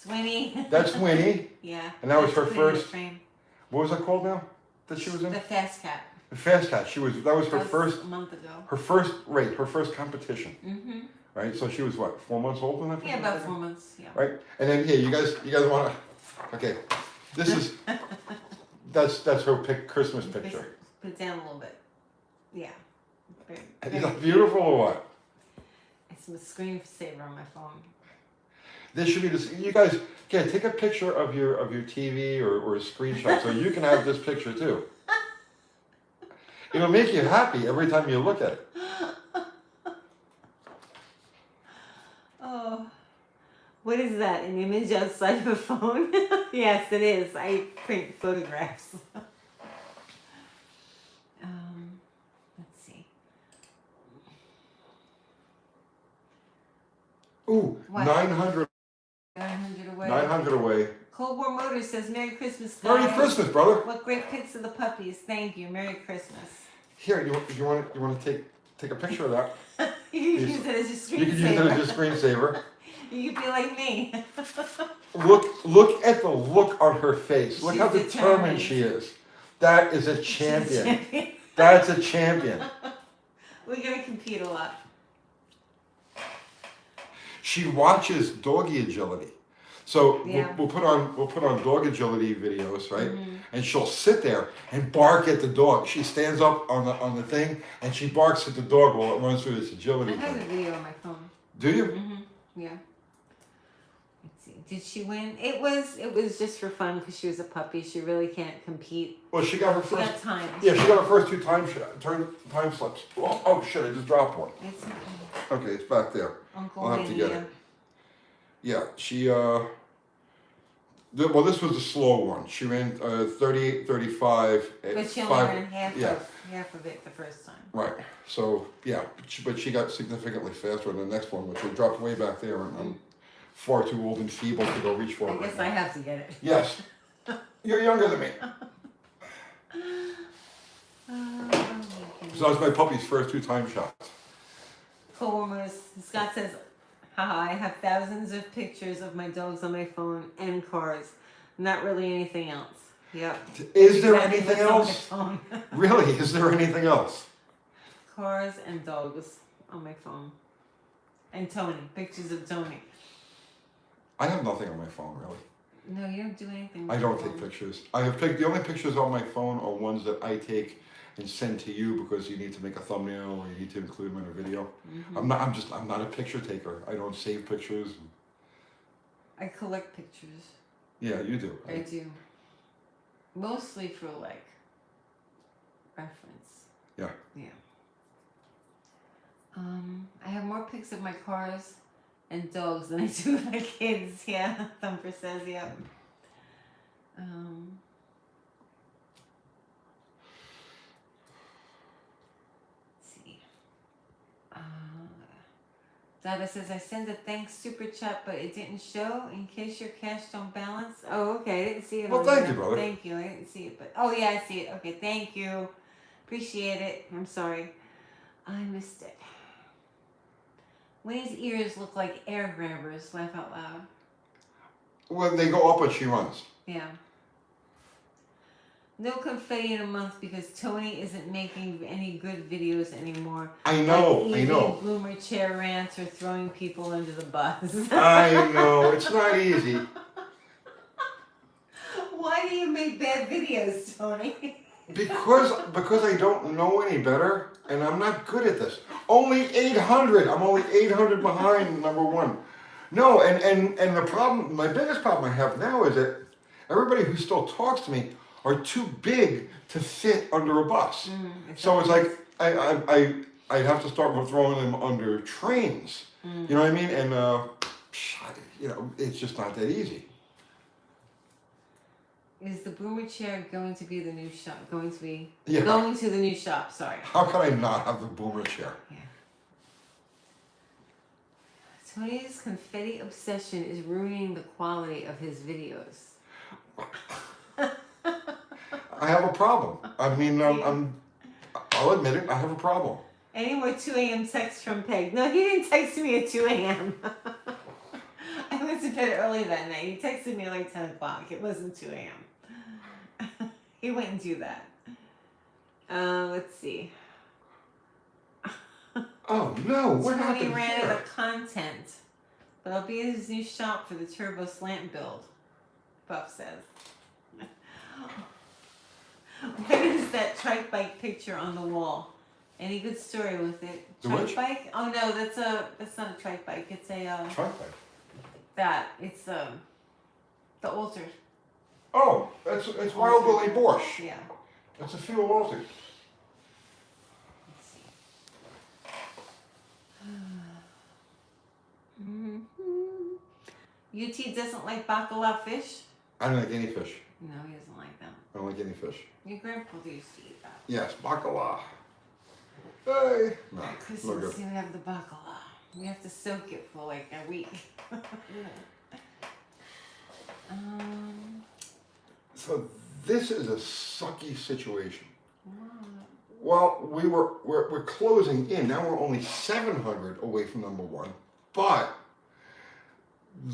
Speaker 2: Winnie.
Speaker 1: that's Winnie.
Speaker 2: Yeah.
Speaker 1: And that was her
Speaker 2: Put it in the
Speaker 1: first.
Speaker 2: frame.
Speaker 1: What was that called now? That she was in.
Speaker 2: The Fast Cat.
Speaker 1: The Fast Cat. That was her
Speaker 2: That was
Speaker 1: first.
Speaker 2: a month ago.
Speaker 1: Her first competition.
Speaker 2: Mm-hmm.
Speaker 1: Right. So she was what, 4 months old when that?
Speaker 2: Yeah, about 4 months. Yeah.
Speaker 1: Right. And then here, you guys want to. Okay. This is. that's her Christmas picture.
Speaker 2: Put it down a little bit. Yeah.
Speaker 1: Is that beautiful or what?
Speaker 2: It's a screensaver on my phone.
Speaker 1: This should be this. You guys, take a picture of your TV or a screenshot so you can have this picture too. It'll make you happy every time you look at it.
Speaker 2: Oh, what is that? An image outside of a phone? Yes, it is. I print photographs. Let's see.
Speaker 1: Ooh,
Speaker 2: What?
Speaker 1: 900
Speaker 2: away.
Speaker 1: 900 away.
Speaker 2: Cold War Motors says, Merry Christmas, guys.
Speaker 1: Merry Christmas, brother.
Speaker 2: What great pics of the puppies. Thank you. Merry Christmas.
Speaker 1: Here, you want to take a picture of that?
Speaker 2: You can use it as a screensaver.
Speaker 1: You can use it as a screensaver.
Speaker 2: You could be like me.
Speaker 1: Look at the look on her face. Look
Speaker 2: She's
Speaker 1: how determined
Speaker 2: determined.
Speaker 1: she is. That is a champion.
Speaker 2: She's a champion.
Speaker 1: That's a champion.
Speaker 2: We're gonna compete a lot.
Speaker 1: She watches doggy agility. So
Speaker 2: Yeah.
Speaker 1: we'll put on dog agility videos, right?
Speaker 2: Mm-hmm.
Speaker 1: And she'll sit there and bark at the dog. She stands up on the thing and she barks at the dog while it runs through this
Speaker 2: I
Speaker 1: agility
Speaker 2: have a
Speaker 1: thing.
Speaker 2: video on my phone.
Speaker 1: Do you?
Speaker 2: Mm-hmm. Yeah. Let's see. Did she win? It was just for fun because she was a puppy. She really can't compete.
Speaker 1: Well, she got her
Speaker 2: She
Speaker 1: first.
Speaker 2: got time.
Speaker 1: Yeah, she got her first two time slips. Oh shit! I just dropped one.
Speaker 2: It's
Speaker 1: Okay, it's back there.
Speaker 2: Uncle
Speaker 1: I'll have to get
Speaker 2: Winnie.
Speaker 1: it. Yeah, she well, this was a slow one. She ran 38, 35 at
Speaker 2: But she only
Speaker 1: 5.
Speaker 2: ran half
Speaker 1: yeah.
Speaker 2: of it the first time.
Speaker 1: Right. So yeah, but she got significantly faster than the next one, which I dropped way back there, and I'm far too old and feeble to go reach for
Speaker 2: I
Speaker 1: it.
Speaker 2: guess
Speaker 1: right
Speaker 2: I
Speaker 1: now.
Speaker 2: have to get it.
Speaker 1: Yes. You're younger than me. So that was my puppy's first 2 time shots.
Speaker 2: Co-workers, Scott says, haha, I have thousands of pictures of my dogs on my phone and cars. Not really anything else. Yep.
Speaker 1: Is there
Speaker 2: Exactly
Speaker 1: anything
Speaker 2: what's on my
Speaker 1: else?
Speaker 2: phone.
Speaker 1: Really? Is there anything else?
Speaker 2: Cars and dogs on my phone. And Tony. Pictures of Tony.
Speaker 1: I have nothing on my phone, really.
Speaker 2: No, you don't do anything.
Speaker 1: I
Speaker 2: with
Speaker 1: don't
Speaker 2: your
Speaker 1: take
Speaker 2: phone.
Speaker 1: pictures. The only pictures on my phone are ones that I take and send to you because you need to make a thumbnail or you need to include them in a video.
Speaker 2: Mhm.
Speaker 1: I'm not a picture taker. I don't save pictures.
Speaker 2: I collect pictures.
Speaker 1: Yeah, you do.
Speaker 2: I do. Mostly for like reference.
Speaker 1: Yeah.
Speaker 2: Yeah. I have more pics of my cars and dogs than I do of my kids. Yeah, Thumper says, yeah. Let's see. Dada says, I sent a thanks super chat, but it didn't show in case your cash don't balance. Oh, okay. I didn't see it.
Speaker 1: Well,
Speaker 2: on
Speaker 1: thank
Speaker 2: there.
Speaker 1: you, brother.
Speaker 2: Thank you. I didn't see it, but oh, yeah, I see it. Okay, thank you. Appreciate it. I'm sorry. I missed it. Winnie's ears look like air grabbers. Laugh out loud.
Speaker 1: When they go up when she runs.
Speaker 2: Yeah. No confetti in a month because Tony isn't making any good videos anymore.
Speaker 1: I know,
Speaker 2: like
Speaker 1: I know.
Speaker 2: Bloomer chair rants or throwing people under the bus.
Speaker 1: I know, it's not easy.
Speaker 2: Why do you make bad videos, Tony?
Speaker 1: Because I don't know any better and I'm not good at this. Only 800. I'm only 800 behind number 1. No, and the problem, my biggest problem I have now is that everybody who still talks to me are too big to fit under a bus. So it's like I have to start throwing them under trains. You know what I mean? And you know, it's just not that easy.
Speaker 2: Is the Boomer chair going to be the new shop? Going to
Speaker 1: Yeah.
Speaker 2: the new shop? Sorry.
Speaker 1: How can I not have the boomer chair?
Speaker 2: Yeah. Tony's confetti obsession is ruining the quality of his videos.
Speaker 1: I have a problem. I mean, I'll admit it. I have a problem.
Speaker 2: Any more 2 a.m. texts from Peg? No, he didn't text me at 2 a.m. I went to bed early that night. He texted me like 10 o'clock. It wasn't 2 a.m. He wouldn't do that. Let's see.
Speaker 1: Oh no! What
Speaker 2: Tony
Speaker 1: happened
Speaker 2: ran out
Speaker 1: here?
Speaker 2: of content, but I'll be at his new shop for the turbo slant build. Buff says. What is that trike bike picture on the wall? Any good story with it?
Speaker 1: The
Speaker 2: Trike
Speaker 1: which?
Speaker 2: bike? Oh no, that's not a trike bike. It's a
Speaker 1: Trunk bike.
Speaker 2: it's the Alter.
Speaker 1: Oh, it's Wild Billy Borscht.
Speaker 2: Yeah.
Speaker 1: It's a fuel Alter.
Speaker 2: Let's see. UT doesn't like bacala fish.
Speaker 1: I don't like any fish.
Speaker 2: No, he doesn't like them.
Speaker 1: I don't like any fish.
Speaker 2: Your grandfather used to eat that.
Speaker 1: Yes, bacala. Hey. No,
Speaker 2: At
Speaker 1: no
Speaker 2: Christmas,
Speaker 1: good.
Speaker 2: you have the bacala. We have to soak it for like a week.
Speaker 1: So this is a sucky situation. Well, we're closing in. Now we're only 700 away from number one, but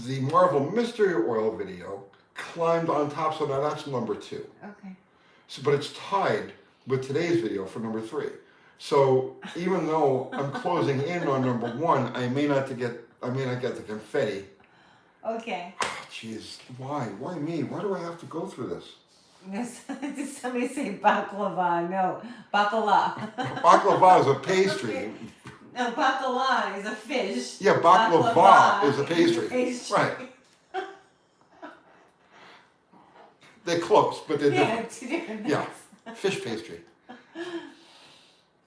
Speaker 1: the Marvel Mystery Oil video climbed on top, so now that's number two.
Speaker 2: Okay.
Speaker 1: So, but it's tied with today's video for number three. So even though I'm closing in on number one, I may not get the confetti.
Speaker 2: Okay.
Speaker 1: Jeez, why? Why me? Why do I have to go through this?
Speaker 2: Did somebody say baklava? No, bacala.
Speaker 1: Baklava is a pastry.
Speaker 2: No, bacala is a fish.
Speaker 1: Yeah, baklava is a pastry. Right. They're close, but they're different.
Speaker 2: Yeah, two different things.
Speaker 1: Yeah, fish pastry.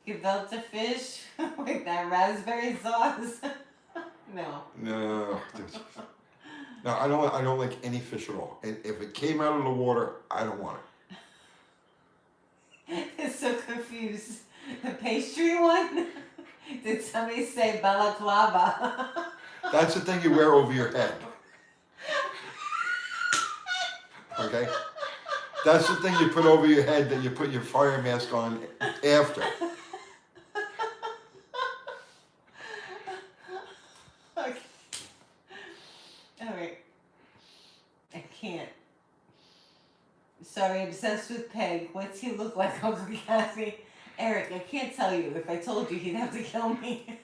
Speaker 2: Gefilte fish with that raspberry sauce. No.
Speaker 1: No. No, I don't like any fish at all. And if it came out of the water, I don't want it.
Speaker 2: They're so confused. The pastry one? Did somebody say balaclava?
Speaker 1: That's the thing you wear over your head. Okay? That's the thing you put over your head that you put your fire mask on after.
Speaker 2: Okay. Alright. I can't. Sorry, obsessed with Peg. What's he look like, Uncle Kathy? Eric, I can't tell you. If I told you, he'd have to kill me.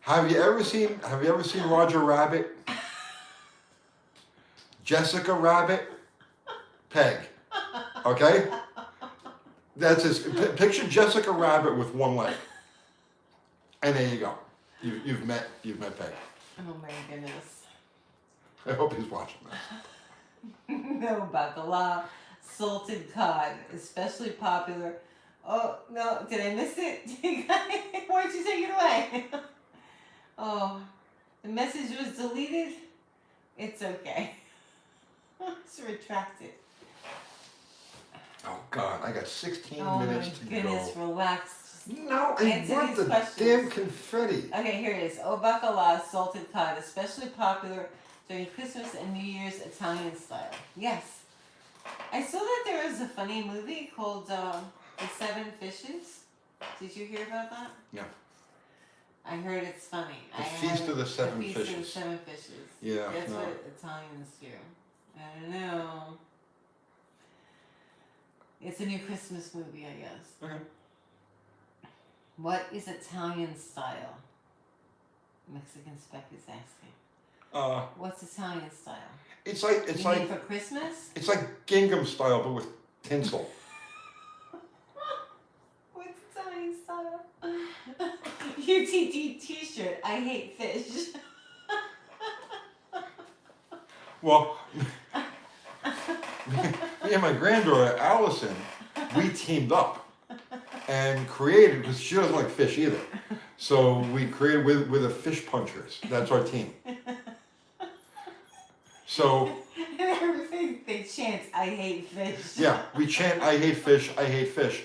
Speaker 1: Have you ever seen Roger Rabbit? Jessica Rabbit? Peg. Okay? That's his. Picture Jessica Rabbit with one leg. And there you go. You've met Peg.
Speaker 2: Oh my goodness.
Speaker 1: I hope he's watching this.
Speaker 2: No, bacala, salted cod, especially popular. Oh, no, did I miss it? Why don't you take it away? Oh, the message was deleted? It's okay. Let's retract it.
Speaker 1: Oh God, I got 16
Speaker 2: Oh
Speaker 1: minutes to
Speaker 2: my goodness,
Speaker 1: go.
Speaker 2: relax.
Speaker 1: No, I
Speaker 2: Answer
Speaker 1: want
Speaker 2: these
Speaker 1: the
Speaker 2: questions.
Speaker 1: damn confetti.
Speaker 2: Okay, here it is. Oh, bacala, salted cod, especially popular during Christmas and New Year's Italian style. Yes. I saw that there was a funny movie called The Seven Fishes. Did you hear about that?
Speaker 1: Yeah.
Speaker 2: I heard it's funny.
Speaker 1: The Feast of the Seven
Speaker 2: Feast of the
Speaker 1: Fishes.
Speaker 2: Seven Fishes.
Speaker 1: Yeah,
Speaker 2: That's
Speaker 1: no.
Speaker 2: what Italians do. I don't know. It's a new Christmas movie, I guess.
Speaker 1: Okay.
Speaker 2: What is Italian style? Mexican Spec is asking. What's Italian style?
Speaker 1: It's like
Speaker 2: You mean for Christmas?
Speaker 1: it's like gingham style, but with tinsel.
Speaker 2: What's Italian style? UTG T-shirt. I hate fish.
Speaker 1: Well, me and my granddaughter Allison, we teamed up and created, because she doesn't like fish either. So we created with the fish punchers. That's our team. So
Speaker 2: They chant, I hate fish.
Speaker 1: yeah, we chant, I hate fish, I hate fish.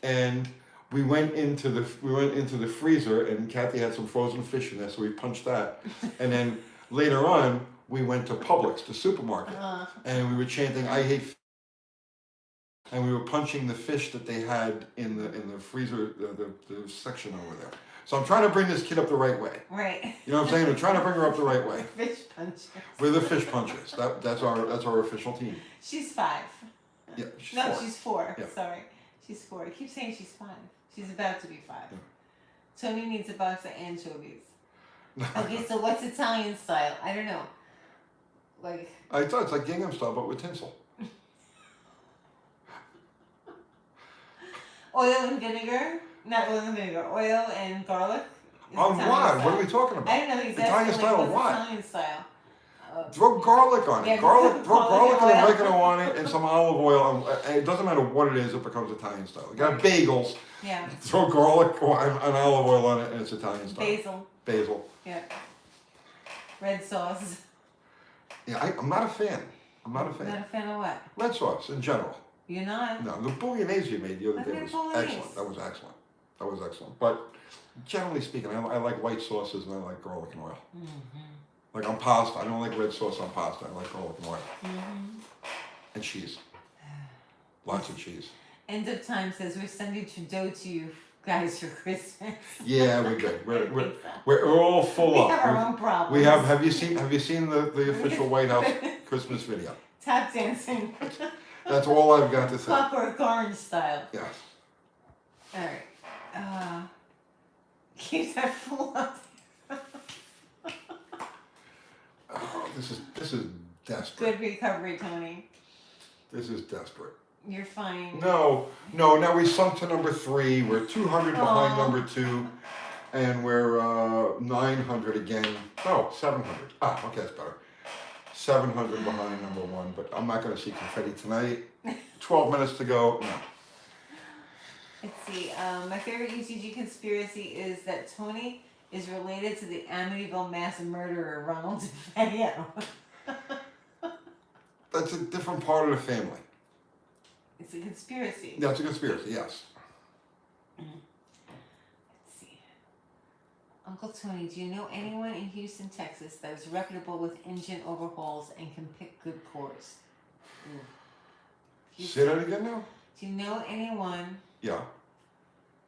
Speaker 1: And we went into the freezer, and Kathy had some frozen fish in there, so we punched that. And then later on, we went to Publix, the supermarket, and we were chanting, I hate fish. And we were punching the fish that they had in the freezer, the section over there. So I'm trying to bring this kid up the right way.
Speaker 2: Right.
Speaker 1: You know what I'm saying? I'm trying to bring her up the right way.
Speaker 2: Fish punchers.
Speaker 1: We're the fish punchers. That's our official team.
Speaker 2: She's 5.
Speaker 1: Yeah, she's
Speaker 2: No,
Speaker 1: 4.
Speaker 2: she's 4.
Speaker 1: Yeah.
Speaker 2: Sorry. She's 4. I keep saying she's 5. She's about to be 5.
Speaker 1: Yeah.
Speaker 2: Tony needs a box of anchovies. Okay, so what's Italian style? I don't know. Like.
Speaker 1: I thought it's like gingham style, but with tinsel.
Speaker 2: Oil and vinegar? Not oil and vinegar. Oil and garlic? Is
Speaker 1: On
Speaker 2: Italian
Speaker 1: what?
Speaker 2: style.
Speaker 1: What are we talking about?
Speaker 2: I don't know exactly.
Speaker 1: Italian style
Speaker 2: what's
Speaker 1: of what?
Speaker 2: Italian style.
Speaker 1: Throw garlic on it.
Speaker 2: Yeah,
Speaker 1: Throw garlic and
Speaker 2: oil.
Speaker 1: oregano on it, and some olive oil. And it doesn't matter what it is; it becomes Italian style. You got bagels.
Speaker 2: Yeah.
Speaker 1: Throw garlic and olive oil on it, and it's Italian style.
Speaker 2: Basil.
Speaker 1: Basil.
Speaker 2: Yeah. Red sauce.
Speaker 1: Yeah, I'm not a fan. I'm not a
Speaker 2: Not
Speaker 1: fan.
Speaker 2: a fan of what?
Speaker 1: Red sauce in general.
Speaker 2: You're not?
Speaker 1: No, the bolognese you made the other day
Speaker 2: Okay,
Speaker 1: was
Speaker 2: bolognese.
Speaker 1: excellent. That was excellent. That was excellent. But generally speaking, I like white sauces and I like garlic and oil.
Speaker 2: Mm-hmm.
Speaker 1: Like on pasta, I don't like red sauce on pasta. I like garlic and oil
Speaker 2: Mm-hmm.
Speaker 1: and cheese. Lots of cheese.
Speaker 2: End of Time says we're sending Trudeau to you guys for Christmas.
Speaker 1: Yeah, we're good. We're all full
Speaker 2: We
Speaker 1: up.
Speaker 2: have our own problems.
Speaker 1: We have. Have you seen the official White House Christmas video?
Speaker 2: Tap dancing.
Speaker 1: That's all I've got to say.
Speaker 2: Clockwork Orange style.
Speaker 1: Yes.
Speaker 2: All right. Keep that full up.
Speaker 1: Oh, this is desperate.
Speaker 2: Good recovery, Tony.
Speaker 1: This is desperate.
Speaker 2: You're fine.
Speaker 1: No. Now we sunk to number 3. We're 200 behind
Speaker 2: Aw.
Speaker 1: number 2, and we're 900 again. No, 700. Ah, okay, that's better. 700 behind number 1, but I'm not going to see confetti tonight. 12 minutes to go. No.
Speaker 2: Let's see. My favorite UTG conspiracy is that Tony is related to the Amityville mass murderer Ronald DeFeo.
Speaker 1: That's a different part of the family.
Speaker 2: It's a conspiracy.
Speaker 1: That's a conspiracy, yes.
Speaker 2: Let's see. Uncle Tony, do you know anyone in Houston, Texas that is reputable with engine overhauls and can pick good cores?
Speaker 1: Say that again now?
Speaker 2: Do you know anyone
Speaker 1: Yeah.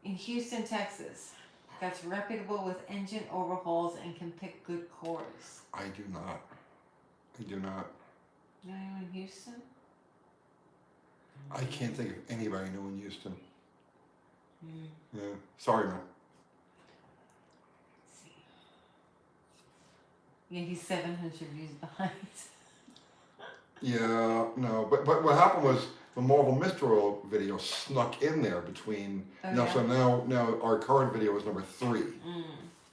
Speaker 2: in Houston, Texas that's reputable with engine overhauls and can pick good cores?
Speaker 1: I do not.
Speaker 2: Know anyone in Houston?
Speaker 1: I can't think of anybody new in Houston.
Speaker 2: Mm.
Speaker 1: Yeah. Sorry, man.
Speaker 2: Let's see. Yeah, he's 700 views behind.
Speaker 1: Yeah, no. But what happened was the Marvel Mr. Oil video snuck in there between.
Speaker 2: Oh,
Speaker 1: now,
Speaker 2: yeah?
Speaker 1: so now our current video is number 3.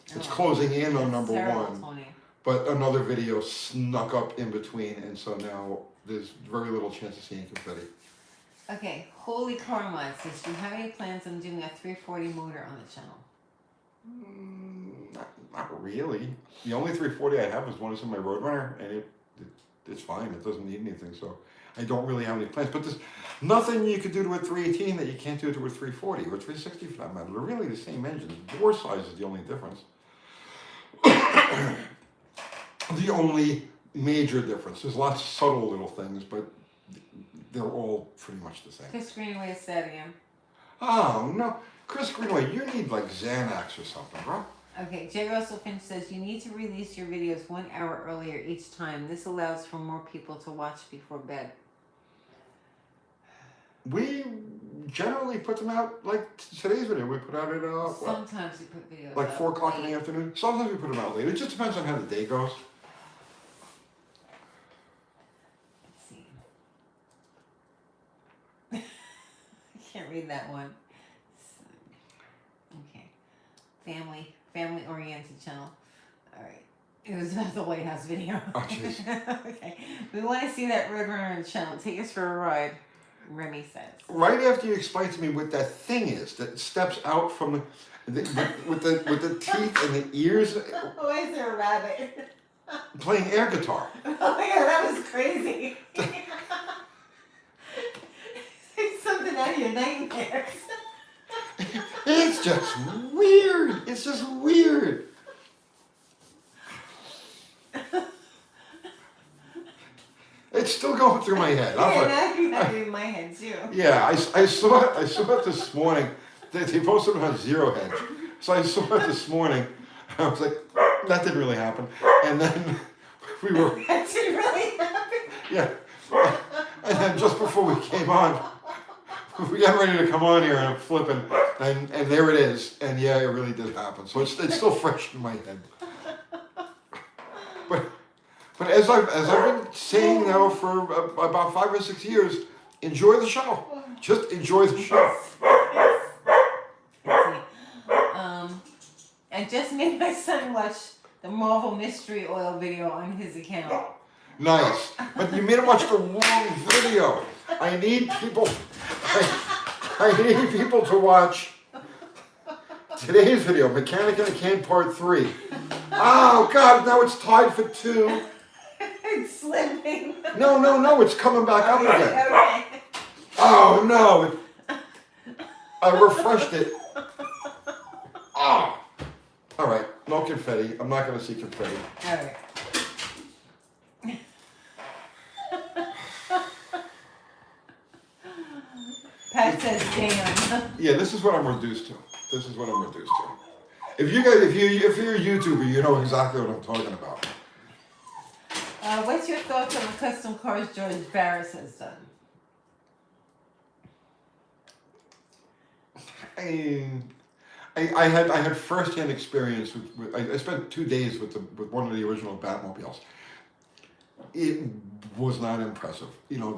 Speaker 1: It's
Speaker 2: Oh.
Speaker 1: closing in on
Speaker 2: That's
Speaker 1: number
Speaker 2: terrible,
Speaker 1: 1.
Speaker 2: Tony.
Speaker 1: But another video snuck up in between, and so now there's very little chance of seeing confetti.
Speaker 2: Okay, Holy Karma says, do you have any plans on doing a 340 motor on the channel?
Speaker 1: Not really. The only 340 I have is one that's in my Roadrunner, and it's fine. It doesn't need anything, so I don't really have any plans. But there's nothing you could do to a 318 that you can't do to a 340 or a 360 for that matter. They're really the same engines. Bore size is the only difference. The only major difference. There's lots of subtle little things, but they're all pretty much the same.
Speaker 2: Chris Greenway is sad again.
Speaker 1: Oh, no. Chris Greenway, you need like Xanax or something, bro.
Speaker 2: Okay, J. Russell Finch says, you need to release your videos 1 hour earlier each time. This allows for more people to watch before bed.
Speaker 1: We generally put them out, like today's video, we put out at,
Speaker 2: Sometimes we put videos
Speaker 1: like
Speaker 2: out
Speaker 1: 4 o'clock in
Speaker 2: late.
Speaker 1: the afternoon. Sometimes we put them out late. It just depends on how the day goes.
Speaker 2: Let's see. I can't read that one. Okay. Family-oriented channel. All right. It was about the White House video.
Speaker 1: Oh, jeez.
Speaker 2: Okay. We want to see that Roadrunner channel. Take us for a ride, Remy says.
Speaker 1: Right after you explain to me what that thing is that steps out from with the teeth and the ears,
Speaker 2: Why is there a rabbit?
Speaker 1: playing air guitar.
Speaker 2: Oh my god, that was crazy. It's something out of your nightmares.
Speaker 1: It's just weird. It's just weird. It's still going through my head. I'm
Speaker 2: Yeah,
Speaker 1: like,
Speaker 2: now you have it in my head too.
Speaker 1: yeah, I saw it this morning. They posted it on Zero Hedge. So I saw it this morning. I was like, that didn't really happen. And then we were,
Speaker 2: That didn't really happen.
Speaker 1: yeah. And then just before we came on, we got ready to come on here and I'm flipping. And there it is. And yeah, it really did happen. So it's still fresh in my head. But as I've been saying now for about 5 or 6 years, enjoy the show. Just enjoy the show.
Speaker 2: Let's see. I just made my son watch the Marvel Mystery Oil video on his account.
Speaker 1: Nice. But you made him watch the wrong video. I need people to watch today's video, Mechanic in a Can Part 3. Oh God, now it's tied for 2.
Speaker 2: It's slipping.
Speaker 1: No, it's coming back up again.
Speaker 2: Okay.
Speaker 1: Oh no, I refreshed it. Ah. All right, no confetti. I'm not gonna see confetti.
Speaker 2: All right. Pat says
Speaker 1: Yeah, this is what I'm reduced to. This is what I'm reduced to. If you're a YouTuber, you know exactly what I'm talking about.
Speaker 2: What's your thoughts on the custom cars George Barris has done?
Speaker 1: I had firsthand experience with I spent 2 days with one of the original Batmobiles. It was not impressive. You know,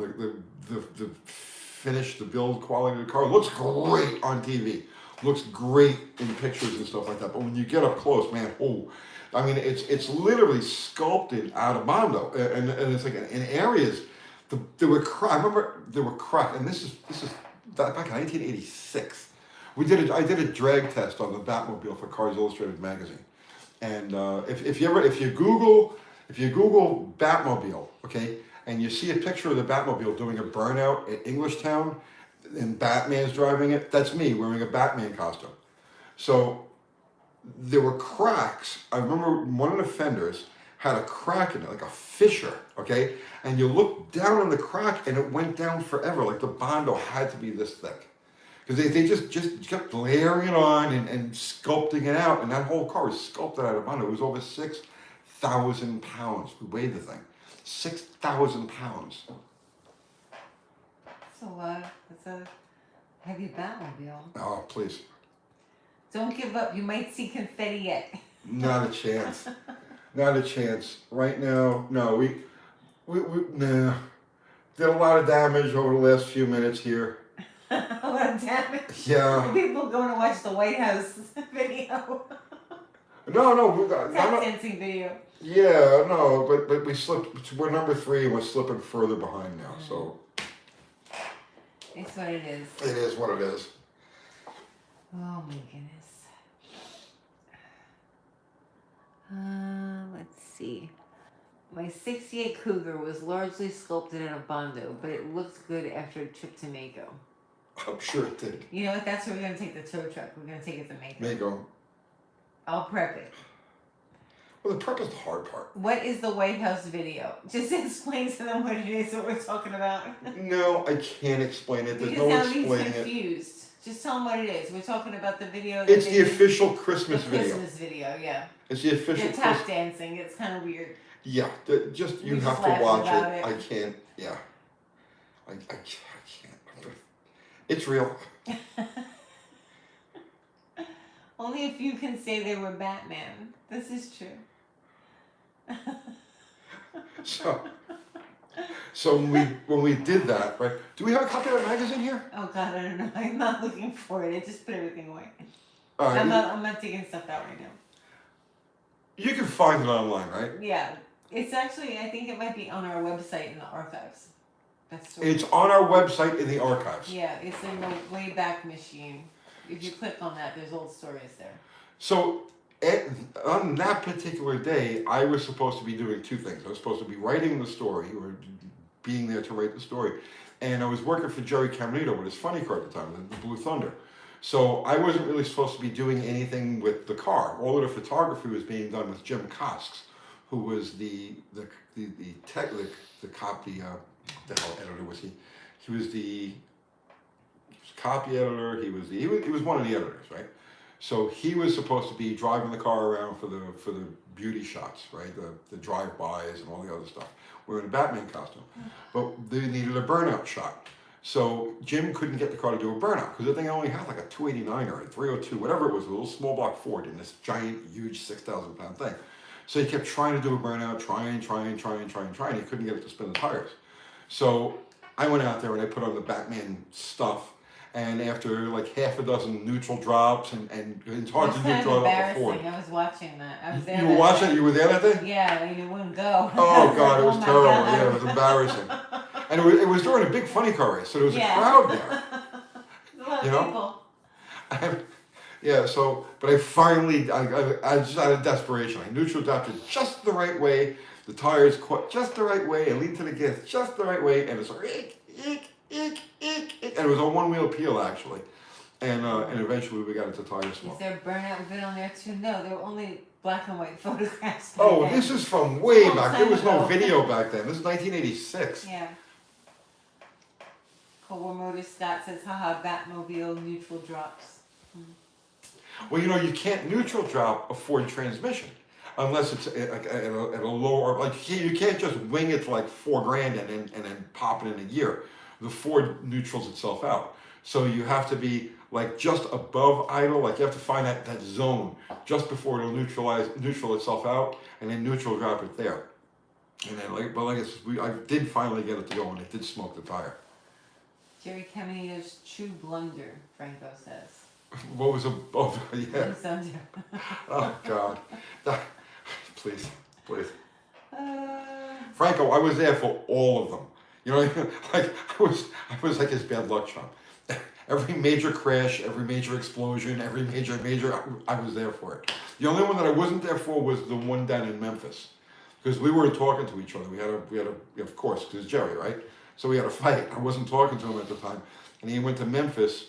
Speaker 1: the finish, the build quality of the car looks great on TV, looks great in pictures and stuff like that. But when you get up close, man, I mean, it's literally sculpted out of Bondo, and it's like in areas. There were I remember there were cracks, and this is back in 1986. I did a drag test on the Batmobile for Cars Illustrated magazine, and if you Google Batmobile, okay, and you see a picture of the Batmobile doing a burnout at Englishtown, and Batman's driving it, that's me wearing a Batman costume. So there were cracks. I remember one of the fenders had a crack in it, like a fissure, okay, and you look down on the crack and it went down forever, like the Bondo had to be this thick. Because they just kept layering it on and sculpting it out, and that whole car was sculpted out of Bondo. It was over 6,000 pounds. We weighed the thing. 6,000 pounds.
Speaker 2: That's a heavy Batmobile.
Speaker 1: Oh, please.
Speaker 2: Don't give up. You might see confetti yet.
Speaker 1: Not a chance. Not a chance. Right now, no. We nah. Did a lot of damage over the last few minutes here.
Speaker 2: A lot of damage.
Speaker 1: Yeah.
Speaker 2: People going to watch the White House video.
Speaker 1: No.
Speaker 2: Tap dancing video.
Speaker 1: Yeah, no, but we slipped. We're number 3 and we're slipping further behind now. So.
Speaker 2: It's what it is.
Speaker 1: It is what it is.
Speaker 2: Oh my goodness. Let's see. My 68 Cougar was largely sculpted out of Bondo, but it looked good after a trip to Mako.
Speaker 1: I'm sure it did.
Speaker 2: You know what? That's where we're going to take the tow truck. We're going to take it to Mako.
Speaker 1: Mako.
Speaker 2: I'll prep it.
Speaker 1: Well, the prep is the hard part.
Speaker 2: What is the White House video? Just explain to them what it is that we're talking about.
Speaker 1: No, I can't explain it. There's
Speaker 2: because
Speaker 1: no
Speaker 2: now he's
Speaker 1: explaining
Speaker 2: confused. Just tell them what it is. We're talking about the video.
Speaker 1: It's the official Christmas
Speaker 2: the
Speaker 1: video.
Speaker 2: Christmas video, yeah.
Speaker 1: It's the official.
Speaker 2: They're tap dancing. It's kind of weird.
Speaker 1: Yeah, you
Speaker 2: We
Speaker 1: have
Speaker 2: just
Speaker 1: to
Speaker 2: laughed
Speaker 1: watch
Speaker 2: about
Speaker 1: it.
Speaker 2: it.
Speaker 1: I can't. Yeah, I can't. It's real.
Speaker 2: Only if you can say they were Batman. This is true.
Speaker 1: So when we did that, right? Do we have a copy of that magazine here?
Speaker 2: Oh God, I don't know. I'm not looking for it. I just put everything away.
Speaker 1: All right,
Speaker 2: I'm not taking stuff out right now.
Speaker 1: You can find it online, right?
Speaker 2: Yeah, it's actually. I think it might be on our website in the archives. That's true.
Speaker 1: It's on our website in the archives.
Speaker 2: Yeah, it's in the Wayback Machine. If you click on that, there's old stories there.
Speaker 1: So on that particular day, I was supposed to be doing 2 things. I was supposed to be writing the story, or being there to write the story, and I was working for Jerry Caminito with his funny car at the time, the Blue Thunder. So I wasn't really supposed to be doing anything with the car. All of the photography was being done with Jim Cosks, who was the hell editor was he? He was the copy editor. He was one of the editors, right? So he was supposed to be driving the car around for the beauty shots, right? The drive-bys and all the other stuff. Wearing a Batman costume, but they needed a burnout shot. So Jim couldn't get the car to do a burnout because the thing only had like a 289 or a 302, whatever it was, a little small block Ford in this giant, huge 6,000 pound thing. So he kept trying to do a burnout, trying. He couldn't get it to spin the tires. So I went out there and I put on the Batman stuff. And after like half a dozen neutral drops, and it's hard to neutral up a Ford.
Speaker 2: I was watching that. I was there.
Speaker 1: You were watching it? You were there that day?
Speaker 2: Yeah, you wouldn't go.
Speaker 1: Oh God, it was terrible.
Speaker 2: God.
Speaker 1: Yeah, it was embarrassing. And it was during a big funny car race, so there was a crowd there.
Speaker 2: A lot of people.
Speaker 1: Yeah, so, but I finally, I just out of desperation, I neutral dropped it just the right way, the tires caught just the right way, and leaned to the gas just the right way, and it's like, eek, and it was a one-wheel peel actually, and eventually we got into tire smoke.
Speaker 2: Is there a burnout vid on there too? No, there were only black and white photographs.
Speaker 1: Oh, this is from way back. There was no
Speaker 2: ago.
Speaker 1: video back then. This is 1986.
Speaker 2: Yeah. Motor Scott says, haha, Batmobile neutral drops.
Speaker 1: Well, you can't neutral drop a Ford transmission unless it's at a lower, like you can't just wing it to like $4,000 and then pop it in a gear. The Ford neutrals itself out. So you have to be like just above idle, like you have to find that zone just before it'll neutral itself out, and then neutral drop it there. And then I did finally get it to go, and it did smoke the tire.
Speaker 2: Jerry Caminito's true blunder, Franco says.
Speaker 1: What was yeah. Oh God. Please. Franco, I was there for all of them. Like I was like his bad luck charm. Every major crash, every major explosion, every major, I was there for it. The only one that I wasn't there for was the one down in Memphis, because we weren't talking to each other. We had a, of course, because Jerry, right? So we had a fight. I wasn't talking to him at the time, and he went to Memphis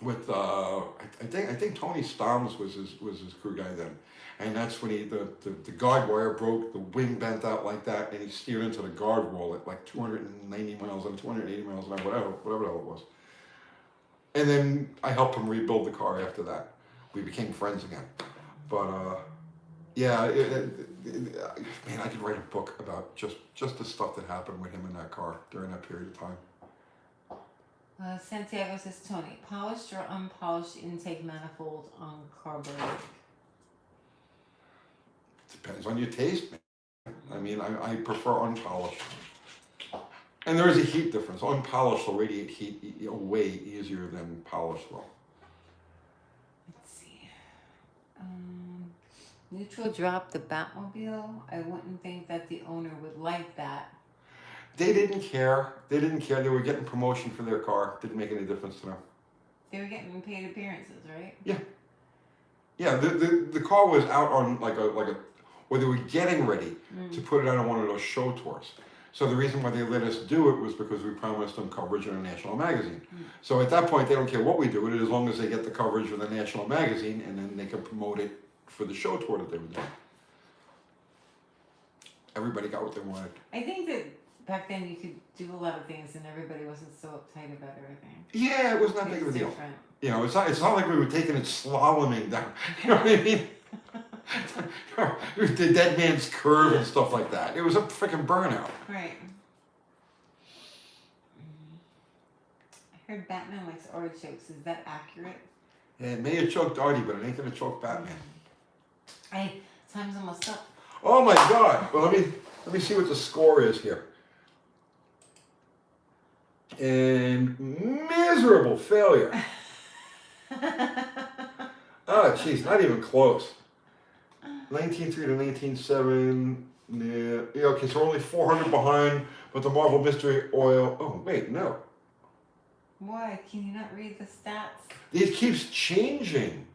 Speaker 1: with I think Tony Stoms was his crew guy then, and that's when the guard wire broke, the wing bent out like that, and he steered into the guard wall at like 290 miles and 280 miles an hour, whatever the hell it was. And then I helped him rebuild the car after that. We became friends again. But yeah, man, I could write a book about just the stuff that happened with him in that car during that period of time.
Speaker 2: Santiago says, Tony, polished or unpolished intake manifold on carburetor?
Speaker 1: Depends on your taste, man. I mean, I prefer unpolished. And there is a heat difference. Unpolished will radiate heat way easier than polished will.
Speaker 2: Let's see. Neutral drop the Batmobile. I wouldn't think that the owner would like that.
Speaker 1: They didn't care. They were getting promotion for their car. Didn't make any difference to them.
Speaker 2: They were getting paid appearances, right?
Speaker 1: Yeah. Yeah, the car was out on or they were getting ready to put it out on one of those show tours. So the reason why they let us do it was because we promised them coverage in a national magazine. So at that point, they don't care what we do with it as long as they get the coverage of the national magazine, and then they can promote it for the show tour that they were doing. Everybody got what they wanted.
Speaker 2: I think that back then you could do a lot of things and everybody wasn't so uptight about everything.
Speaker 1: Yeah, it wasn't that big of a deal.
Speaker 2: Different.
Speaker 1: It's not like we were taking it slaloming down. You know what I mean? The dead man's curve and stuff like that. It was a freaking burnout.
Speaker 2: Right. I heard Batman likes artichokes. Is that accurate?
Speaker 1: Yeah, it may have choked Artie, but it ain't gonna choke Batman.
Speaker 2: Time's almost up.
Speaker 1: Oh my God! Well, let me see what the score is here. And miserable failure. Oh, jeez, not even close. 19.3 to 19.7. Yeah, okay, so we're only 400 behind, but the Marvel Mystery Oil. Oh, wait, no.
Speaker 2: Why? Can you not read the stats?
Speaker 1: It keeps changing.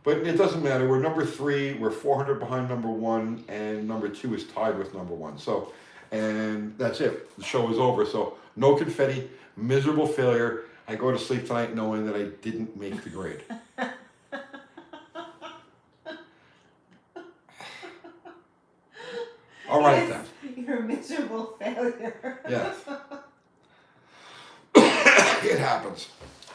Speaker 1: But it doesn't matter. We're number 3. We're 400 behind number 1, and number 2 is tied with number 1. So, and that's it. The show is over. So, no confetti, miserable failure. I go to sleep tonight knowing that I didn't make the grade. All right,
Speaker 2: yes, then. You're a miserable failure.
Speaker 1: Yes. It happens.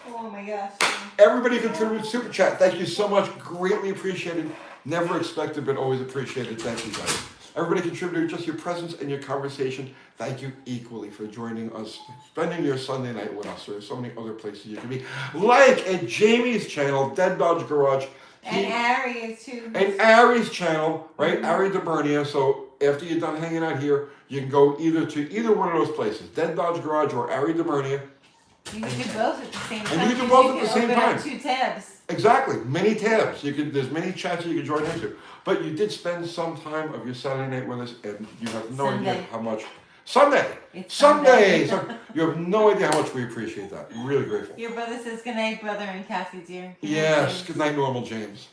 Speaker 2: Oh my gosh.
Speaker 1: Everybody contributed super chat. Thank you so much. Greatly appreciated. Never expected, but always appreciated. Thank you, guys. Everybody contributed. Just your presence and your conversation. Thank you equally for joining us, spending your Sunday night with us. There's so many other places you can be. Like at Jamie's channel, Dead Dodge Garage.
Speaker 2: And Ari's too.
Speaker 1: And Ari's channel, right? Ari DeBernia. So after you're done hanging out here, you can go either one of those places, Dead Dodge Garage or Ari DeBernia.
Speaker 2: You can do both at the same time.
Speaker 1: And you can do both at the same time.
Speaker 2: Open up 2 tabs.
Speaker 1: Exactly, many tabs. There's many chats you can join into. But you did spend some time of your Saturday night with us, and you have no idea how much. Sunday.
Speaker 2: It's
Speaker 1: Sunday. So you have no idea how much we appreciate that. Really grateful.
Speaker 2: Your brother says good night, brother, and Kathy, dear.
Speaker 1: Yes. Good night, Normal James.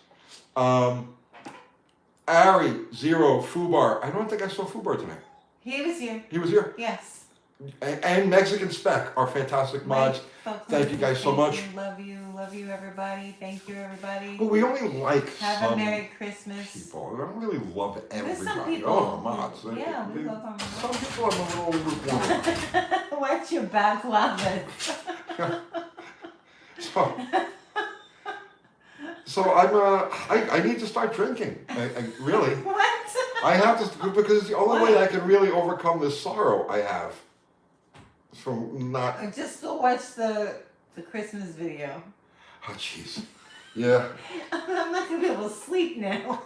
Speaker 1: Ari, Zero, Fubar. I don't think I saw Fubar tonight.
Speaker 2: He was here.
Speaker 1: He was here.
Speaker 2: Yes.
Speaker 1: And Mexican Spec, our fantastic mods. Thank you guys so much.
Speaker 2: Love you, everybody. Thank you, everybody.
Speaker 1: But we only like
Speaker 2: Have a Merry Christmas.
Speaker 1: People. I don't really love everybody.
Speaker 2: Some people,
Speaker 1: all of our mods.
Speaker 2: Yeah, we love our mods.
Speaker 1: Some people I'm a little lukewarm.
Speaker 2: wet your backlavas.
Speaker 1: So I need to start drinking. I really.
Speaker 2: What?
Speaker 1: I have to, because it's the only way I can really overcome this sorrow I have from not.
Speaker 2: Just go watch the Christmas video.
Speaker 1: Oh jeez. Yeah.
Speaker 2: I'm not gonna be able to sleep now.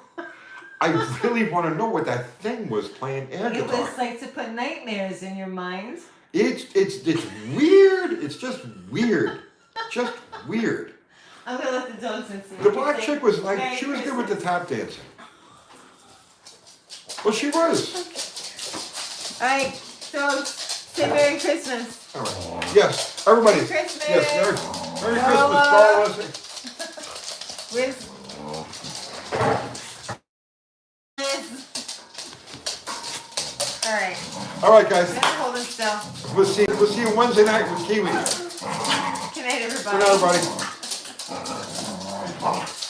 Speaker 1: I really want to know what that thing was playing air
Speaker 2: It
Speaker 1: guitar.
Speaker 2: was like to put nightmares in your mind.
Speaker 1: It's weird. It's just weird. Just weird.
Speaker 2: I'm gonna let the dogs in see.
Speaker 1: The black chick was like, she was good with the tap dancing. Well, she was.
Speaker 2: Alright, so say Merry Christmas.
Speaker 1: All right. Yes, everybody.
Speaker 2: Christmas.
Speaker 1: Yes, Merry Christmas. God bless you.
Speaker 2: With
Speaker 1: All right, guys.
Speaker 2: I'm gonna hold it still.
Speaker 1: We'll see you Wednesday night with Kiwi.
Speaker 2: Good night, everybody.
Speaker 1: Good night, everybody.